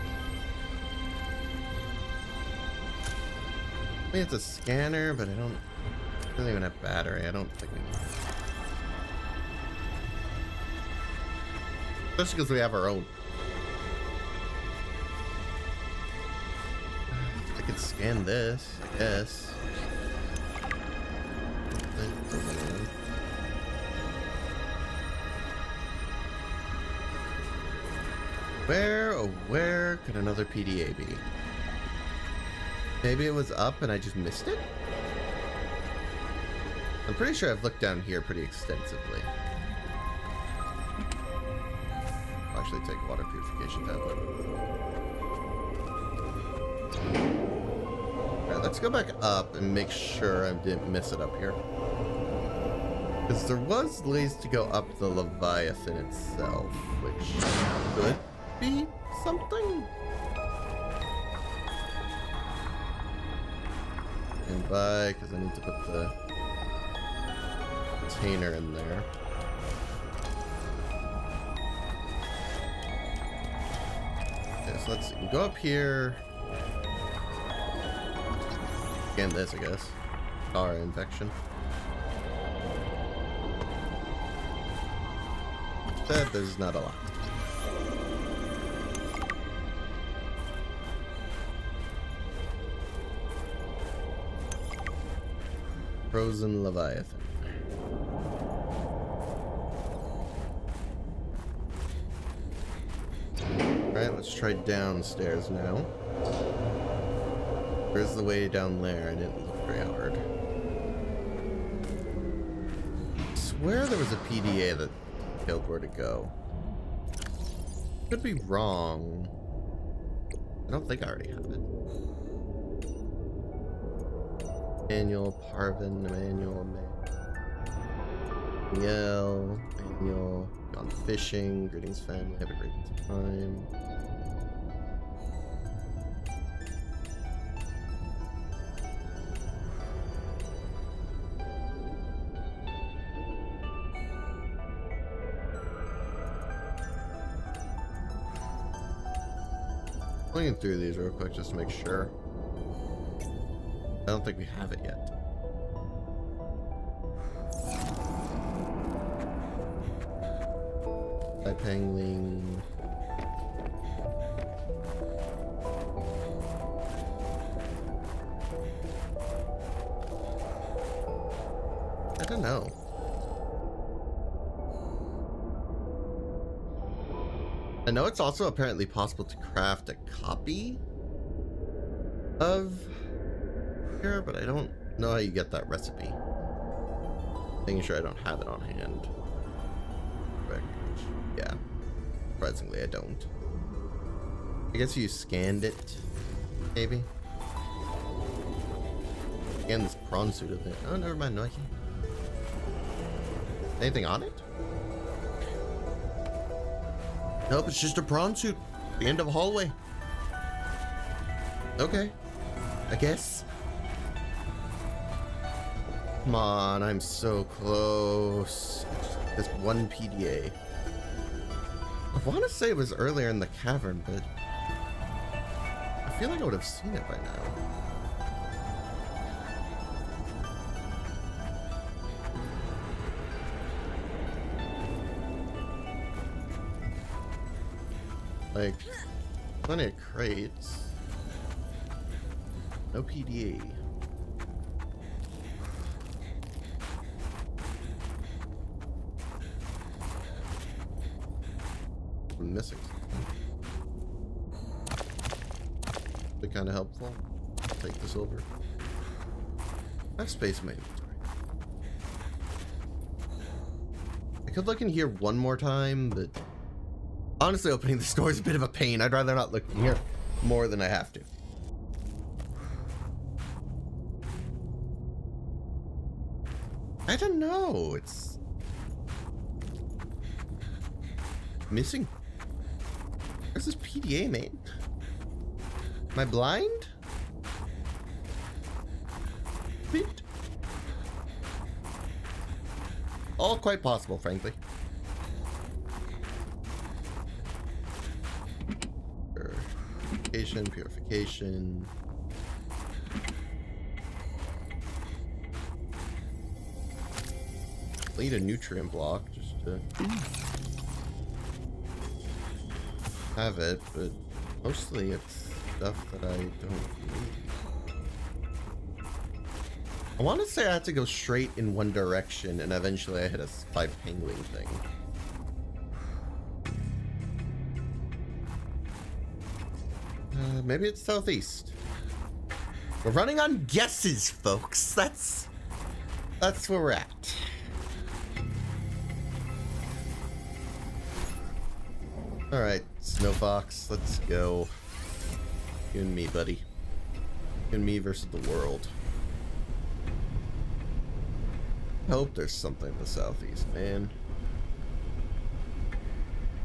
I mean, it's a scanner, but I don't even have battery. I don't think we need. Especially because we have our own. I could scan this, I guess. Where, oh, where could another PDA be? Maybe it was up and I just missed it? I'm pretty sure I've looked down here pretty extensively. I'll actually take water purification tablet. Alright, let's go back up and make sure I didn't miss it up here. Because there was ways to go up the Leviathan itself, which could be something. And by, because I need to put the container in there. Okay, so let's see. Go up here. Scan this, I guess. Scar infection. Instead, there's not a lot. Frozen Leviathan. Alright, let's try downstairs now. Where's the way down there? I didn't look very hard. I swear there was a PDA that told where to go. Could be wrong. I don't think I already have it. Manual, Parvin, Emmanuel, Manuel, gone fishing, greetings family, have a great time. Looking through these real quick just to make sure. I don't think we have it yet. By Pangling. I don't know. I know it's also apparently possible to craft a copy of here, but I don't know how you get that recipe. Making sure I don't have it on hand. Yeah. Surprisingly, I don't. I guess you scanned it, maybe. Scan this prawn suit of it. Oh, never mind. No, I can't. Anything on it? Nope, it's just a prawn suit. The end of a hallway. Okay. I guess. Come on, I'm so close. This one PDA. I want to say it was earlier in the cavern, but I feel like I would have seen it by now. Like, plenty of crates. No PDA. I'm missing something. Be kind of helpful. I'll take this over. I have space in my inventory. I could look in here one more time, but honestly, opening the store is a bit of a pain. I'd rather not look in here more than I have to. I don't know. It's missing. Where's this PDA, man? Am I blind? Beat. All quite possible, frankly. Purification. Need a nutrient block just to have it, but mostly it's stuff that I don't need. I want to say I had to go straight in one direction, and eventually I hit a 5 penguin thing. Maybe it's southeast. We're running on guesses, folks. That's where we're at. All right, Snowfox, let's go. You and me, buddy. You and me versus the world. I hope there's something in the southeast, man.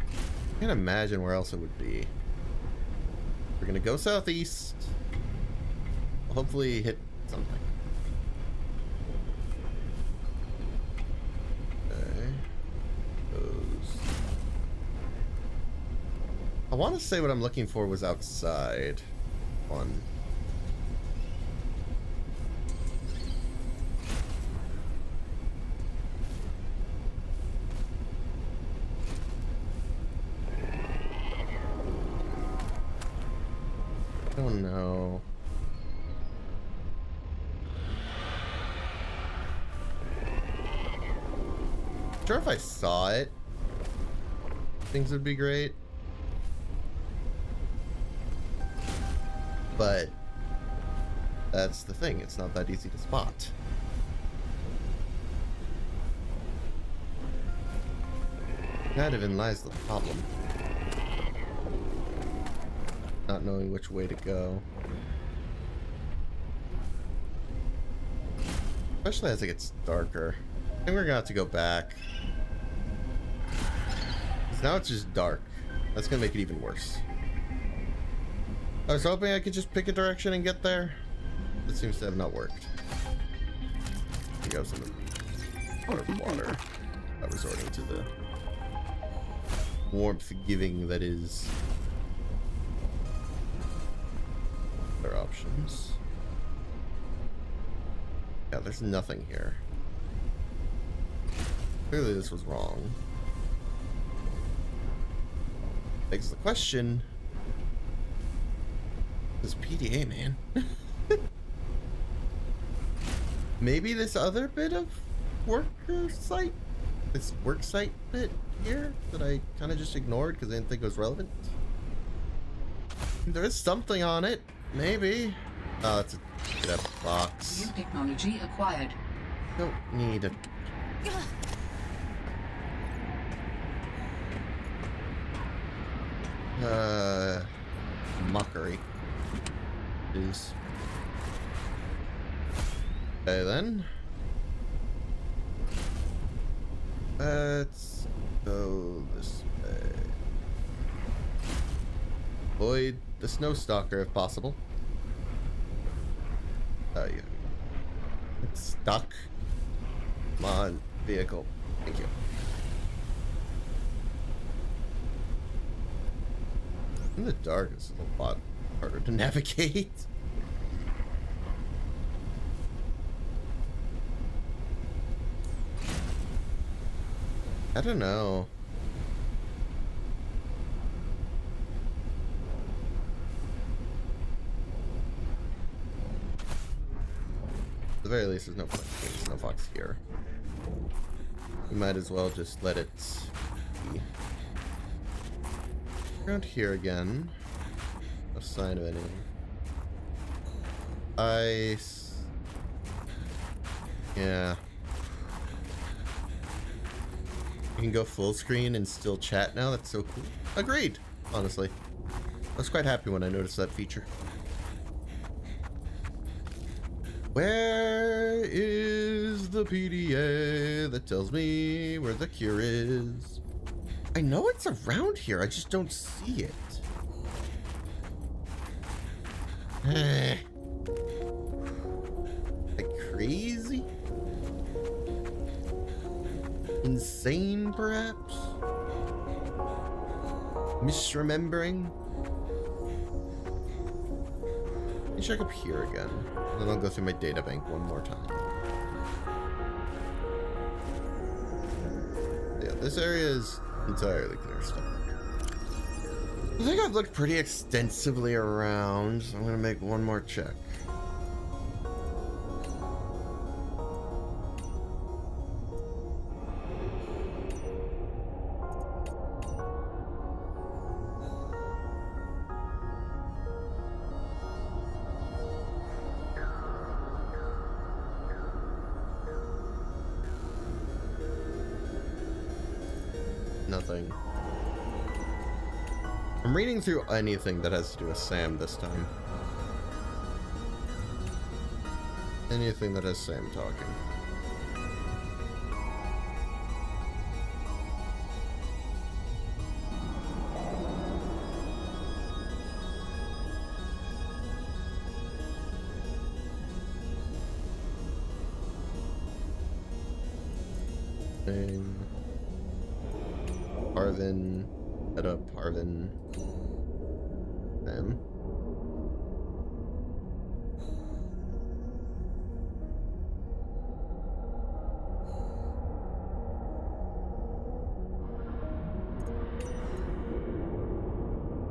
I can't imagine where else it would be. We're gonna go southeast. Hopefully hit something. Okay. Those. I want to say what I'm looking for was outside. One. Oh no. Sure, if I saw it, things would be great. But that's the thing, it's not that easy to spot. That even lies the problem. Not knowing which way to go. Especially as it gets darker. I think we're gonna have to go back. 'Cause now it's just dark. That's gonna make it even worse. I was hoping I could just pick a direction and get there. It seems to have not worked. We got some water. Not resorting to the warmth giving that is other options. Yeah, there's nothing here. Clearly this was wrong. Begs the question. This PDA, man. Maybe this other bit of worker site? This work site bit here that I kind of just ignored because I didn't think it was relevant? There is something on it. Maybe. Oh, it's a box. New technology acquired. Don't need a... Mockery. Is. Okay then. Let's go this way. Avoid the snow stalker if possible. Oh yeah. It's stuck. Come on, vehicle. Thank you. In the dark, it's a lot harder to navigate. I don't know. At the very least, there's no point in putting Snowfox here. We might as well just let it be. Around here again. No sign of anything. Ice. Yeah. You can go full screen and still chat now. That's so cool. Agreed, honestly. I was quite happy when I noticed that feature. Where is the PDA that tells me where the cure is? I know it's around here, I just don't see it. Like crazy? Insane, perhaps? Misremembering? Let me check up here again. Then I'll go through my data bank one more time. Yeah, this area is entirely clear stuff. I think I've looked pretty extensively around, so I'm gonna make one more check. Nothing. I'm reading through anything that has to do with Sam this time. Anything that has Sam talking. Parvin, head up, Parvin, Sam.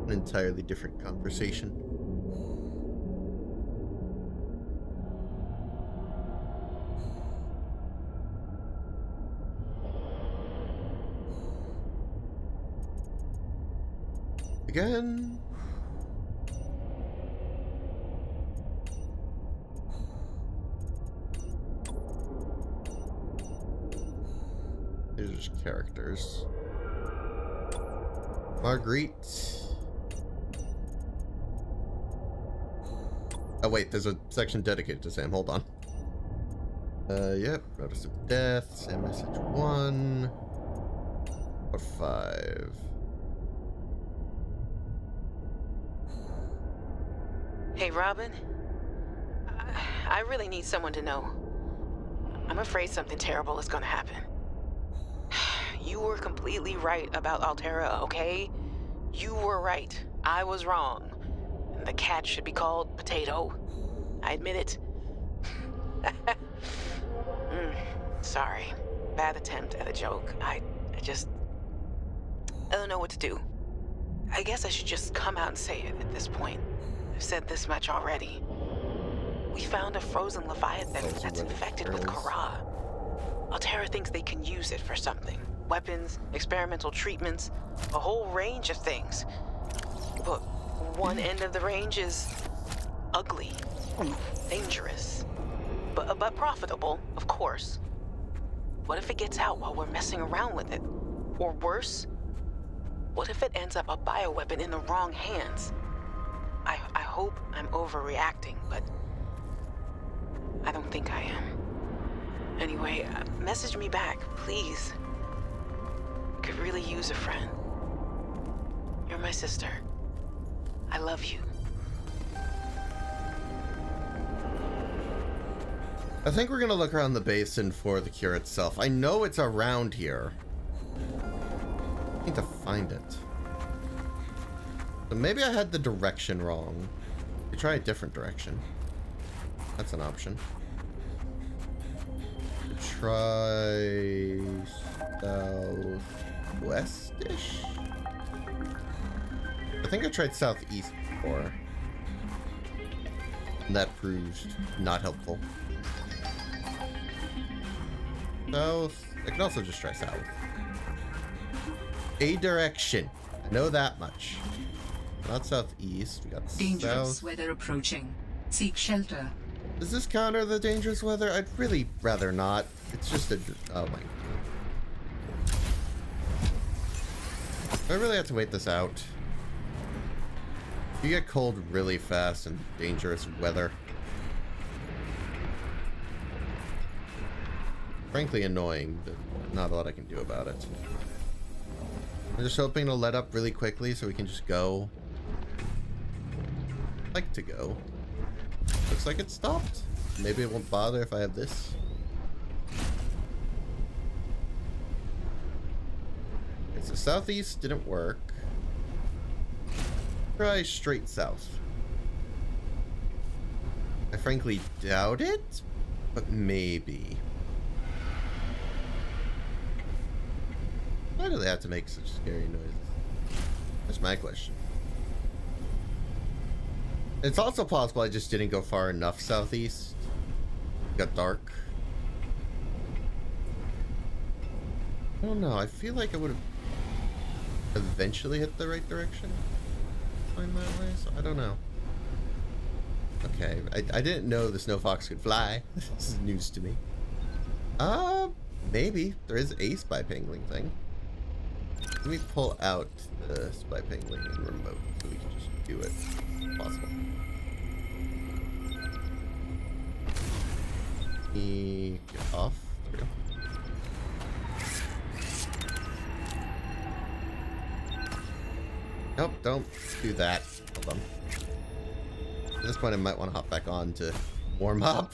An entirely different conversation. Again. These are just characters. Marguerite. Oh wait, there's a section dedicated to Sam. Hold on. Yep. Notice of death. Sam message 1 or 5. Hey, Robin. I really need someone to know. I'm afraid something terrible is gonna happen. You were completely right about Altera, okay? You were right. I was wrong. The cat should be called Potato. I admit it. Sorry. Bad attempt at a joke. I don't know what to do. I guess I should just come out and say it at this point. I've said this much already. We found a frozen Leviathan that's infected with Kara. Altera thinks they can use it for something. Weapons, experimental treatments, a whole range of things. But one end of the range is ugly, dangerous, but profitable, of course. What if it gets out while we're messing around with it? Or worse, what if it ends up a bioweapon in the wrong hands? I hope I'm overreacting, but I don't think I am. Anyway, message me back, please. Could really use a friend. You're my sister. I love you. I think we're gonna look around the basin for the cure itself. I know it's around here. I need to find it. So maybe I had the direction wrong. We try a different direction. That's an option. Try southwest-ish? I think I tried southeast before. And that proved not helpful. South. I can also just try south. A direction. I know that much. Not southeast. We got Dangerous south. weather approaching. Seek shelter. Does this counter the dangerous weather? I'd really rather not. It's just a... Oh my... I really have to wait this out. You get cold really fast in dangerous weather. Frankly annoying, but not a lot I can do about it. I'm just hoping to let up really quickly so we can just go. I'd like to go. Looks like it stopped. Maybe it won't bother if I have this. Okay, so southeast didn't work. Try straight south. I frankly doubt it, but maybe. Why do they have to make such scary noises? That's my question. It's also possible I just didn't go far enough southeast. It got dark. I don't know. I feel like I would have eventually hit the right direction. Going that way, so I don't know. Okay, I didn't know the Snowfox could fly. This is news to me. Maybe. There is a spy pangling thing. Let me pull out the spy pangling and remote so we can just do it if possible. Get off. There we go. Nope, don't do that. Hold on. At this point, I might want to hop back on to warm up.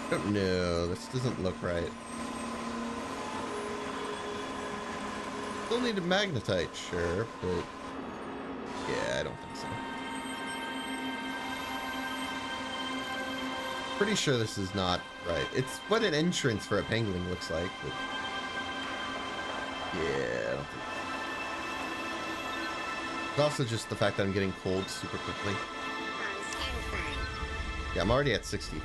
Don't know. This doesn't look right. Still need a magnetite, sure, but yeah, I don't think so. Pretty sure this is not right. It's what an entrance for a pangolin looks like, but yeah, I don't think so. It's also just the fact that I'm getting cold super quickly. Yeah, I'm already at 63.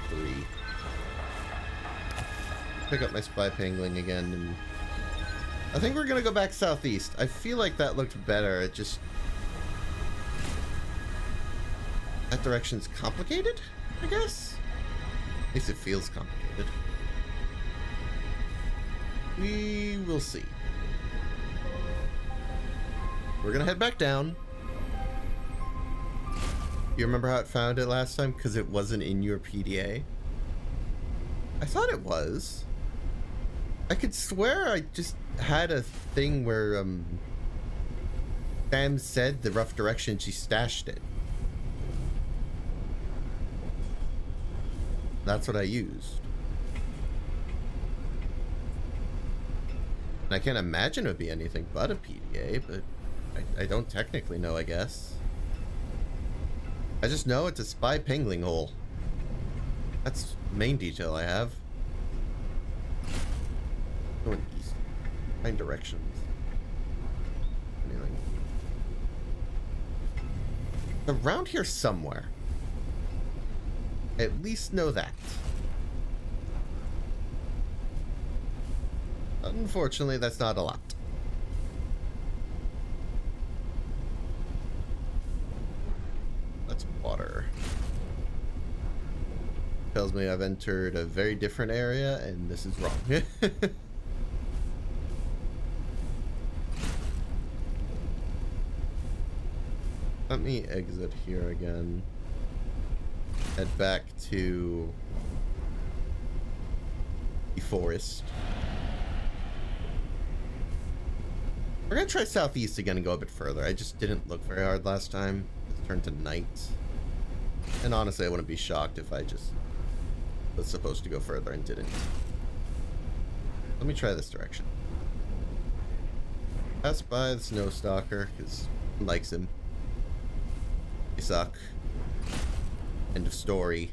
Pick up my spy pangolin again, and I think we're gonna go back southeast. I feel like that looked better. It just... that direction's complicated, I guess? At least it feels complicated. We will see. We're gonna head back down. You remember how it found it last time? Because it wasn't in your PDA? I thought it was. I could swear I just had a thing where Sam said the rough direction, she stashed it. That's what I used. And I can't imagine it would be anything but a PDA, but I don't technically know, I guess. I just know it's a spy pangling hole. That's the main detail I have. Going east. Find directions. Anything. Around here somewhere. I at least know that. Unfortunately, that's not a lot. That's water. Tells me I've entered a very different area, and this is wrong. Let me exit here again. Head back to the forest. We're gonna try southeast again and go a bit further. I just didn't look very hard last time. It turned to night. And honestly, I wouldn't be shocked if I just was supposed to go further and didn't. Let me try this direction. Pass by the Snowstalker, because he likes him. They suck. End of story.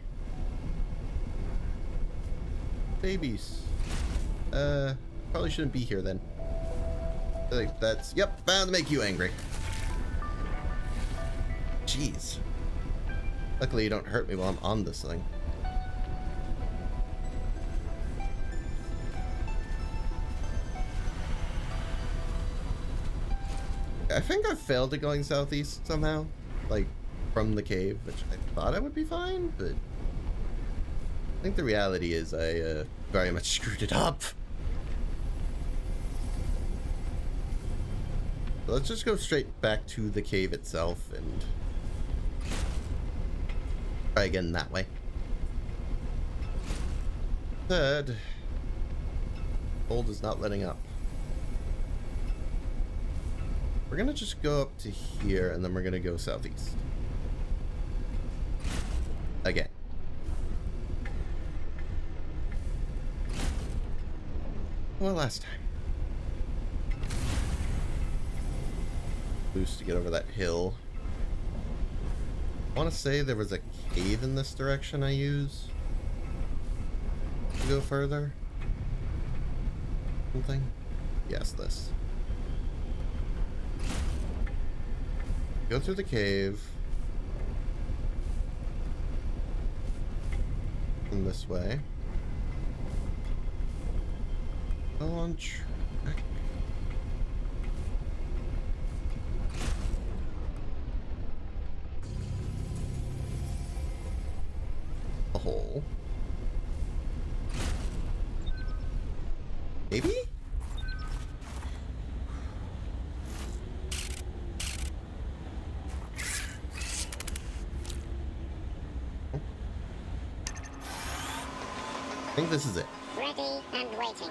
Babies. Probably shouldn't be here then. I think that's, yep, bound to make you angry. Jeez. Luckily you don't hurt me while I'm on this thing. I think I failed at going southeast somehow. Like, from the cave, which I thought I would be fine, but I think the reality is I very much screwed it up. So let's just go straight back to the cave itself and try again that way. Third, cold is not letting up. We're gonna just go up to here and then we're gonna go southeast. Again. Well, last time. Boost to get over that hill. I want to say there was a cave in this direction I use to go further. Something? Yes, this. Go through the cave. From this way. Go on track. A hole. Maybe? I think this is it. Ready and waiting.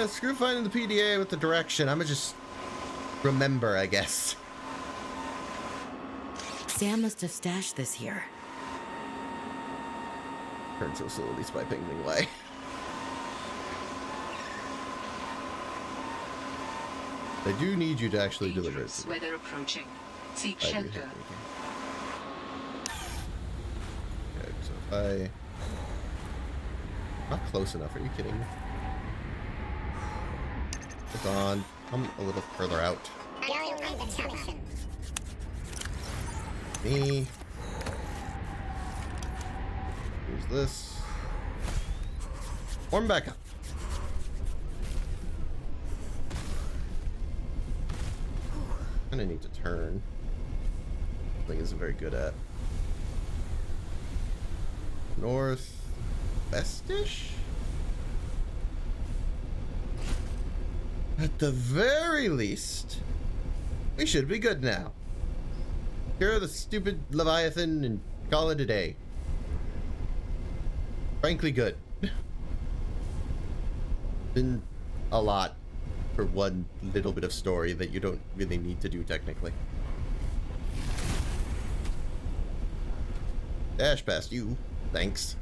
Screw finding the PDA with the direction. I'ma just remember, I guess. Sam must have stashed this here. Turn to facilities by Pingling Way. I do need you to actually deliver it to me. Weather approaching. Seek I do shelter. have okay, so if I... Not close enough, are you kidding me? Hold on, I'm a little further out. Going in the direction. Me. Here's this. Warm back up. Kinda need to turn. Thing isn't very good at. North westish? At the very least, we should be good now. Cure the stupid Leviathan and call it a day. Frankly, good. Been a lot for one little bit of story that you don't really need to do technically. Dash past you. Thanks.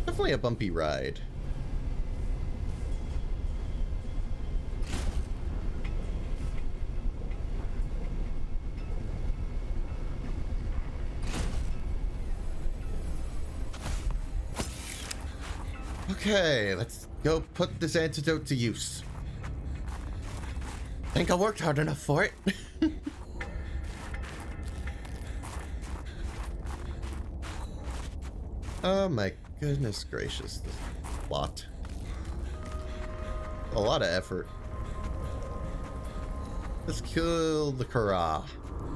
Definitely a bumpy ride. Okay, let's go put this antidote to use. Think I worked hard enough for it. Oh my goodness gracious, this plot. A lot of effort. Let's kill the Kara.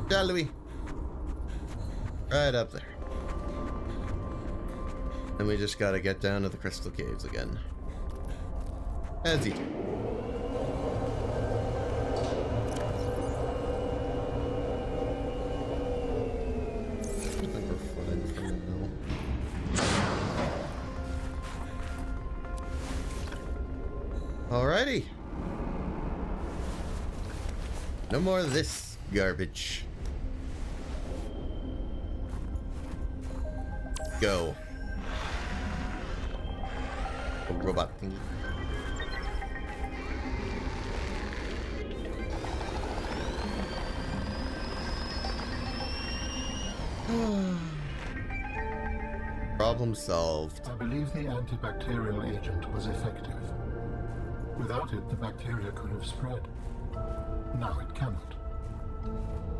Shall we? Right up there. And we just gotta get down to the crystal caves again. As you do. I think we're fine for now. Alrighty. No more of this garbage. Go. Oh, robot thingy. Problem solved. I believe the antibacterial agent was effective. Without it, the bacteria could have spread. Now it cannot.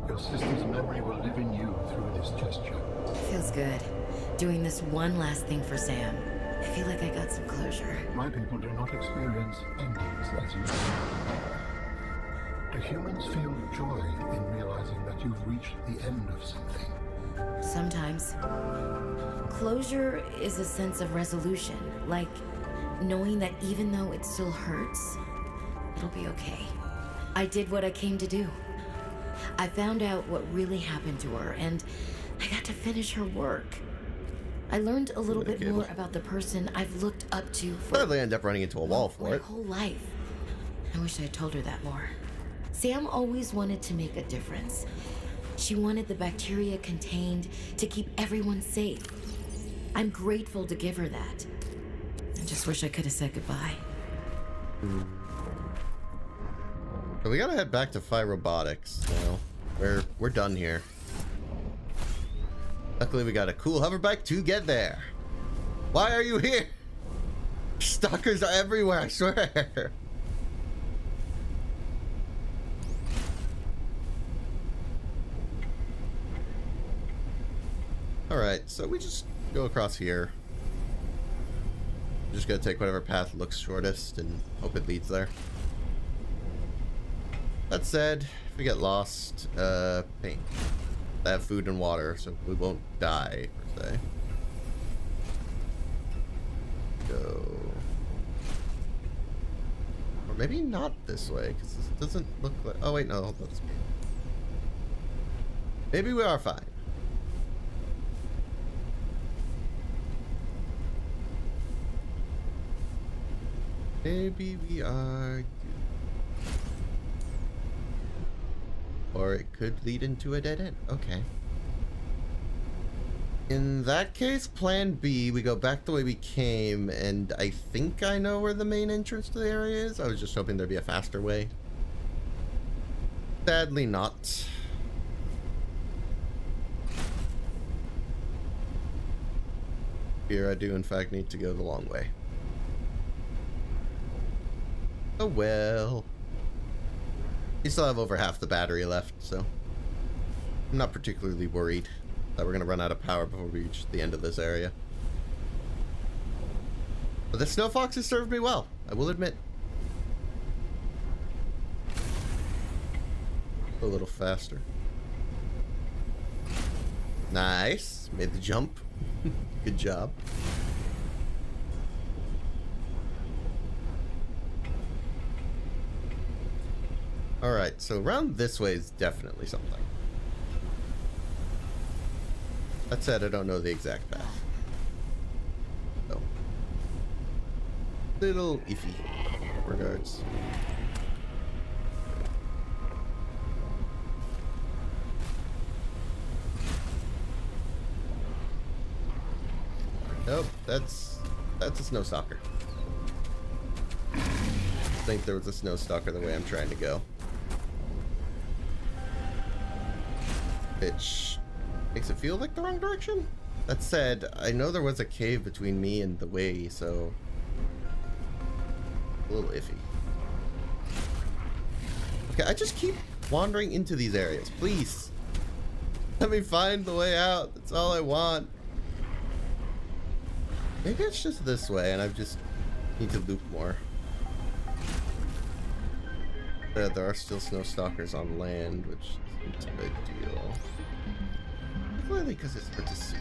Your sister's memory will live in you through this gesture. Feels good. Doing this one last thing for Sam. I feel like I got some closure. My people do not experience endings as you do. Do humans feel joy in realizing that you've reached the end of something? Sometimes. Closure is a sense of resolution, like knowing that even though it still hurts, it'll be okay. I did what I came to do. I found out what really happened to her, and I got to finish her work. I learned a little bit more about the person I've looked up to for Probably end up running into a wall for my it. whole life. I wish I had told her that more. Sam always wanted to make a difference. She wanted the bacteria contained to keep everyone safe. I'm grateful to give her that. I just wish I could have said goodbye. So we gotta head back to Phi Robotics now. We're done here. Luckily we got a cool hoverbike to get there. Why are you here? Stalkers are everywhere, I swear. Alright, so we just go across here. Just gotta take whatever path looks shortest and hope it leads there. That said, if we get lost, pain. I have food and water, so we won't die, per se. Go. Or maybe not this way, because this doesn't look like... Oh, wait, no, that's... Maybe we are fine. Maybe we are... Or it could lead into a dead end. Okay. In that case, plan B, we go back the way we came, and I think I know where the main entrance to the area is. I was just hoping there'd be a faster way. Sadly not. Here I do in fact need to go the long way. Oh well. We still have over half the battery left, so I'm not particularly worried that we're going to run out of power before we reach the end of this area. But the Snowfox has served me well, I will admit. A little faster. Nice. Made the jump. Good job. Alright, so around this way is definitely something. That said, I don't know the exact path. So. Little iffy. Regards. Nope, that's a snow stalker. I think there was a snow stalker the way I'm trying to go. Which makes it feel like the wrong direction. That said, I know there was a cave between me and the way, so a little iffy. Okay, I just keep wandering into these areas. Please, let me find the way out. That's all I want. Maybe it's just this way, and I just need to loop more. There are still snow stalkers on land, which isn't ideal. Clearly, because it's hard to see.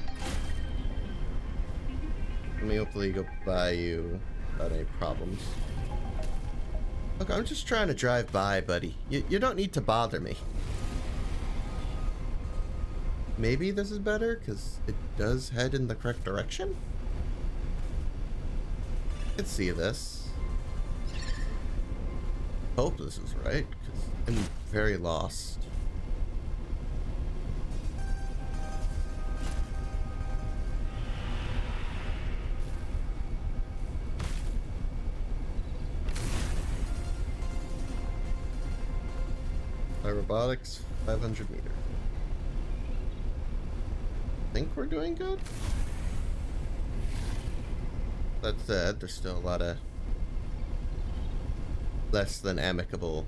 Let me hopefully go by you without any problems. Look, I'm just trying to drive by, buddy. You don't need to bother me. Maybe this is better, because it does head in the correct direction? I can see this. Hope this is right, because in very lost. By robotics, 500 meters. Think we're doing good? That said, there's still a lot of less than amicable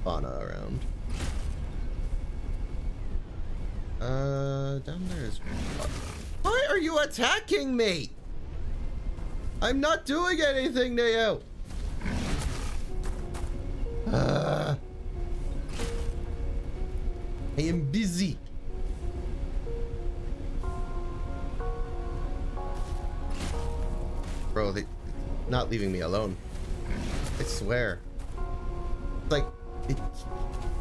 fauna around. Down there is... Why are you attacking me? I'm not doing anything to you. I am busy. Bro, they're not leaving me alone. I swear. Like,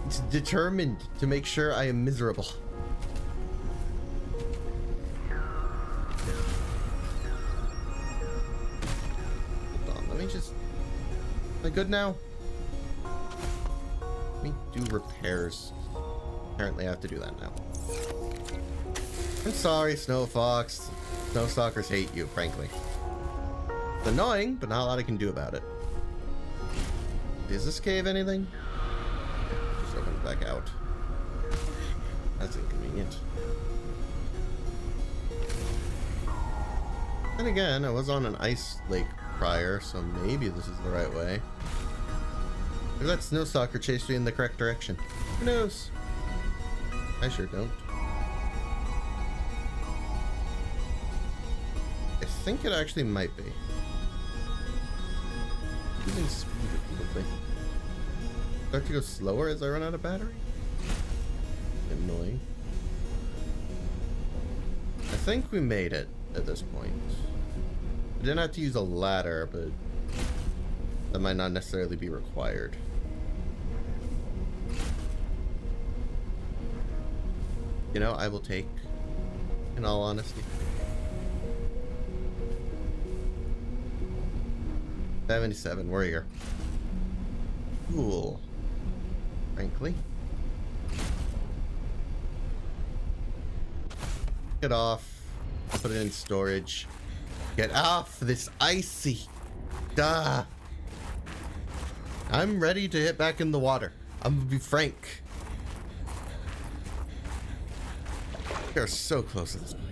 it's determined to make sure I am miserable. Hold on, let me just... Am I good now? Let me do repairs. Apparently I have to do that now. I'm sorry, Snowfox. Snowstalkers hate you, frankly. It's annoying, but not a lot I can do about it. Is this cave anything? Just open it back out. That's inconvenient. Then again, I was on an ice lake prior, so maybe this is the right way. Maybe that Snowstalker chased me in the correct direction. Who knows? I sure don't. I think it actually might be. Using speed repeatedly. Start to go slower as I run out of battery? Annoying. I think we made it at this point. I didn't have to use a ladder, but that might not necessarily be required. You know, I will take, in all honesty. 77, we're here. Cool. Frankly. Get off. Put it in storage. Get off this icy. Duh. I'm ready to hit back in the water. I'm gonna be frank. We are so close at this point.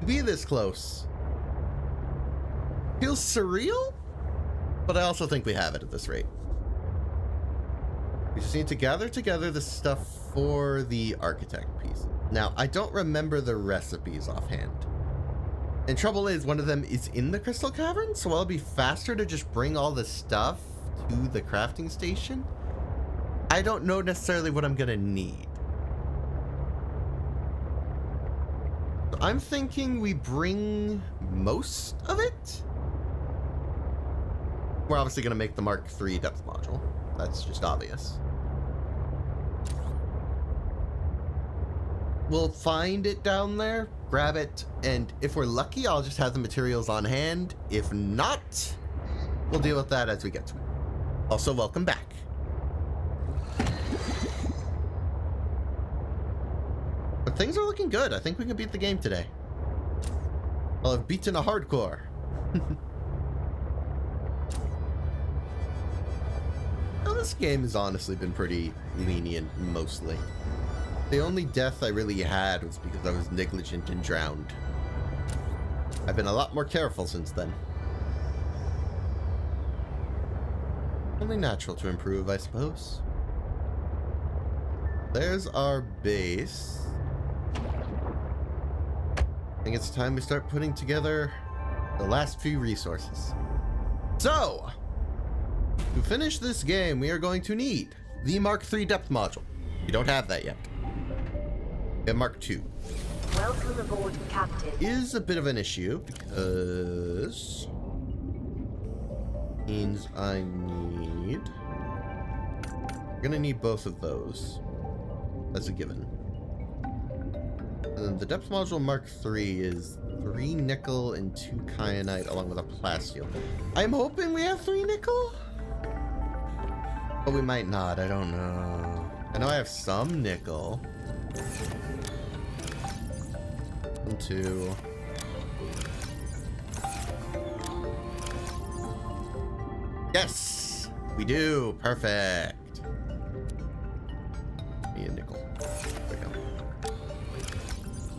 To be this close feels surreal, but I also think we have it at this rate. We just need to gather together the stuff for the architect piece. Now, I don't remember the recipes offhand. And trouble is, one of them is in the crystal cavern, so it'll be faster to just bring all the stuff to the crafting station. I don't know necessarily what I'm gonna need. So I'm thinking we bring most of it. We're obviously gonna make the Mark III depth module. That's just obvious. We'll find it down there, grab it, and if we're lucky, I'll just have the materials on hand. If not, we'll deal with that as we get to it. Also, welcome back. But things are looking good. I think we can beat the game today. Well, I've beaten a hardcore. Well, this game has honestly been pretty lenient, mostly. The only death I really had was because I was negligent and drowned. I've been a lot more careful since then. Only natural to improve, I suppose. There's our base. I think it's time we start putting together the last few resources. So, to finish this game, we are going to need the Mark III depth module. You don't have that yet. We have Mark II. Welcome aboard, Captain. Is a bit of an issue because means I need. We're gonna need both of those as a given. And then the depth module Mark III is 3 nickel and 2 kyanite along with a plasteel. I'm hoping we have 3 nickel? But we might not, I don't know. I know I have some nickel. 1, 2. Yes! We do! Perfect! Me a nickel. There we go.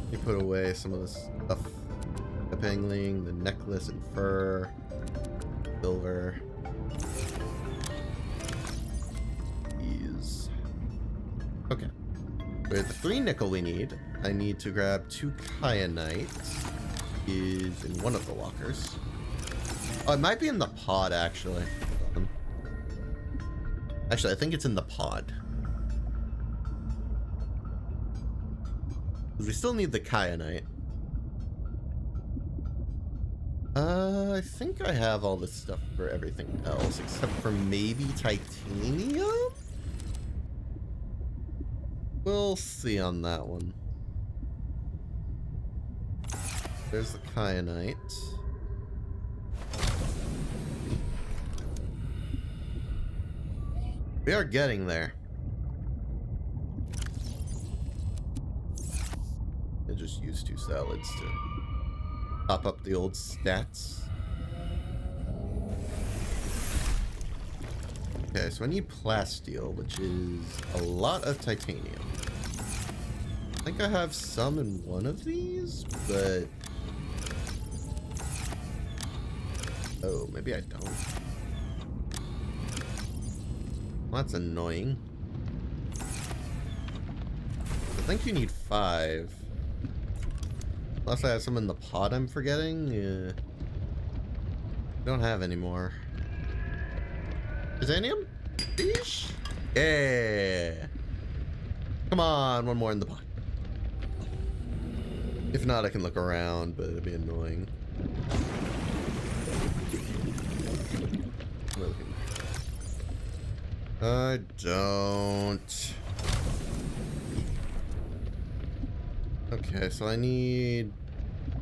Let me put away some of this stuff. The pangling, the necklace and fur. Silver. These. Okay. With the 3 nickel we need, I need to grab 2 kyanite. Is in one of the lockers. Oh, it might be in the pod, actually. Hold on. Actually, I think it's in the pod. We still need the kyanite. I think I have all this stuff for everything else, except for maybe titanium? We'll see on that one. There's the kyanite. We are getting there. I just used 2 salads to pop up the old stats. Okay, so I need plasteel, which is a lot of titanium. I think I have some in one of these, but... oh, maybe I don't. Well, that's annoying. I think you need 5. Unless I have some in the pod I'm forgetting. Don't have any more. Titanium? Sheesh. Yeah. Come on, one more in the pod. If not, I can look around, but it'd be annoying. I don't. Okay, so I need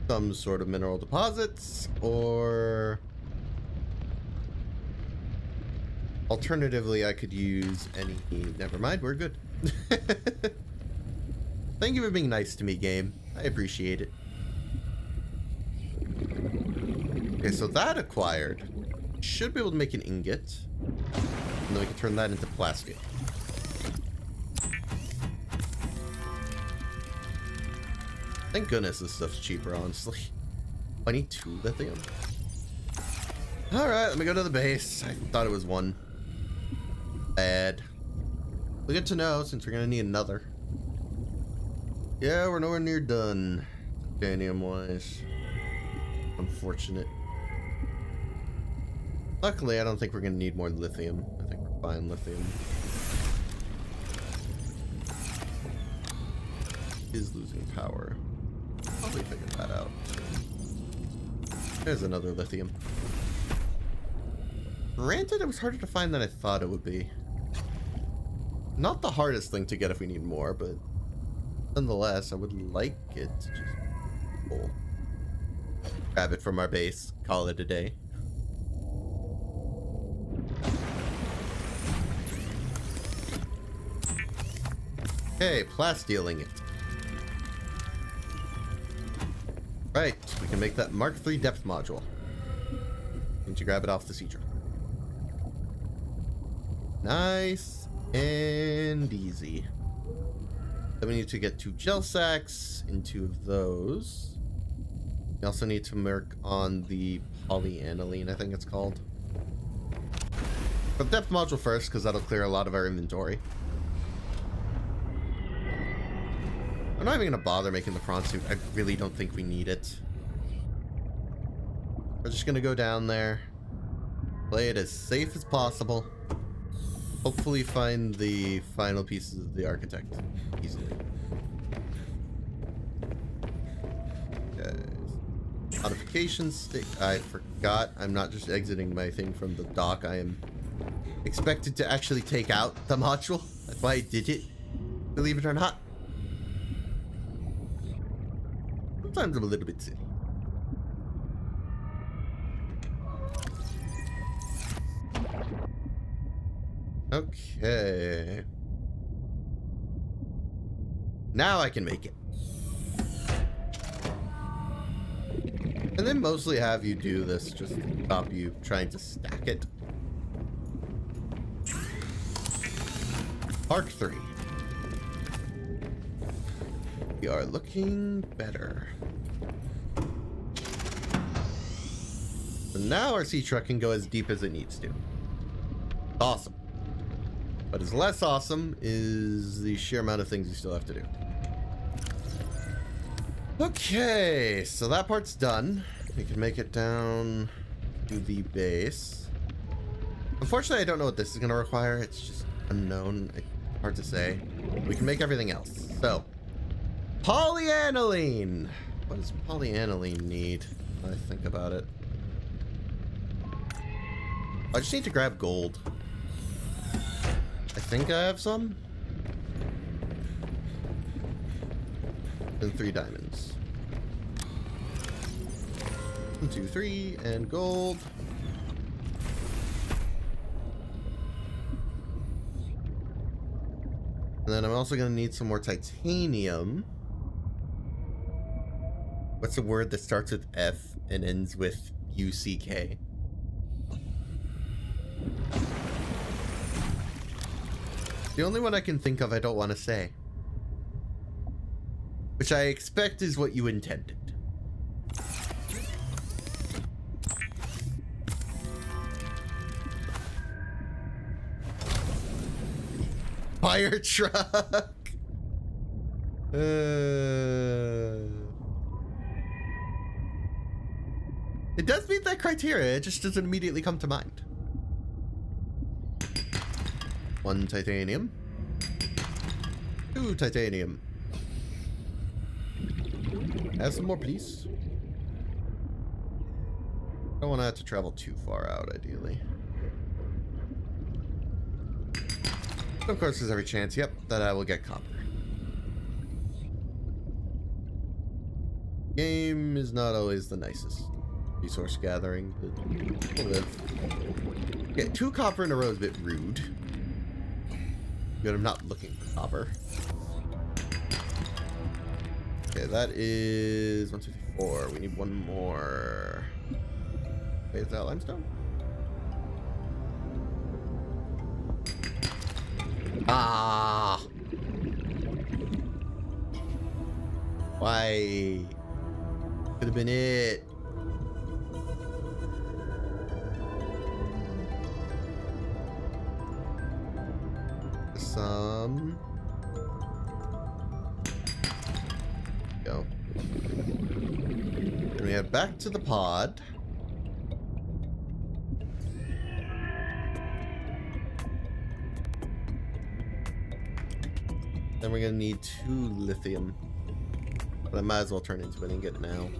some sort of mineral deposits, or alternatively, I could use any. Never mind, we're good. Thank you for being nice to me, game. I appreciate it. Okay, so that acquired. Should be able to make an ingot. And then we can turn that into plastic. Thank goodness this stuff's cheaper, honestly. I need 2 lithium. Alright, let me go to the base. I thought it was 1. Bad. Well, good to know, since we're gonna need another. Yeah, we're nowhere near done, titanium-wise. Unfortunate. Luckily, I don't think we're gonna need more lithium. I think we're fine lithium. Is losing power. Probably figure that out. There's another lithium. Granted, it was harder to find than I thought it would be. Not the hardest thing to get if we need more, but nonetheless, I would like it to just pull. Grab it from our base, call it a day. Okay, plastealing it. Right, we can make that Mark III depth module. Need to grab it off the sea truck. Nice and easy. Then we need to get 2 gel sacks and 2 of those. We also need to work on the polyaniline, I think it's called. But depth module first, because that'll clear a lot of our inventory. I'm not even going to bother making the prawn suit. I really don't think we need it. We're just going to go down there, play it as safe as possible. Hopefully find the final pieces of the architect easily. Okay. Modification stick. I forgot. I'm not just exiting my thing from the dock. I am expected to actually take out the module. That's why I did it. Believe it or not. Sometimes I'm a little bit silly. Okay. Now I can make it. And then mostly have you do this just to stop you trying to stack it. Park 3. We are looking better. So now our sea truck can go as deep as it needs to. Awesome. What is less awesome is the sheer amount of things you still have to do. Okay, so that part's done. We can make it down to the base. Unfortunately, I don't know what this is going to require. It's just unknown. Hard to say. We can make everything else. So, polyaniline. What does polyaniline need? When I think about it. I just need to grab gold. I think I have some. And 3 diamonds. 1, 2, 3, and gold. And then I'm also going to need some more titanium. What's a word that starts with F and ends with UCK? The only one I can think of I don't want to say. Which I expect is what you intended. Fire truck. It does meet that criteria. It just doesn't immediately come to mind. 1 titanium. 2 titanium. Have some more, please. Don't want to have to travel too far out, ideally. Of course, there's every chance, yep, that I will get copper. Game is not always the nicest. Resource gathering, but we'll live. Yeah, 2 copper in a row is a bit rude. But I'm not looking for copper. Okay, that is 1, 2, 3, 4. We need 1 more. Wait, is that limestone? Ah! Why? Could have been it. Some. Go. Then we head back to the pod. Then we're gonna need 2 lithium. But I might as well turn into it and get it now.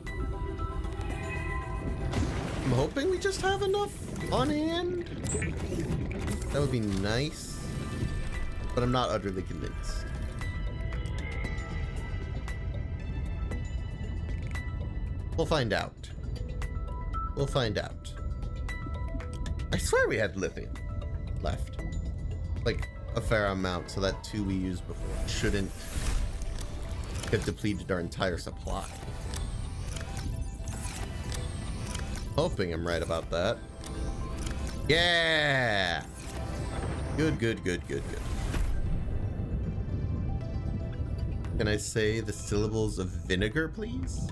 I'm hoping we just have enough on hand. That would be nice. But I'm not utterly convinced. We'll find out. We'll find out. I swear we had lithium left. Like, a fair amount, so that 2 we used before shouldn't have depleted our entire supply. Hoping I'm right about that. Yeah! Good, good, good, good, good. Can I say the syllables of vinegar, please?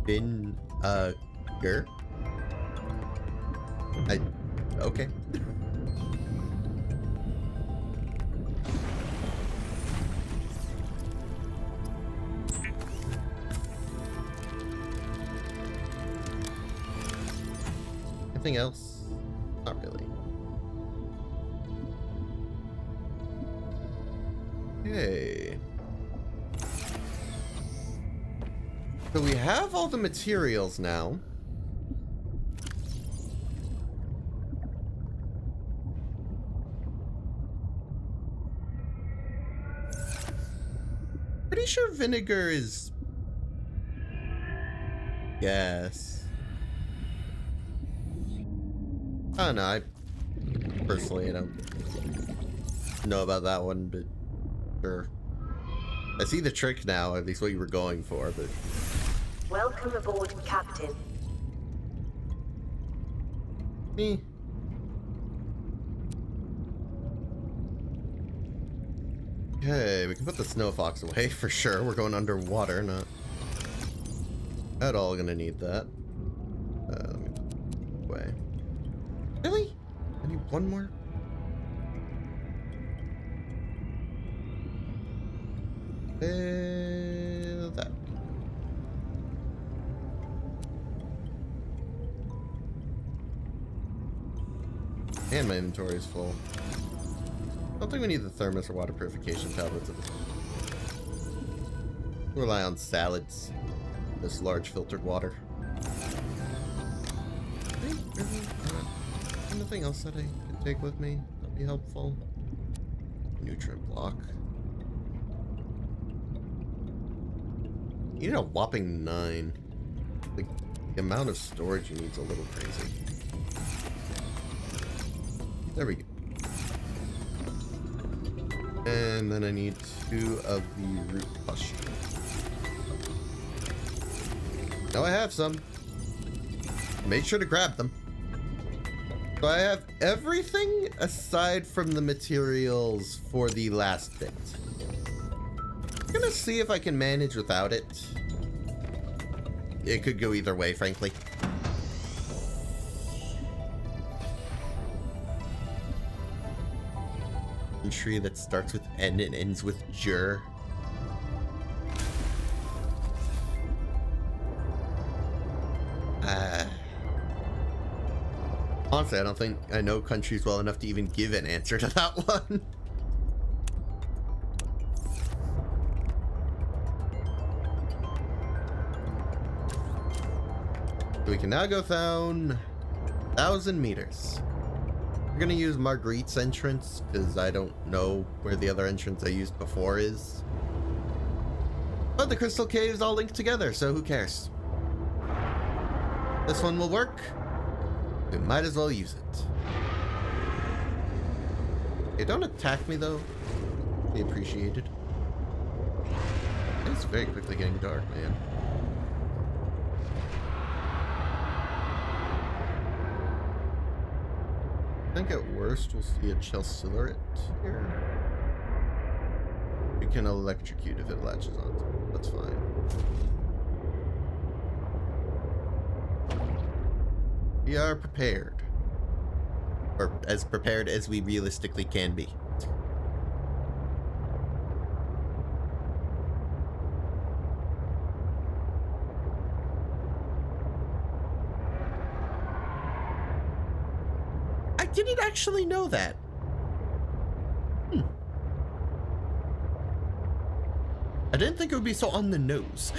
Vinegar. Okay. Anything else? Not really. Okay. So we have all the materials now. Pretty sure vinegar is gas. Oh no, I personally don't know about that one, but sure. I see the trick now, at least what you were going for, but... Welcome aboard, Captain. Me. Okay, we can put the Snowfox away for sure. We're going underwater, not at all gonna need that. Let me put it away. Really? I need one more? That. And my inventory is full. I don't think we need the thermos or water purification tablets. We rely on salads. This large filtered water. Anything else that I can take with me that'd be helpful? Nutrient block. You need a whopping 9. The amount of storage you need is a little crazy. There we go. And then I need 2 of the root pushrooms. Now I have some. Made sure to grab them. So I have everything aside from the materials for the last bit. I'm gonna see if I can manage without it. It could go either way, frankly. A tree that starts with N and ends with Jur. Honestly, I don't think I know countries well enough to even give an answer to that one. So we can now go down 1,000 meters. We're gonna use Marguerite's entrance because I don't know where the other entrance I used before is. But the crystal caves all link together, so who cares? This one will work. We might as well use it. Hey, don't attack me though. Be appreciated. It's very quickly getting dark, man. I think at worst we'll see a Chelsilurate here. We can electrocute if it latches onto it. That's fine. We are prepared. Or as prepared as we realistically can be. I didn't actually know that. I didn't think it would be so on the nose.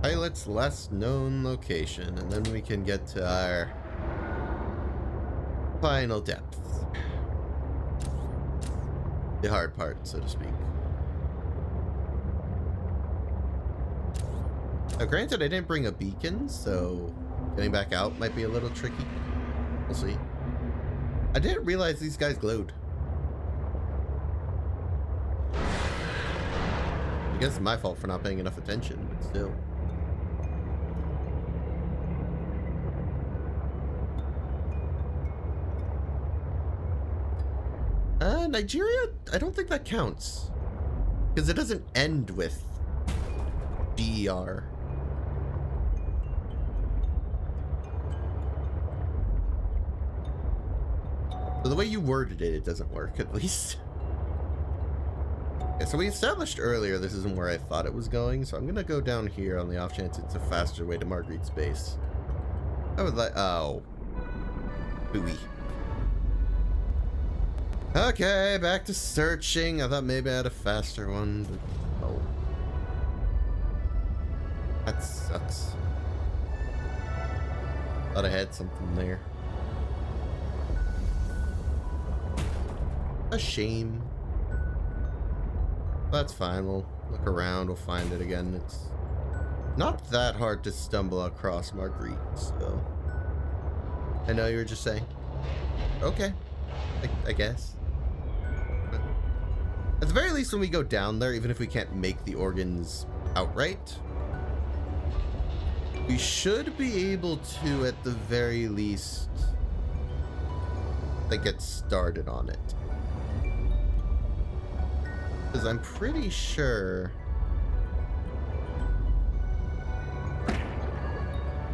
Pilot's last known location, and then we can get to our final depth. The hard part, so to speak. Now, granted, I didn't bring a beacon, so getting back out might be a little tricky. We'll see. I didn't realize these guys glowed. I guess it's my fault for not paying enough attention, but still. Nigeria? I don't think that counts. Because it doesn't end with DER. So the way you worded it, it doesn't work, at least. Okay, so we established earlier this isn't where I thought it was going, so I'm gonna go down here on the off chance it's a faster way to Marguerite's base. I would like... Oh. Booey. Okay, back to searching. I thought maybe I had a faster one, but That sucks. Thought I had something there. A shame. That's fine. We'll look around. We'll find it again. It's not that hard to stumble across Marguerite, so... I know you were just saying. Okay. I guess. But at the very least, when we go down there, even if we can't make the organs outright, we should be able to, at the very least, like, get started on it. Because I'm pretty sure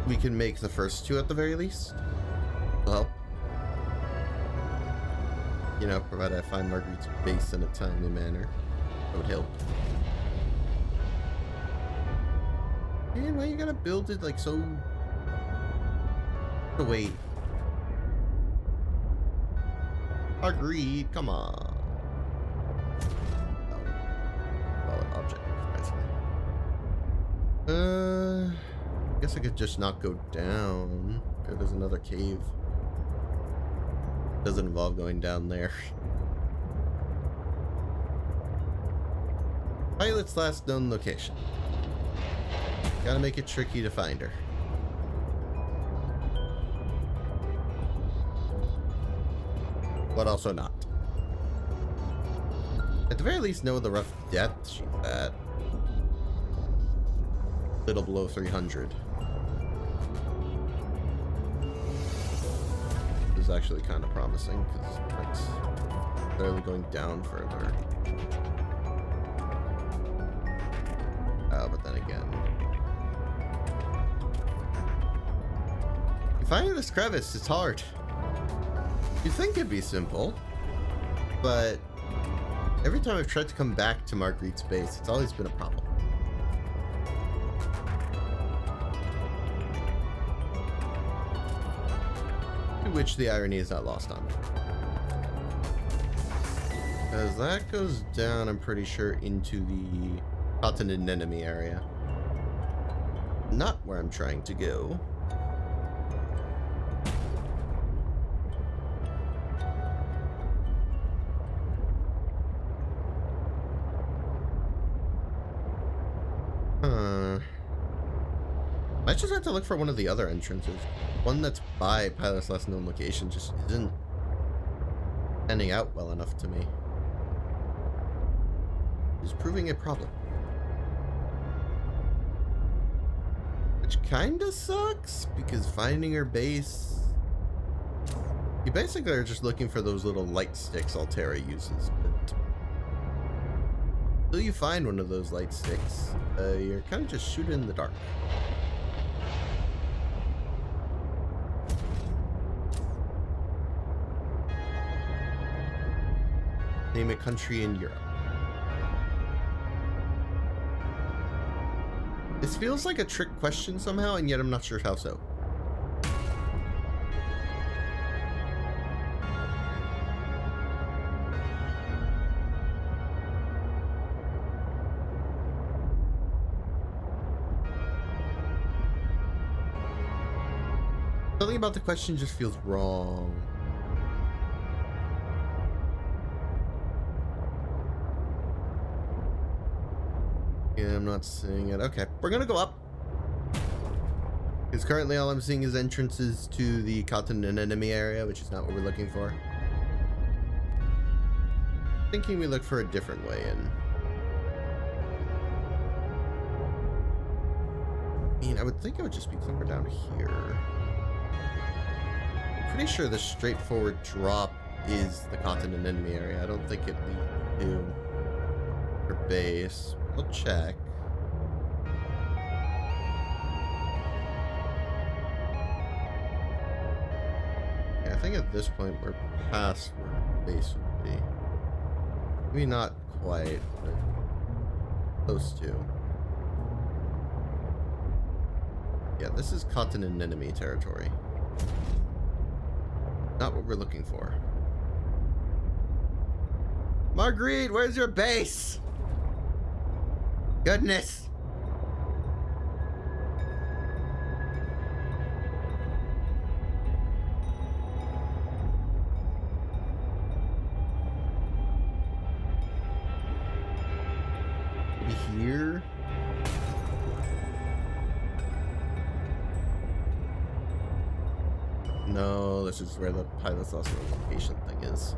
we can make the first two at the very least. Well, you know, provided I find Marguerite's base in a timely manner, that would help. Man, why you gotta build it like so... Wait. Marguerite, come on. Object. I guess I could just not go down. Okay, there's another cave. Doesn't involve going down there. Pilot's last known location. Gotta make it tricky to find her. But also not. At the very least, know the rough depth she's at. Little below 300. This is actually kind of promising because it's barely going down further. But then again, finding this crevice is hard. You'd think it'd be simple, but every time I've tried to come back to Marguerite's base, it's always been a problem. To which the irony is not lost on me. As that goes down, I'm pretty sure, into the cotton and enemy area. Not where I'm trying to go. I just have to look for one of the other entrances. One that's by Pilot's last known location just isn't panning out well enough to me. It's proving a problem. Which kinda sucks, because finding her base... You basically are just looking for those little light sticks Altera uses, but... Until you find one of those light sticks, you're kind of just shooting in the dark. Name a country in Europe. This feels like a trick question somehow, and yet I'm not sure how so. Something about the question just feels wrong. Yeah, I'm not seeing it. Okay, we're gonna go up. Because currently all I'm seeing is entrances to the cotton and enemy area, which is not what we're looking for. Thinking we look for a different way in. I mean, I would think it would just be somewhere down here. I'm pretty sure the straightforward drop is the cotton and enemy area. I don't think it leads to her base. We'll check. Yeah, I think at this point we're past where the base would be. Maybe not quite, but close to. Yeah, this is cotton and enemy territory. Not what we're looking for. Marguerite, where's your base? Goodness. no, this is where the pilot's lost location thing is.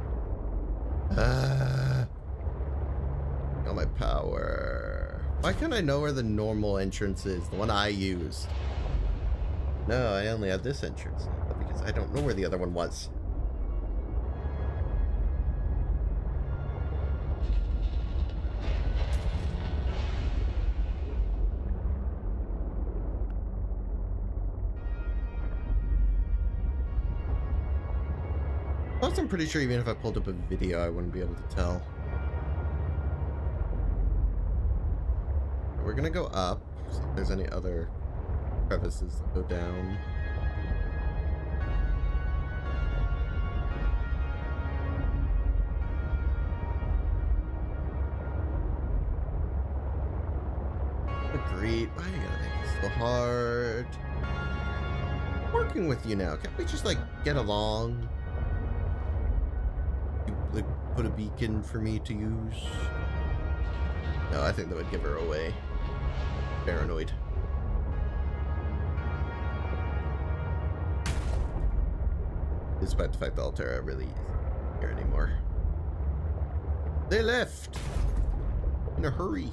Got my power. Why can't I know where the normal entrance is? The one I used. No, I only have this entrance. Because I don't know where the other one was. Plus, I'm pretty sure even if I pulled up a video, I wouldn't be able to tell. We're gonna go up, see if there's any other crevices that go down. Agreed. Why are you gonna make this so hard? I'm working with you now. Can't we just, like, get along? You put a beacon for me to use? No, I think that would give her away. Paranoid. Despite the fact that Altera really isn't here anymore. They left! In a hurry.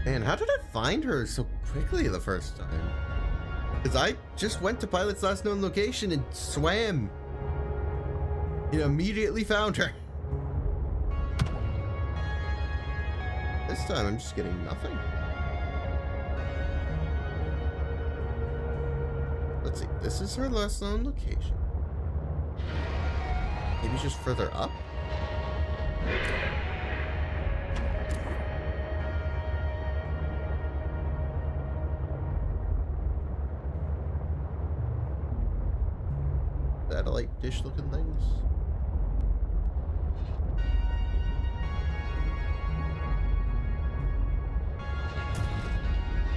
Man, how did I find her so quickly the first time? Because I just went to Pilot's last known location and swam. And immediately found her. This time I'm just getting nothing. Let's see, this is her last known location. Maybe just further up? Satellite dish looking things.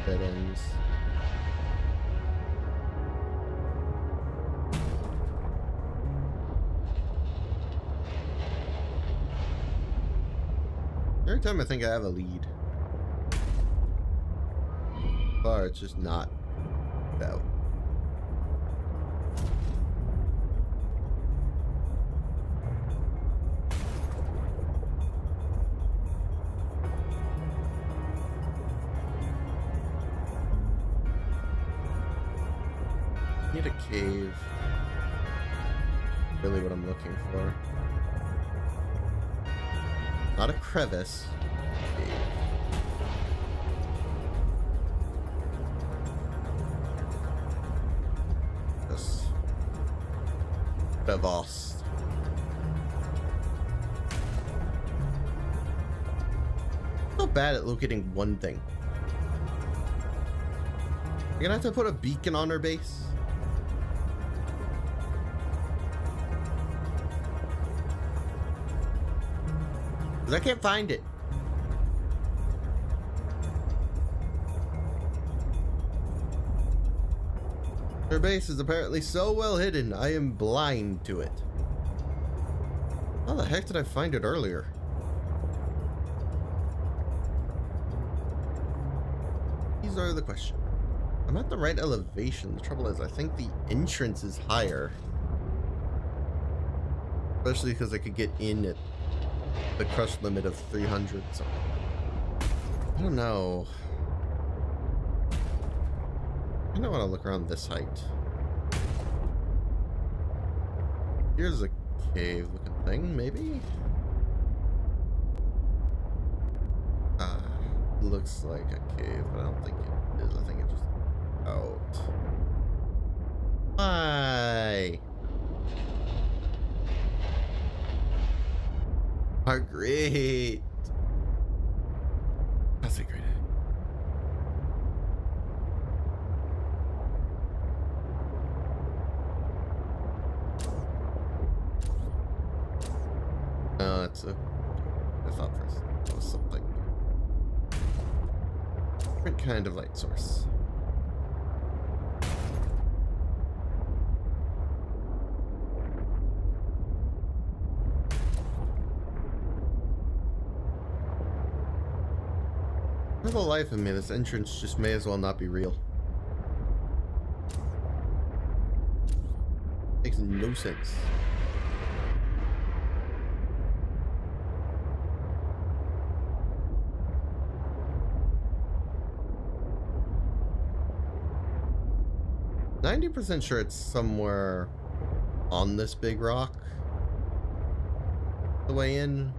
Dead ends. Every time I think I have a lead. Or it's just not out. Need a cave. Really what I'm looking for. Not a crevice. Cave. Just crevasse. So bad at locating one thing. You're gonna have to put a beacon on her base. Because I can't find it. Her base is apparently so well hidden, I am blind to it. How the heck did I find it earlier? These are the questions. I'm at the right elevation. The trouble is, I think the entrance is higher. Especially because I could get in at the crush limit of 300, so I don't know. I don't want to look around this height. Here's a cave looking thing, maybe? Looks like a cave, but I don't think it is. I think it just out. Why? Are great. That's a great idea. That's a. I thought first that was something. Different kind of light source. For the life of me, this entrance just may as well not be real. makes no sense. %90 sure it's somewhere on this big rock. The way in.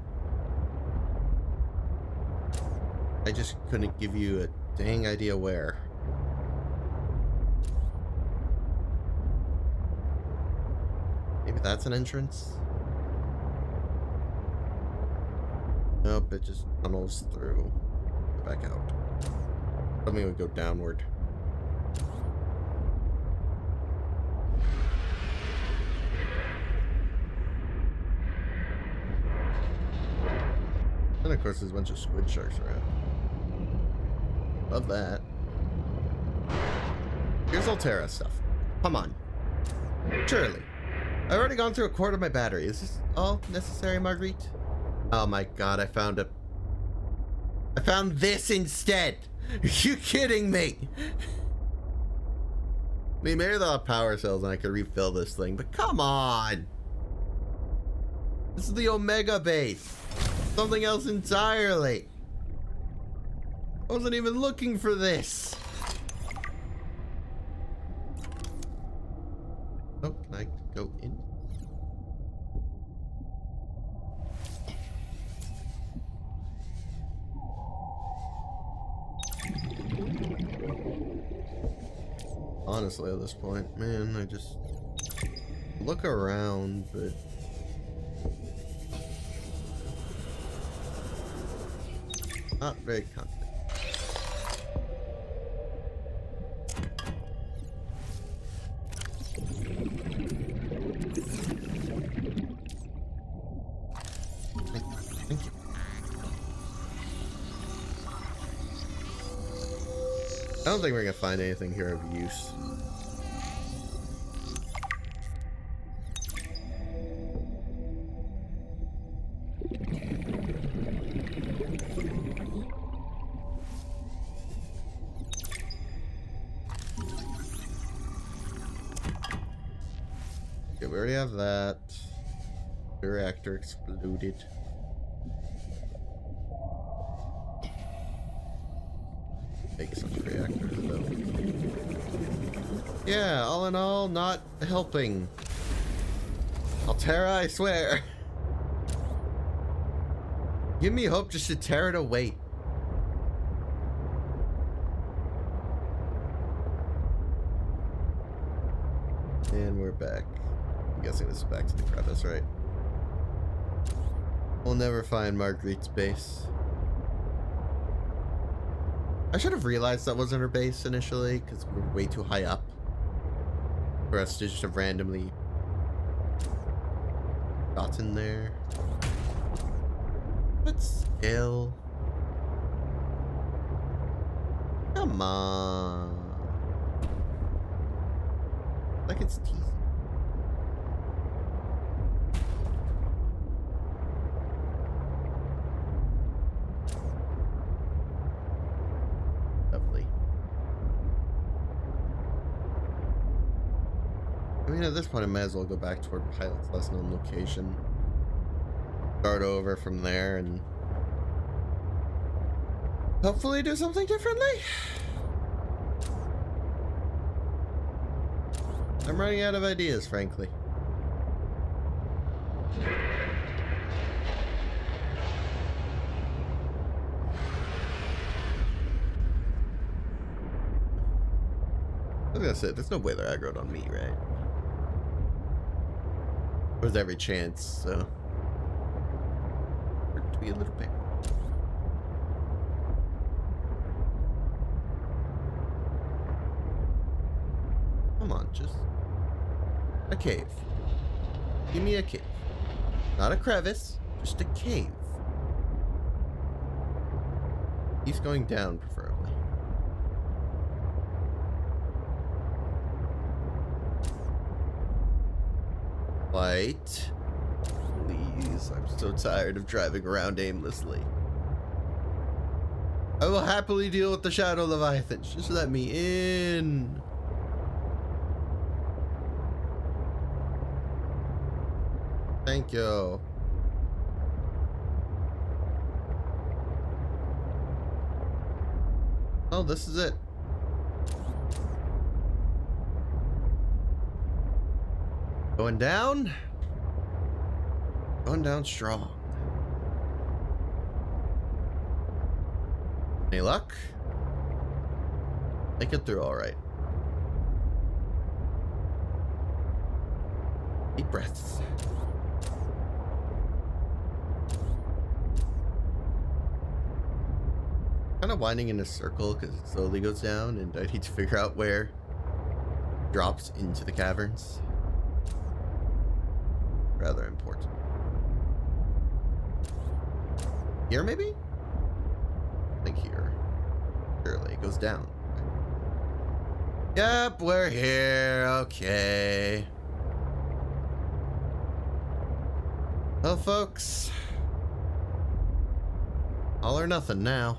I just couldn't give you a dang idea where. Maybe that's an entrance? Nope, it just tunnels through. Back out. Something would go downward. And of course there's a bunch of squid sharks around. Love that. Here's Altera stuff. Come on. Surely. I've already gone through a quart of my battery. Is this all necessary, Marguerite? Oh my god, I found this instead! Are you kidding me? I mean, maybe they'll have power cells and I could refill this thing, but come on! This is the Omega base. Something else entirely. I wasn't even looking for this. Oh, can I go in? Honestly, at this point, man, I just look around, but not very confident. Thank you. I don't think we're gonna find anything here of use. Okay, we already have that. The reactor exploded. Make some reactors though. Yeah, all in all, not helping. Altera, I swear. Give me hope just to tear it away. And we're back. I'm guessing this is back to the crevice, right? We'll never find Marguerite's base. I should have realized that wasn't her base initially, because we were way too high up for us to just have randomly gotten there. But still. Come on. Like it's teasing. Lovely. I mean, at this point, I might as well go back toward Pilot's less known location. Start over from there and hopefully do something differently. I'm running out of ideas, frankly. I was gonna say, there's no way they're aggroed on me, right? There's every chance, so to be a little bit. Come on, just a cave. Give me a cave. Not a crevice, just a cave. He's going down, preferably. Light. Please, I'm so tired of driving around aimlessly. I will happily deal with the Shadow Leviathans. Just let me in. Thank you. Oh, this is it. Going down. Going down strong. Any luck? Make it through all right. Deep breaths. Kind of winding in a circle because it slowly goes down, and I need to figure out where it drops into the caverns. Rather important. Here, maybe? I think here. Surely it goes down. Yep, we're here. Okay. Well, folks. All or nothing now.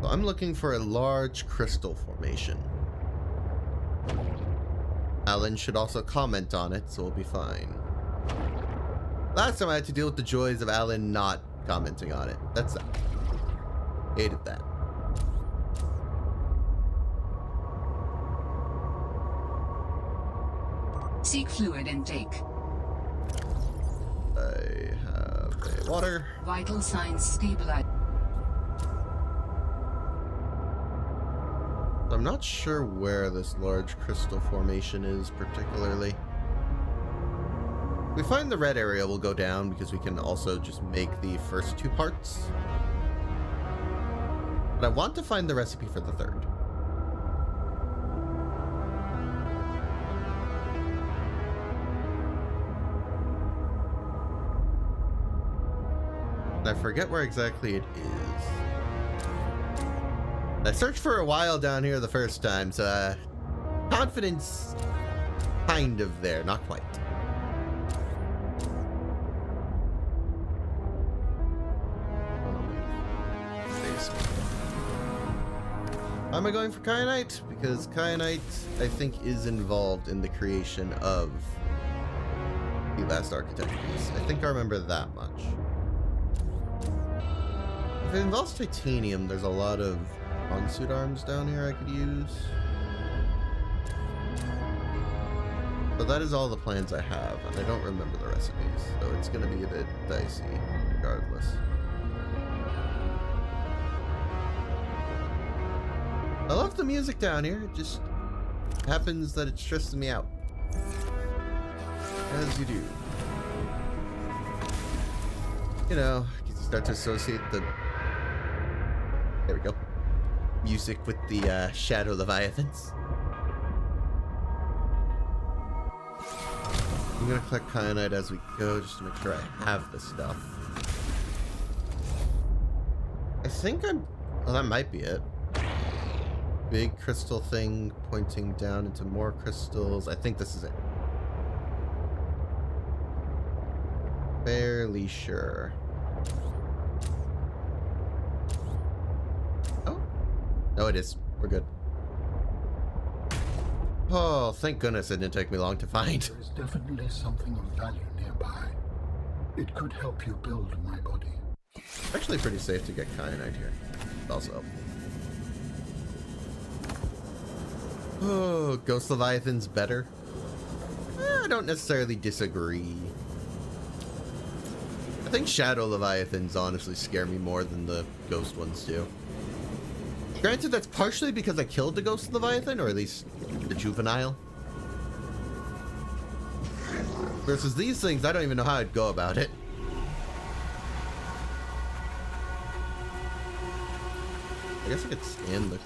So I'm looking for a large crystal formation. Alan should also comment on it, so we'll be fine. Last time I had to deal with the joys of Alan not commenting on it. That's sad. Hated that. Seek fluid intake. I have a water. Vital signs stabilized. I'm not sure where this large crystal formation is particularly. If we find the red area, we'll go down because we can also just make the first two parts. But I want to find the recipe for the third. And I forget where exactly it is. I searched for a while down here the first time, so confidence kind of there, not quite. Why am I going for kyanite? Because kyanite, I think, is involved in the creation of the last architect piece. I think I remember that much. If it involves titanium, there's a lot of on-suit arms down here I could use. But that is all the plans I have, and I don't remember the recipes, so it's going to be a bit dicey, regardless. I love the music down here, it just happens that it stresses me out. As you do. You know, you start to associate the... There we go. Music with the Shadow Leviathans. I'm gonna collect kyanite as we go just to make sure I have the stuff. I think I'm... Well, that might be it. Big crystal thing pointing down into more crystals. I think this is it. Fairly sure. Oh. No, it is. We're good. Oh, thank goodness it didn't take me long to find. There is definitely something of value nearby. It could help you build my body. Actually pretty safe to get kyanite here. Also. Oh, Ghost Leviathan's better? I don't necessarily disagree. I think Shadow Leviathans honestly scare me more than the Ghost ones do. Granted, that's partially because I killed the Ghost Leviathan, or at least the juvenile. Versus these things, I don't even know how I'd go about it. I guess I could scan the...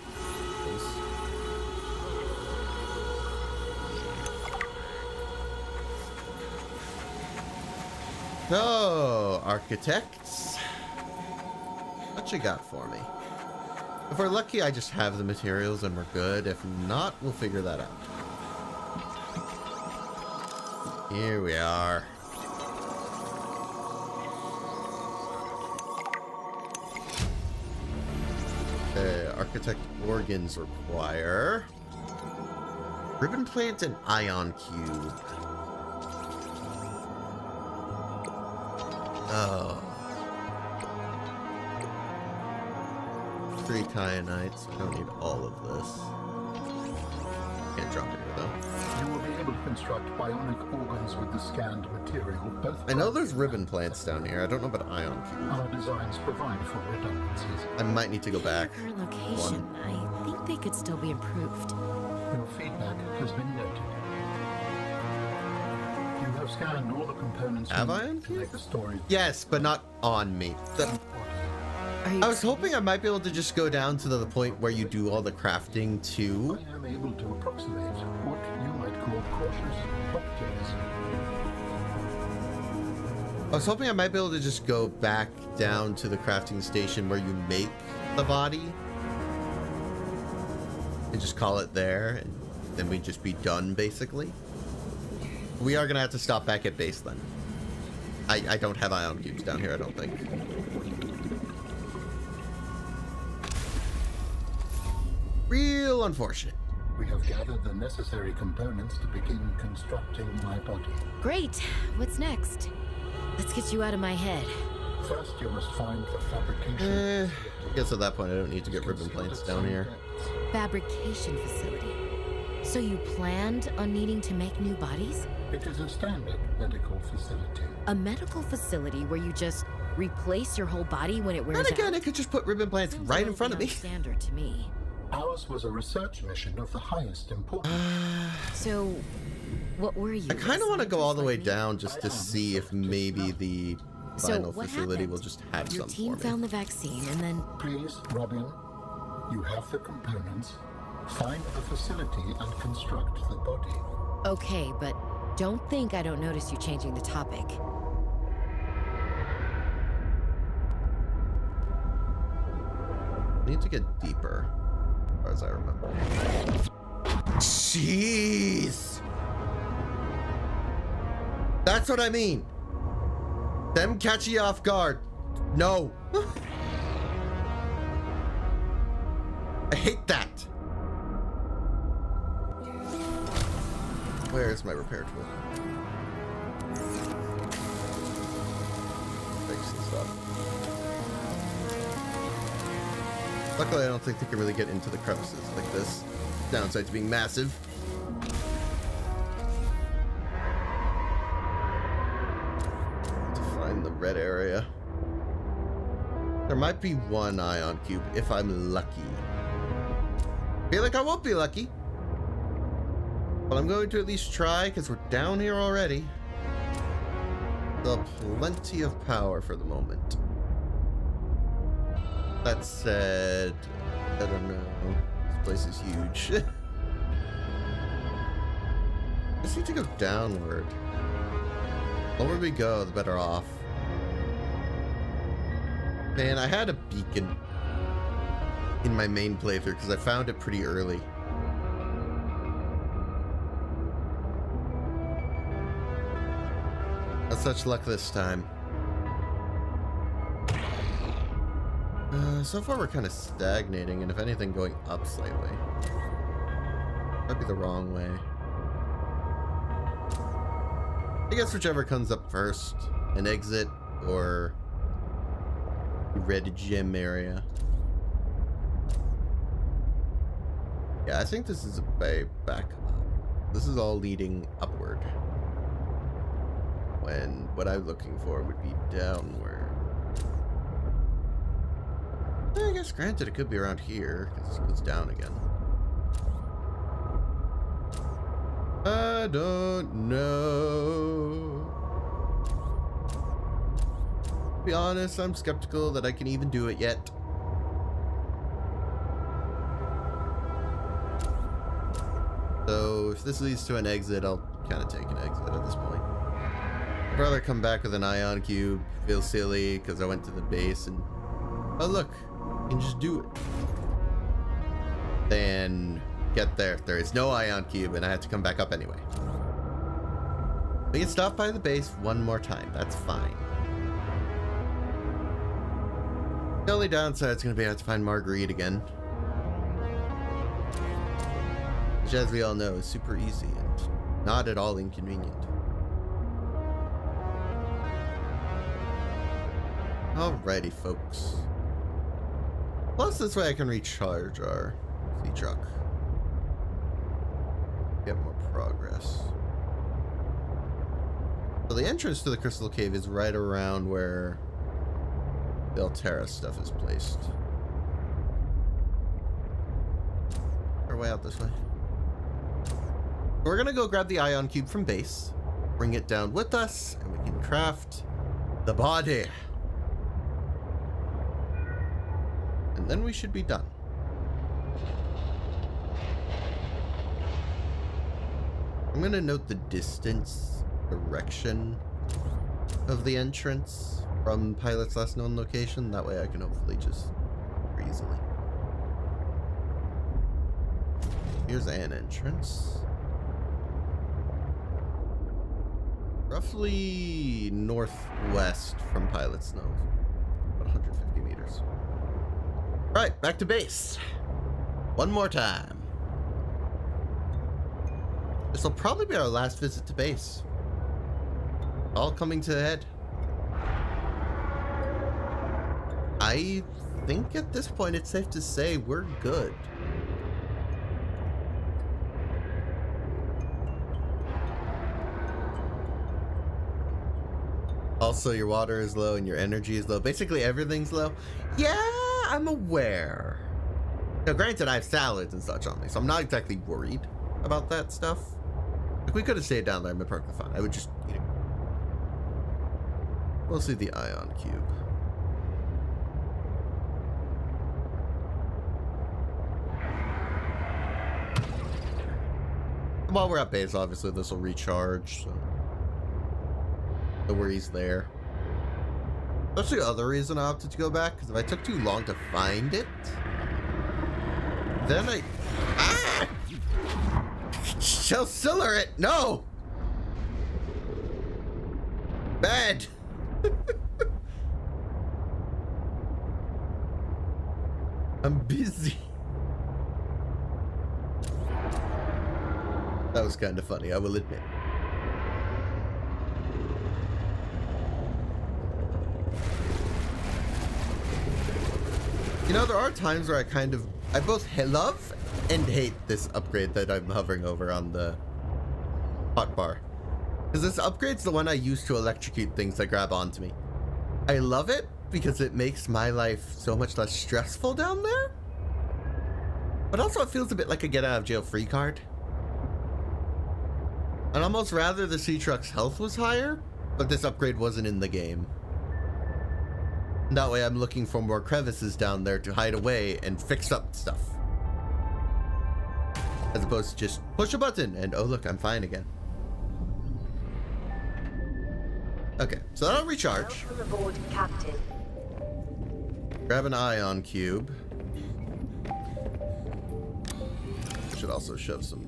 So, architects, what you got for me? If we're lucky, I just have the materials and we're good. If not, we'll figure that out. Here we are. Okay, architect organs require Ribbon plant and ion cube. Oh. 3 kyanites. I don't need all of this. Can't drop it here though. You will be able to construct bionic organs with the scanned material. Both I know there's ribbon plants down here. I don't know about ion cube. our designs provide for redundancies. I might need to go back. Current location, I think they could still be improved. Your feedback has been noted. You have scanned all the components Have you I? need to make the storage. Yes, but not on me. Are you I was hoping I might be able to just go down to the point where you do all the crafting too. I am able to approximate what you might call cautious optimism. I was hoping I might be able to just go back down to the crafting station where you make the body and just call it there, and then we'd just be done basically. We are gonna have to stop back at base then. I don't have ion cubes down here, I don't think. Real unfortunate. We have gathered the necessary components to begin constructing my body. Great. What's next? Let's get you out of my head. First, you must find the fabrication. I guess at that point I don't need to get ribbon plants down here. Fabrication facility. So you planned on needing to make new bodies? It is a standard medical facility. A medical facility where you just replace your whole body when it wears And again, out? I could just put ribbon plants Sounds right a in front of me. little beyond standard to me. Ours was a research mission of the highest importance. So, what were you? I kind of want to go all the way me? down just to see if maybe the So final what facility happened? will just have Your some team for me. found the vaccine and then... Please, Robin, you have the components. Find the facility and construct the body. Okay, but don't think I don't notice you changing the topic. Need to get deeper, as far as I remember. Jeez! That's what I mean. Them catch you off guard. No. I hate that. Where's my repair tool? Fix some stuff. Luckily, I don't think they can really get into the crevices like this. Downside to being massive. To find the red area. There might be one ion cube if I'm lucky. Feel like I won't be lucky. But I'm going to at least try because we're down here already. Still plenty of power for the moment. That said, I don't know. This place is huge. Just need to go downward. The lower we go, the better off. Man, I had a beacon in my main playthrough because I found it pretty early. Not such luck this time. So far we're kind of stagnating, and if anything, going up slightly. Might be the wrong way. I guess whichever comes up first, an exit or red gem area. Yeah, I think this is a way back up. This is all leading upward. When what I'm looking for would be downward. I guess granted it could be around here, because it goes down again. I don't know. To be honest, I'm skeptical that I can even do it yet. So if this leads to an exit, I'll kind of take an exit at this point. I'd rather come back with an ion cube, feel silly because I went to the base and, oh look, you can just do it. Then get there. There is no ion cube and I have to come back up anyway. We can stop by the base one more time. That's fine. The only downside is going to be I have to find Marguerite again. which as we all know is super easy and not at all inconvenient. Alrighty, folks. Plus, this way I can recharge our sea truck. Get more progress. So the entrance to the Crystal Cave is right around where the Altera stuff is placed. Our way out this way. We're gonna go grab the ion cube from base, bring it down with us, and we can craft the body. And then we should be done. I'm gonna note the distance, direction of the entrance from Pilot's last known location. That way I can hopefully just easily. Here's an entrance. Roughly northwest from Pilot's nose. About 150 meters. Right, back to base. One more time. This will probably be our last visit to base. All coming to a head. I think at this point it's safe to say we're good. Also, your water is low and your energy is low. Basically, everything's low. Yeah, I'm aware. Now, granted, I have salads and such on me, so I'm not exactly worried about that stuff. If we could have stayed down there and been perfectly fine, I would just eat it. We'll see the ion cube. While we're at base, obviously, this will recharge, so no worries there. That's the other reason I opted to go back, because if I took too long to find it, then I... Ah! Shell-siller it! No! Bad! I'm busy. That was kind of funny, I will admit. You know, there are times where I both love and hate this upgrade that I'm hovering over on the hotbar. Because this upgrade's the one I use to electrocute things that grab onto me. I love it because it makes my life so much less stressful down there. But also it feels a bit like a get out of jail free card. I'd almost rather the sea truck's health was higher, but this upgrade wasn't in the game. That way I'm looking for more crevices down there to hide away and fix up stuff. As opposed to just push a button and oh look, I'm fine again. Okay, so that'll recharge. Welcome aboard, Captain. Grab an ion cube. Should also shove some...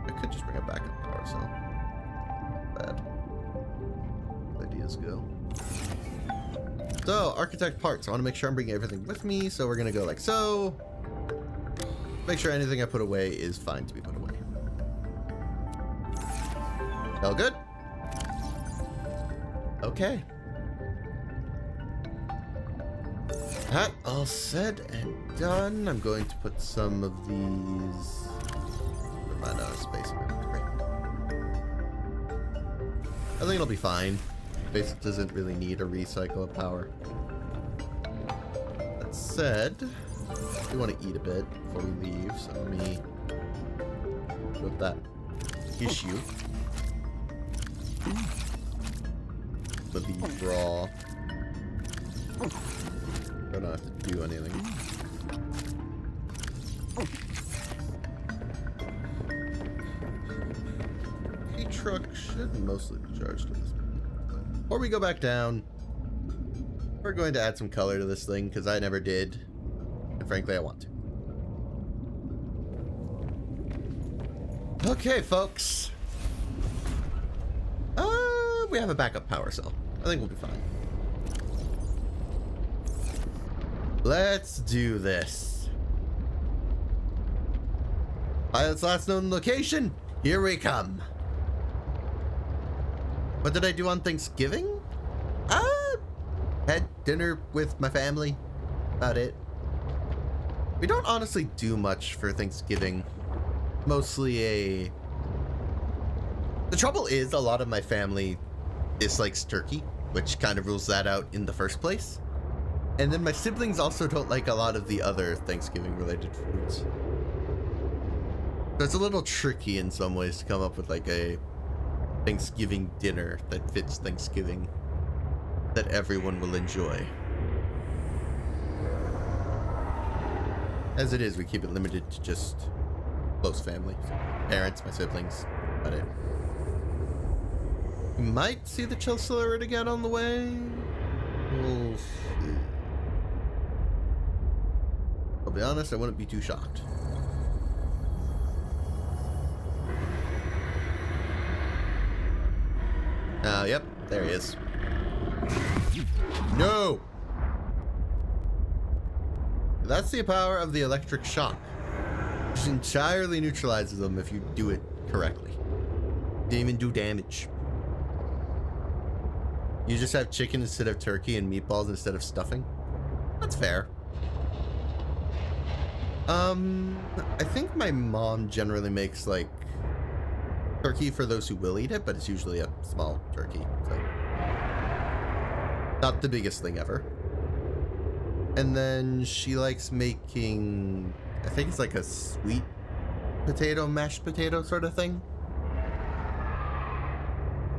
I could just bring a backup power cell. Bad. Ideas go. So, architect parts. I want to make sure I'm bringing everything with me, so we're going to go like so. Make sure anything I put away is fine to be put away. All good? Okay. That all said and done. I'm going to put some of these... Run out of space. I think it'll be fine. Base doesn't really need a recycle of power. That said, we want to eat a bit before we leave, so let me go with that issue. But the raw. I don't have to do anything. The truck should mostly be charged at this point. Before we go back down, we're going to add some color to this thing because I never did, and frankly I want to. Okay, folks. We have a backup power cell. I think we'll be fine. Let's do this. Pilot's last known location. Here we come. What did I do on Thanksgiving? Had dinner with my family. About it. We don't honestly do much for Thanksgiving. Mostly the trouble is a lot of my family dislikes turkey, which kind of rules that out in the first place. And then my siblings also don't like a lot of the other Thanksgiving related foods. So it's a little tricky in some ways to come up with like a Thanksgiving dinner that fits Thanksgiving that everyone will enjoy. As it is, we keep it limited to just close family. Parents, my siblings, about it. You might see the chill silhouette again on the way. We'll see. I'll be honest, I wouldn't be too shocked. Yep, there he is. No! That's the power of the electric shock, which entirely neutralizes them if you do it correctly. Didn't even do damage. You just have chicken instead of turkey and meatballs instead of stuffing. That's fair. I think my mom generally makes like turkey for those who will eat it, but it's usually a small turkey, so not the biggest thing ever. And then she likes making, I think it's like a sweet potato, mashed potato sort of thing.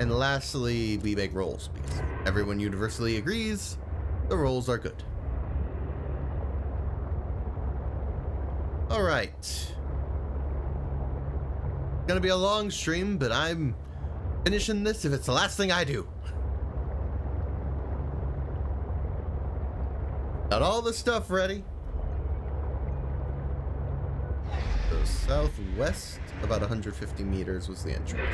And lastly, we make rolls because everyone universally agrees the rolls are good. All right. Gonna be a long stream, but I'm finishing this if it's the last thing I do. Got all the stuff ready. So southwest, about 150 meters was the entrance.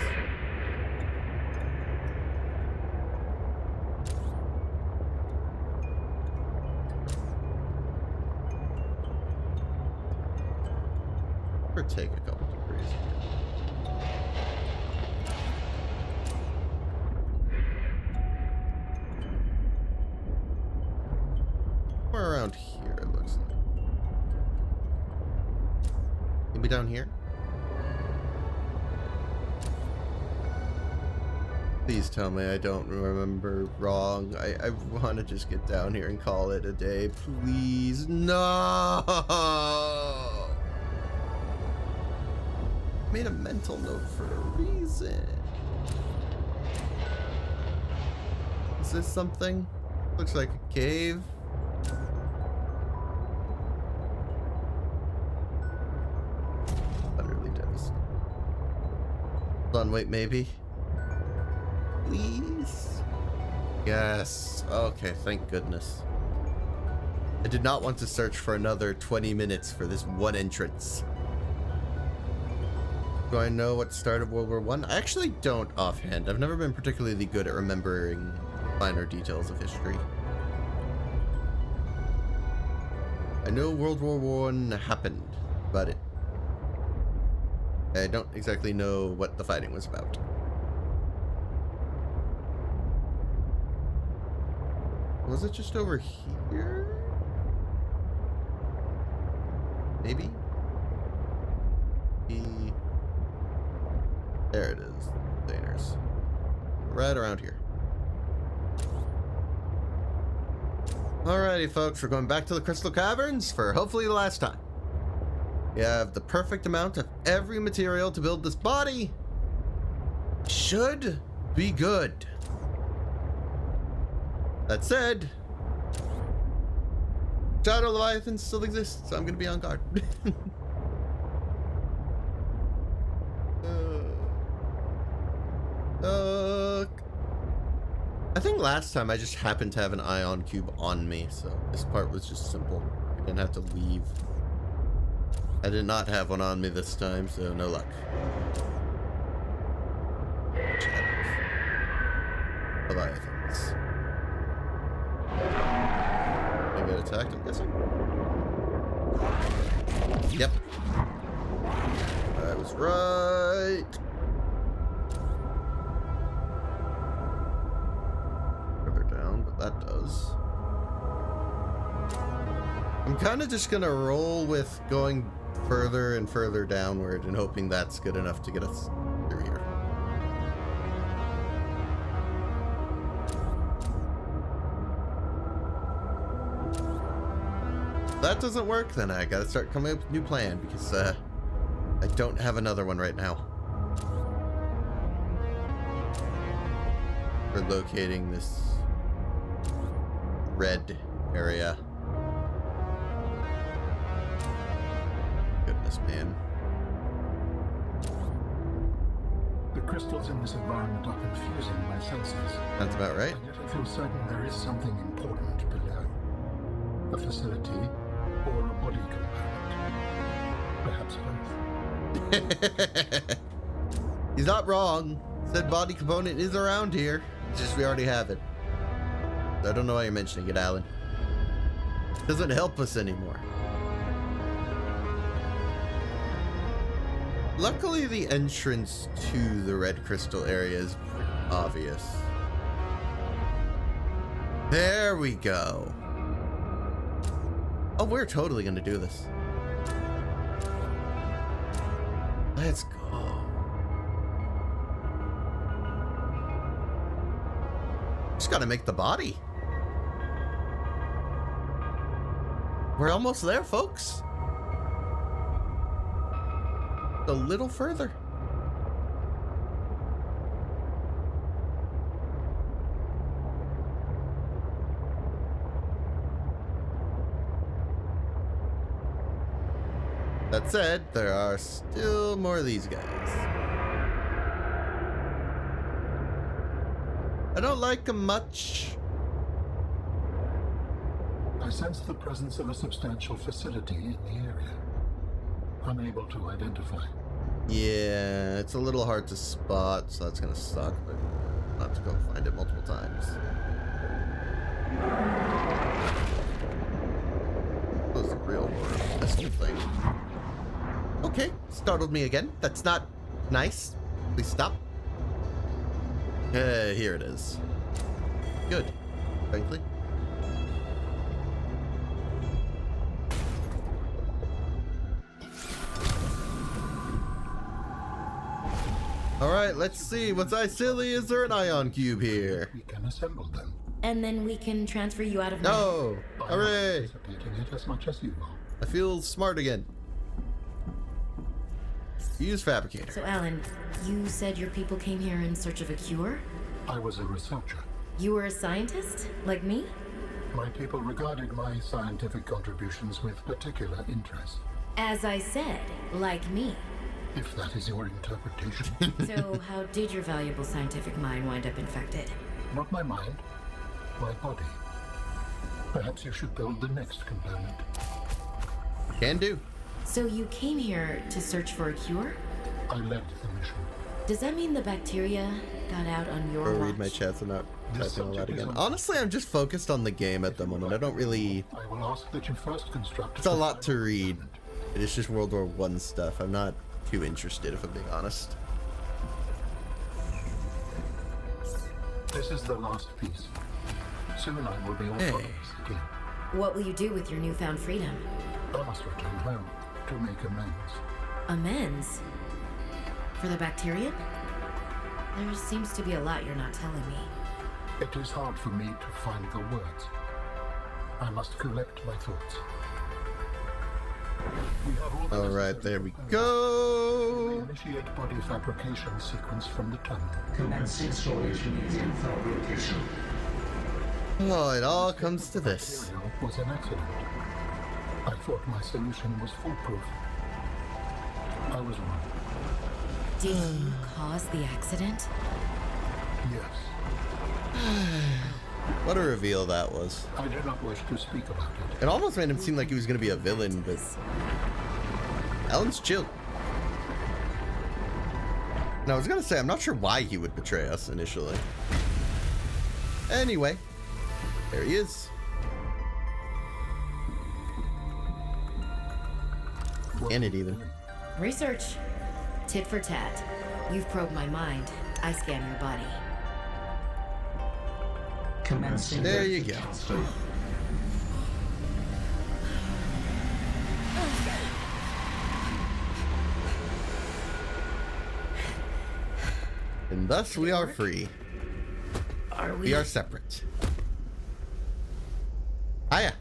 Or take a couple degrees. Somewhere around here, it looks like. Maybe down here? Please tell me I don't remember wrong. I want to just get down here and call it a day. Please, no! Made a mental note for a reason. Is this something? Looks like a cave. Utterly devastating. Hold on, wait, maybe. Please? Yes. Okay, thank goodness. I did not want to search for another 20 minutes for this one entrance. Do I know what started World War I? I actually don't offhand. I've never been particularly good at remembering finer details of history. I know World War I happened, but I don't exactly know what the fighting was about. Was it just over here? Maybe? There it is, containers. Right around here. Alrighty, folks, we're going back to the Crystal Caverns for hopefully the last time. We have the perfect amount of every material to build this body. Should be good. That said, Shadow Leviathan still exists, so I'm gonna be on guard. I think last time I just happened to have an ion cube on me, so this part was just simple. I didn't have to leave. I did not have one on me this time, so no luck. Shadows. Leviathans. They get attacked, I'm guessing? Yep. I was right. Further down, but that does. I'm kind of just gonna roll with going further and further downward and hoping that's good enough to get us through here. If that doesn't work, then I gotta start coming up with a new plan because I don't have another one right now. For locating this red area. Goodness, man. The crystals in this environment are confusing my senses. That's about right. And yet I feel certain there is something important below. A facility or a body component. Perhaps both. He's not wrong. Said body component is around here. It's just we already have it. I don't know why you're mentioning it, Alan. Doesn't help us anymore. Luckily, the entrance to the red crystal area is pretty obvious. There we go. Oh, we're totally gonna do this. Let's go. Just gotta make the body. We're almost there, folks. A little further. That said, there are still more of these guys. I don't like them much. I sense the presence of a substantial facility in the area. Unable to identify. Yeah, it's a little hard to spot, so that's gonna suck, but I'll have to go find it multiple times. That was the real horror. This whole thing. Okay, startled me again. That's not nice. Please stop. Here it is. Good, frankly. Alright, let's see. What's I silly? Is there an ion cube here? We can assemble them. And then we can transfer you out of my... No! I'm Hooray! anticipating it as much as you are. I feel smart again. Use fabricator. So, Alan, you said your people came here in search of a cure? I was a researcher. You were a scientist? Like me? My people regarded my scientific contributions with particular interest. As I said, like me. If that is your interpretation. So, how did your valuable scientific mind wind up infected? Not my mind, my body. Perhaps you should build the next component. Can do. So you came here to search for a cure? I led the mission. Does that mean the bacteria got out on your Or watch? read my chats and not This typing all that subject is again. on- Honestly, I'm just focused on the game at the moment. I don't really... I will ask that you first construct. It's a lot to read. It is just World War I stuff. I'm not too interested, if I'm being honest. This is the last piece. Soon I will be autonomous again. What will you do with your newfound freedom? I must return home to make amends. Amends? For the Bacterian? There seems to be a lot you're not telling me. It is hard for me to find the words. I must collect my thoughts. We have all the Alright, necessary there we components. go. Initiate body fabrication sequence from the terminal. Commence installation using fabrication. Oh, it all comes to this. Material was an accident. I thought my solution was foolproof. I was wrong. Did you cause the accident? Yes. What a reveal that was. I do not wish to speak about it. It almost made him seem like he was going to be a villain, but... Alan's chill. Now, I was going to say, I'm not sure why he would betray us initially. Anyway, there he is. What In are it you even. doing? Research. Tit for tat. You've probed my mind. I scan your body. Commencing There you go. transfer. And thus we are free. Are We are separate. Hiya.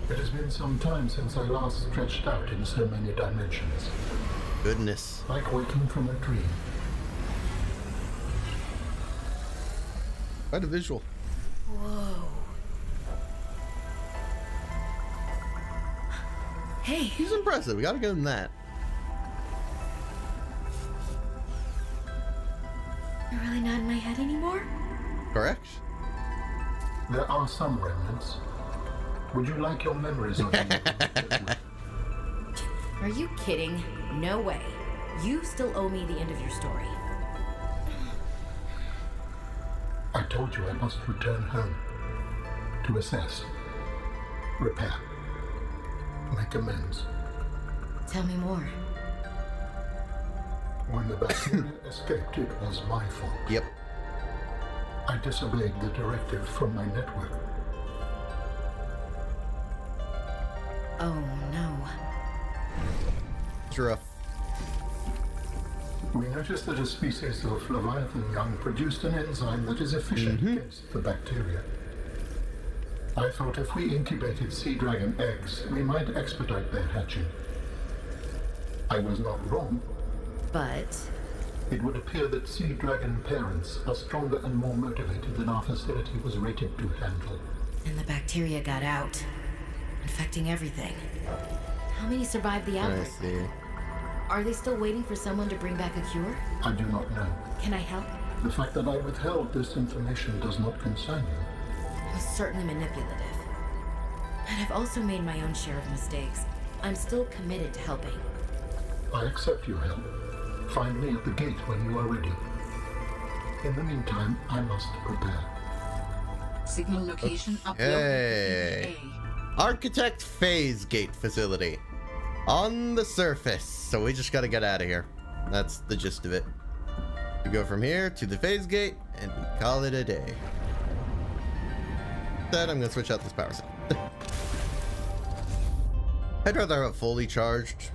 It has been some time since I last stretched out in so many dimensions, Goodness. like waking from a dream. Quite a visual. Whoa. Hey. He's impressive. We gotta give him that. You're really not in my head anymore? Correct? There are some remnants. Would you like your memories of me? Are you kidding? No way. You still owe me the end of your story. I told you I must return home to assess, repair, make amends. Tell me more. When the bacteria escaped, it was my fault. Yep. I disobeyed the directive from my network. Oh no. It's rough. We noticed that a species of Leviathan young produced an enzyme that is efficient against the bacteria. I thought if we incubated sea dragon eggs, we might expedite their hatching. I was not wrong. But It would appear that sea dragon parents are stronger and more motivated than our facility was rated to handle. and the bacteria got out, infecting everything. How many survived the I outbreak? see. Are they still waiting for someone to bring back a cure? I do not know. Can I help? The fact that I withheld this information does not concern you. It was certainly manipulative. But I've also made my own share of mistakes. I'm still committed to helping. I accept your help. Find me at the gate when you are ready. In the meantime, I must prepare. Signal location uploaded to Hey. ETA. Architect Phase Gate Facility. On the surface. So we just gotta get out of here. That's the gist of it. We go from here to the phase gate and we call it a day. Then I'm gonna switch out this power cell. I'd rather have a fully charged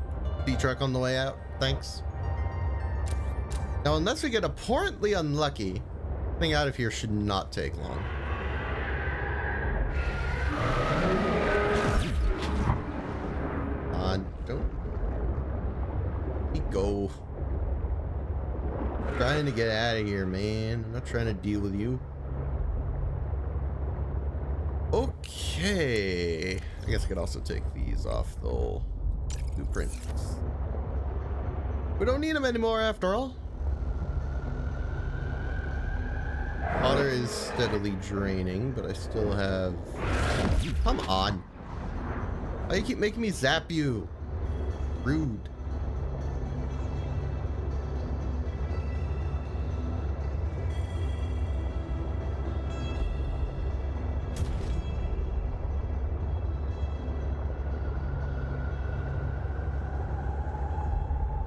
B-truck on the way out. Thanks. Now, unless we get abhorrently unlucky, getting out of here should not take long. Don't. Let me go. I'm trying to get out of here, man. I'm not trying to deal with you. Okay. I guess I could also take these off the whole blueprints. We don't need them anymore after all. Water is steadily draining, but I still have... Come on. Why do you keep making me zap you? Rude.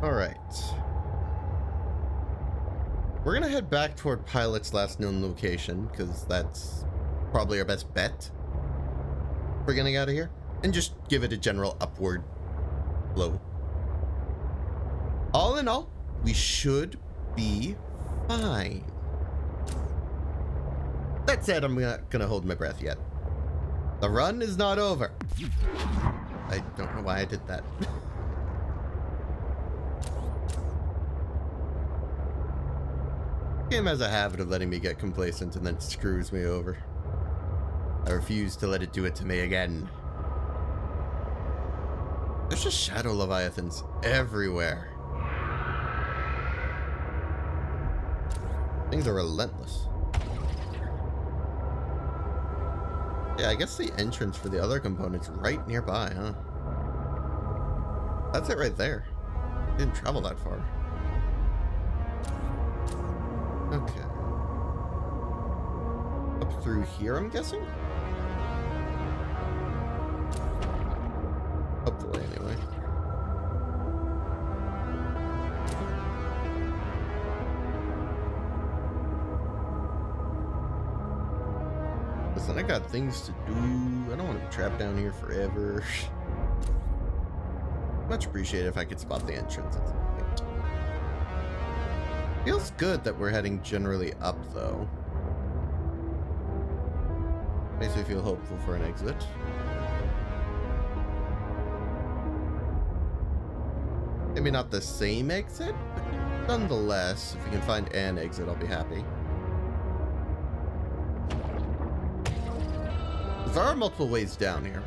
All right. We're gonna head back toward Pilot's last known location, because that's probably our best bet for getting out of here. And just give it a general upward flow. All in all, we should be fine. That said, I'm not gonna hold my breath yet. The run is not over. I don't know why I did that. Game has a habit of letting me get complacent and then it screws me over. I refuse to let it do it to me again. There's just shadow leviathans everywhere. Things are relentless. Yeah, I guess the entrance for the other component's right nearby, huh? That's it right there. Didn't travel that far. Okay. Up through here, I'm guessing? Hopefully, anyway. Listen, I got things to do. I don't want to be trapped down here forever. Much appreciated if I could spot the entrance at some point. Feels good that we're heading generally up, though. Makes me feel hopeful for an exit. Maybe not the same exit, but nonetheless, if we can find an exit, I'll be happy. There are multiple ways down here.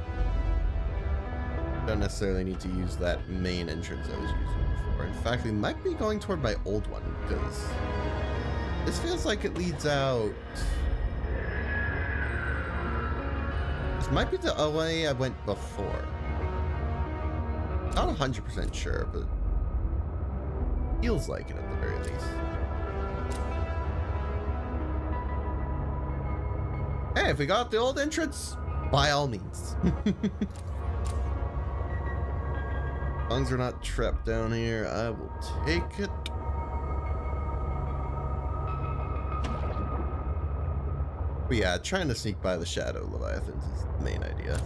Don't necessarily need to use that main entrance I was using before. In fact, we might be going toward my old one, because this feels like it leads out. This might be the way I went before. Not 100% sure, but feels like it at the very least. Hey, if we got the old entrance, by all means. As long as we're not trapped down here, I will take it. But yeah, trying to sneak by the shadow Leviathans is the main idea.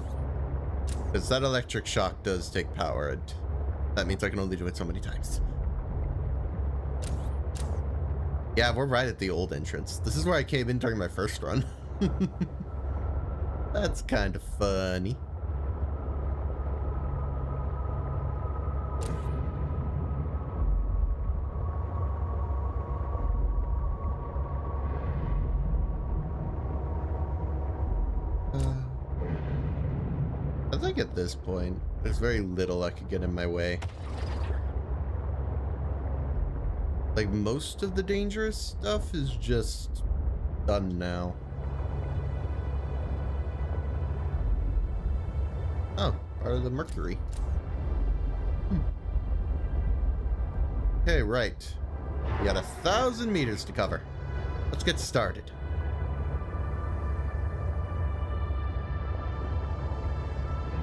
Because that electric shock does take power, and that means I can only do it so many times. Yeah, we're right at the old entrance. This is where I came in during my first run. That's kind of funny. I think at this point, there's very little I could get in my way. Like, most of the dangerous stuff is just done now. Oh, part of the Mercury. Okay, right. We got 1,000 meters to cover. Let's get started.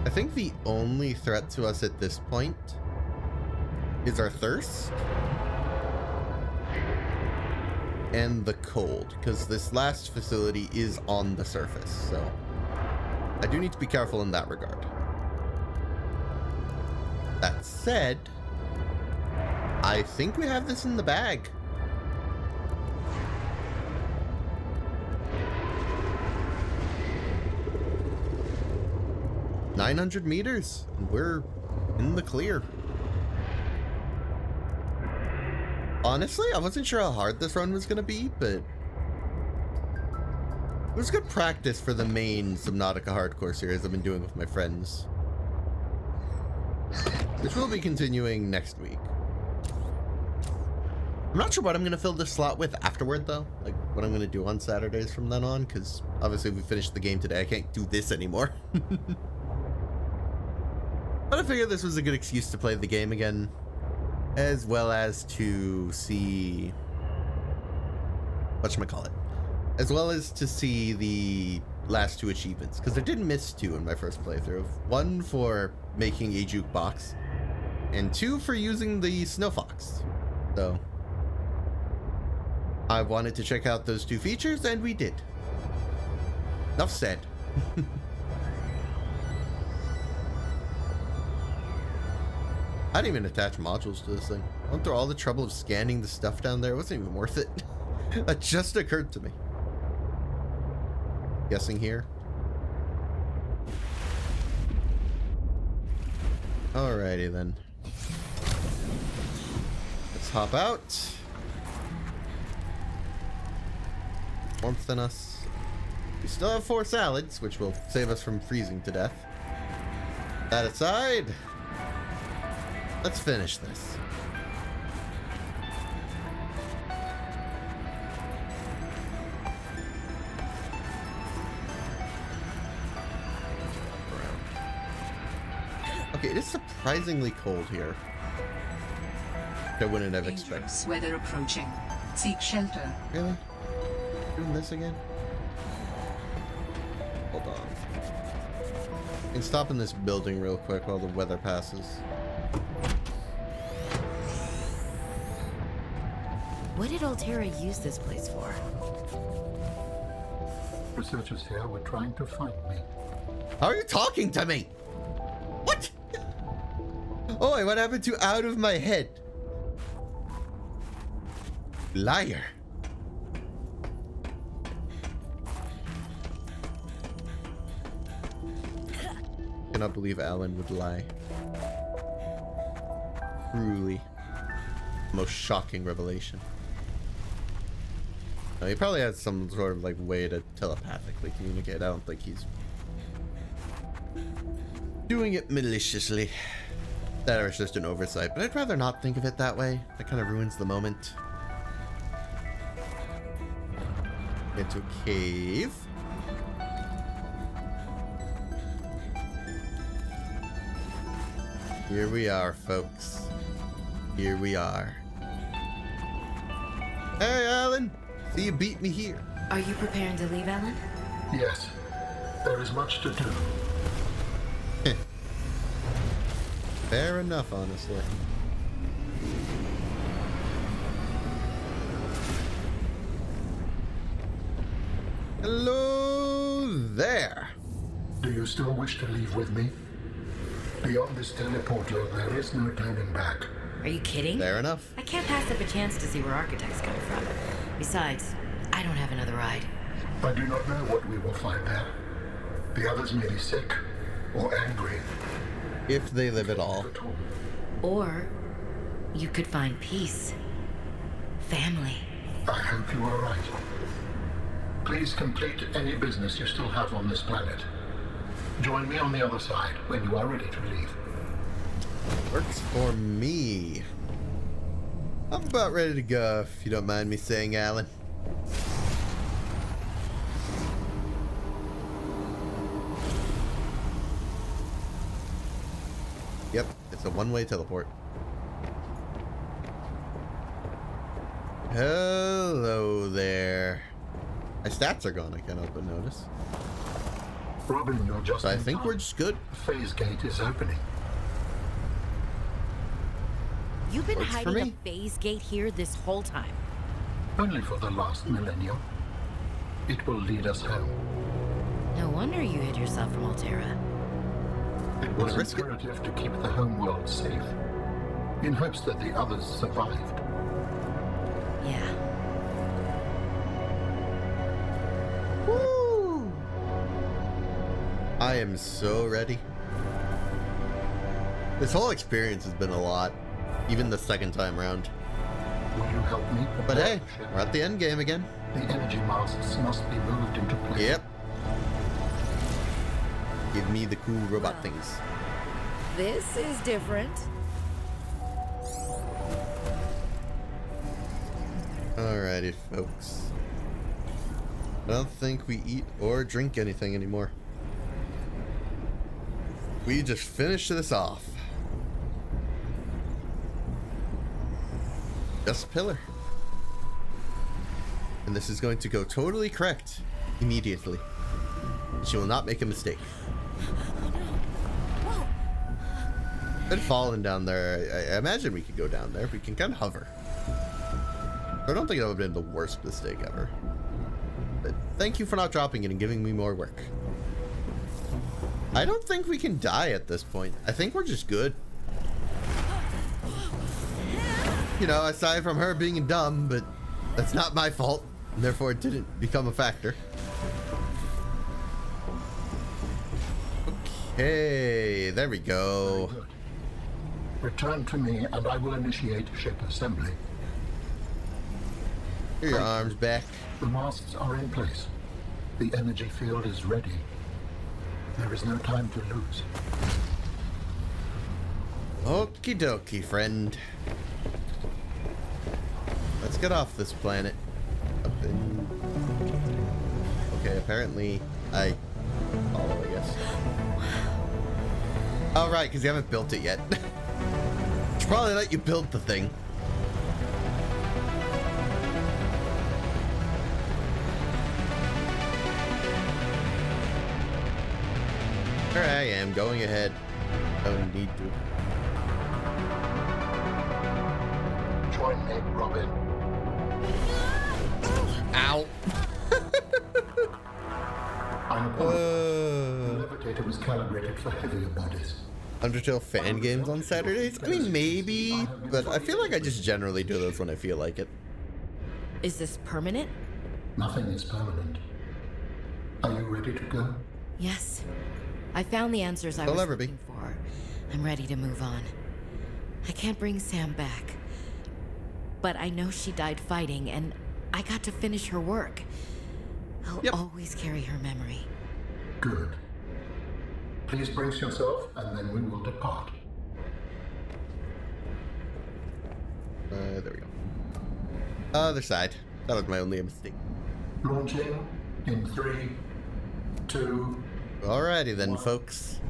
I think the only threat to us at this point is our thirst and the cold, because this last facility is on the surface, so I do need to be careful in that regard. That said, I think we have this in the bag. "900 meters, and we're in the clear." Honestly, I wasn't sure how hard this run was going to be, but it was good practice for the main Subnautica hardcore series I've been doing with my friends, which will be continuing next week. I'm not sure what I'm going to fill this slot with afterward, though. Like, what I'm going to do on Saturdays from then on, because obviously we finished the game today. I can't do this anymore. But I figured this was a good excuse to play the game again, as well as to see whatchamacallit, as well as to see the last two achievements, because I did miss two in my first playthrough. One for making a jukebox, and two for using the Snowfox. So I wanted to check out those two features, and we did. Enough said. I didn't even attach modules to this thing. I went through all the trouble of scanning the stuff down there. It wasn't even worth it. That just occurred to me. Guessing here. Alrighty then. Let's hop out. Warmth in us. We still have 4 salads, which will save us from freezing to death. That aside, let's finish this. Okay, it is surprisingly cold here. I wouldn't have expected. Weather approaching. Seek shelter. Really? Doing this again? Hold on. I can stop in this building real quick while the weather passes. What did Altera use this place for? Researchers here were trying to find me. How are you talking to me? What? Oh, what happened to out of my head? Liar. Cannot believe Alan would lie. Truly. Most shocking revelation. No, he probably has some sort of like way to telepathically communicate. I don't think he's doing it maliciously. That or it's just an oversight, but I'd rather not think of it that way. That kind of ruins the moment. Into a cave. Here we are, folks. Here we are. Hey, Alan! See, you beat me here. Are you preparing to leave, Alan? Yes, there is much to do. Fair enough, honestly. Hello there. Do you still wish to leave with me? Beyond this teleporter, there is no turning back. Are you kidding? Fair enough. I can't pass up a chance to see where Architect's coming from. Besides, I don't have another ride. I do not know what we will find there. The others may be sick or angry. If they live at all. Or you could find peace. Family. I hope you are right. Please complete any business you still have on this planet. Join me on the other side when you are ready to leave. Works for me. I'm about ready to go, if you don't mind me saying, Alan. Yep, it's a one-way teleport. Hello there. My stats are gone, I can't help but notice. Robin, you're just So I in think time. we're just good. The phase gate is opening. You've been Works for hiding me. a phase gate here this whole time. Only for the last millennium. It will lead us home. No wonder you hid yourself from Altera. It was risk it? imperative to keep the homeworld safe, in hopes that the others survived. Yeah. Woo! I am so ready. This whole experience has been a lot, even the second time round. Will you help me? But prepare hey, the ship? we're at the end game again. The energy masts must be moved into place. Yep. Give me the cool robot things. This is different. Alrighty, folks. I don't think we eat or drink anything anymore. We just finish this off. Just a pillar. And this is going to go totally correct immediately. She will not make a mistake. Been falling down there. I imagine we could go down there. We can kind of hover. I don't think that would have been the worst mistake ever. But thank you for not dropping it and giving me more work. I don't think we can die at this point. I think we're just good. You know, aside from her being dumb, but that's not my fault. And therefore, it didn't become a factor. Okay, there we go. Very good. Return to me and I will initiate ship assembly. Here are your arms back. The masts are in place. The energy field is ready. There is no time to lose. Okie dokie, friend. Let's get off this planet. Up in... Okay, apparently I follow, I guess. Oh, right, because you haven't built it yet. Should probably let you build the thing. Here I am, going ahead. Don't need to. Join me, Robin. Ow! calibrated for heavier bodies. Undertale fan games on Saturdays? I mean, maybe, but I feel like I just generally do those when I feel like it. Is this permanent? Nothing is permanent. Are you ready to go? Yes. I found the answers I was They'll never be. looking for. I'm ready to move on. I can't bring Sam back. But I know she died fighting, and I got to finish her work. I'll always carry her memory. Good. Please brace yourself, and then we will depart. There we go. Other side. That was my only mistake. Launching in 3, 2... Alrighty then, folks.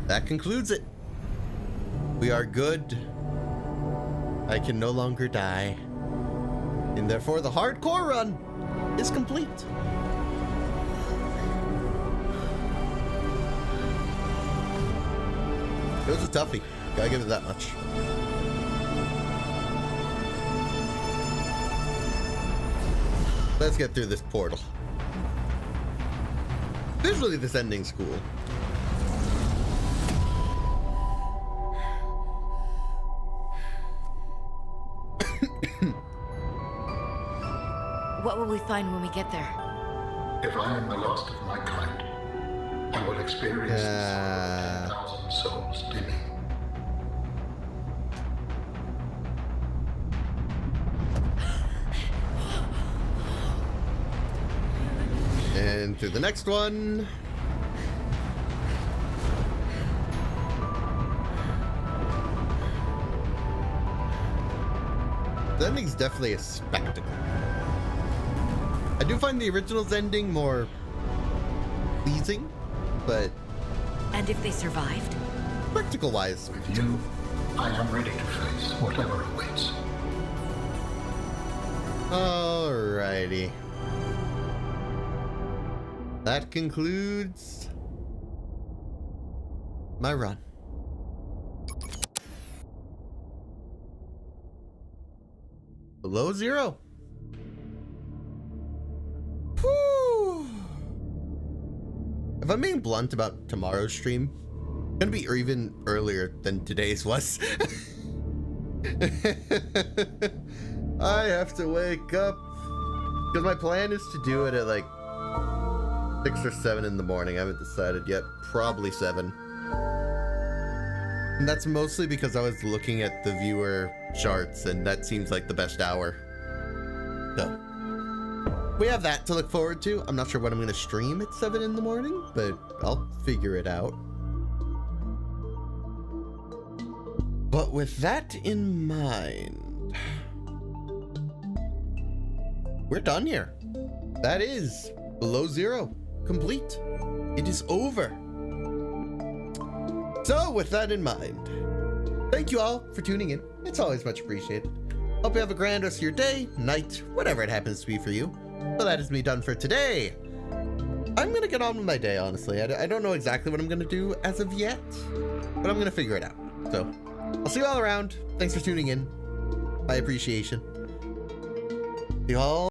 That concludes it. We are good. I can no longer die. And therefore the hardcore run is complete. It was a toughie. Gotta give it that much. Let's get through this portal. Visually, this ending's cool. What will we find when we get there? If I am the last of my kind, I will experience the sorrow of 10,000 souls dimming. And through the next one. The ending's definitely a spectacle. I do find the original's ending more pleasing, but... And if they survived? Spectacle-wise. With you, I am ready to face whatever awaits. Alrighty. That concludes my run. Below zero. Whew. If I'm being blunt about tomorrow's stream, it's gonna be even earlier than today's was. I have to wake up because my plan is to do it at like 6 or 7 in the morning. I haven't decided yet. Probably 7. And that's mostly because I was looking at the viewer charts, and that seems like the best hour. So, we have that to look forward to. I'm not sure when I'm going to stream at 7 in the morning, but I'll figure it out. But with that in mind, we're done here. That is Below Zero. Complete. It is over. So with that in mind, thank you all for tuning in. It's always much appreciated. Hope you have a grand rest of your day, night, whatever it happens to be for you. So that is me done for today. I'm gonna get on with my day, honestly. I don't know exactly what I'm gonna do as of yet, but I'm gonna figure it out. So I'll see you all around. Thanks for tuning in. My appreciation. See you all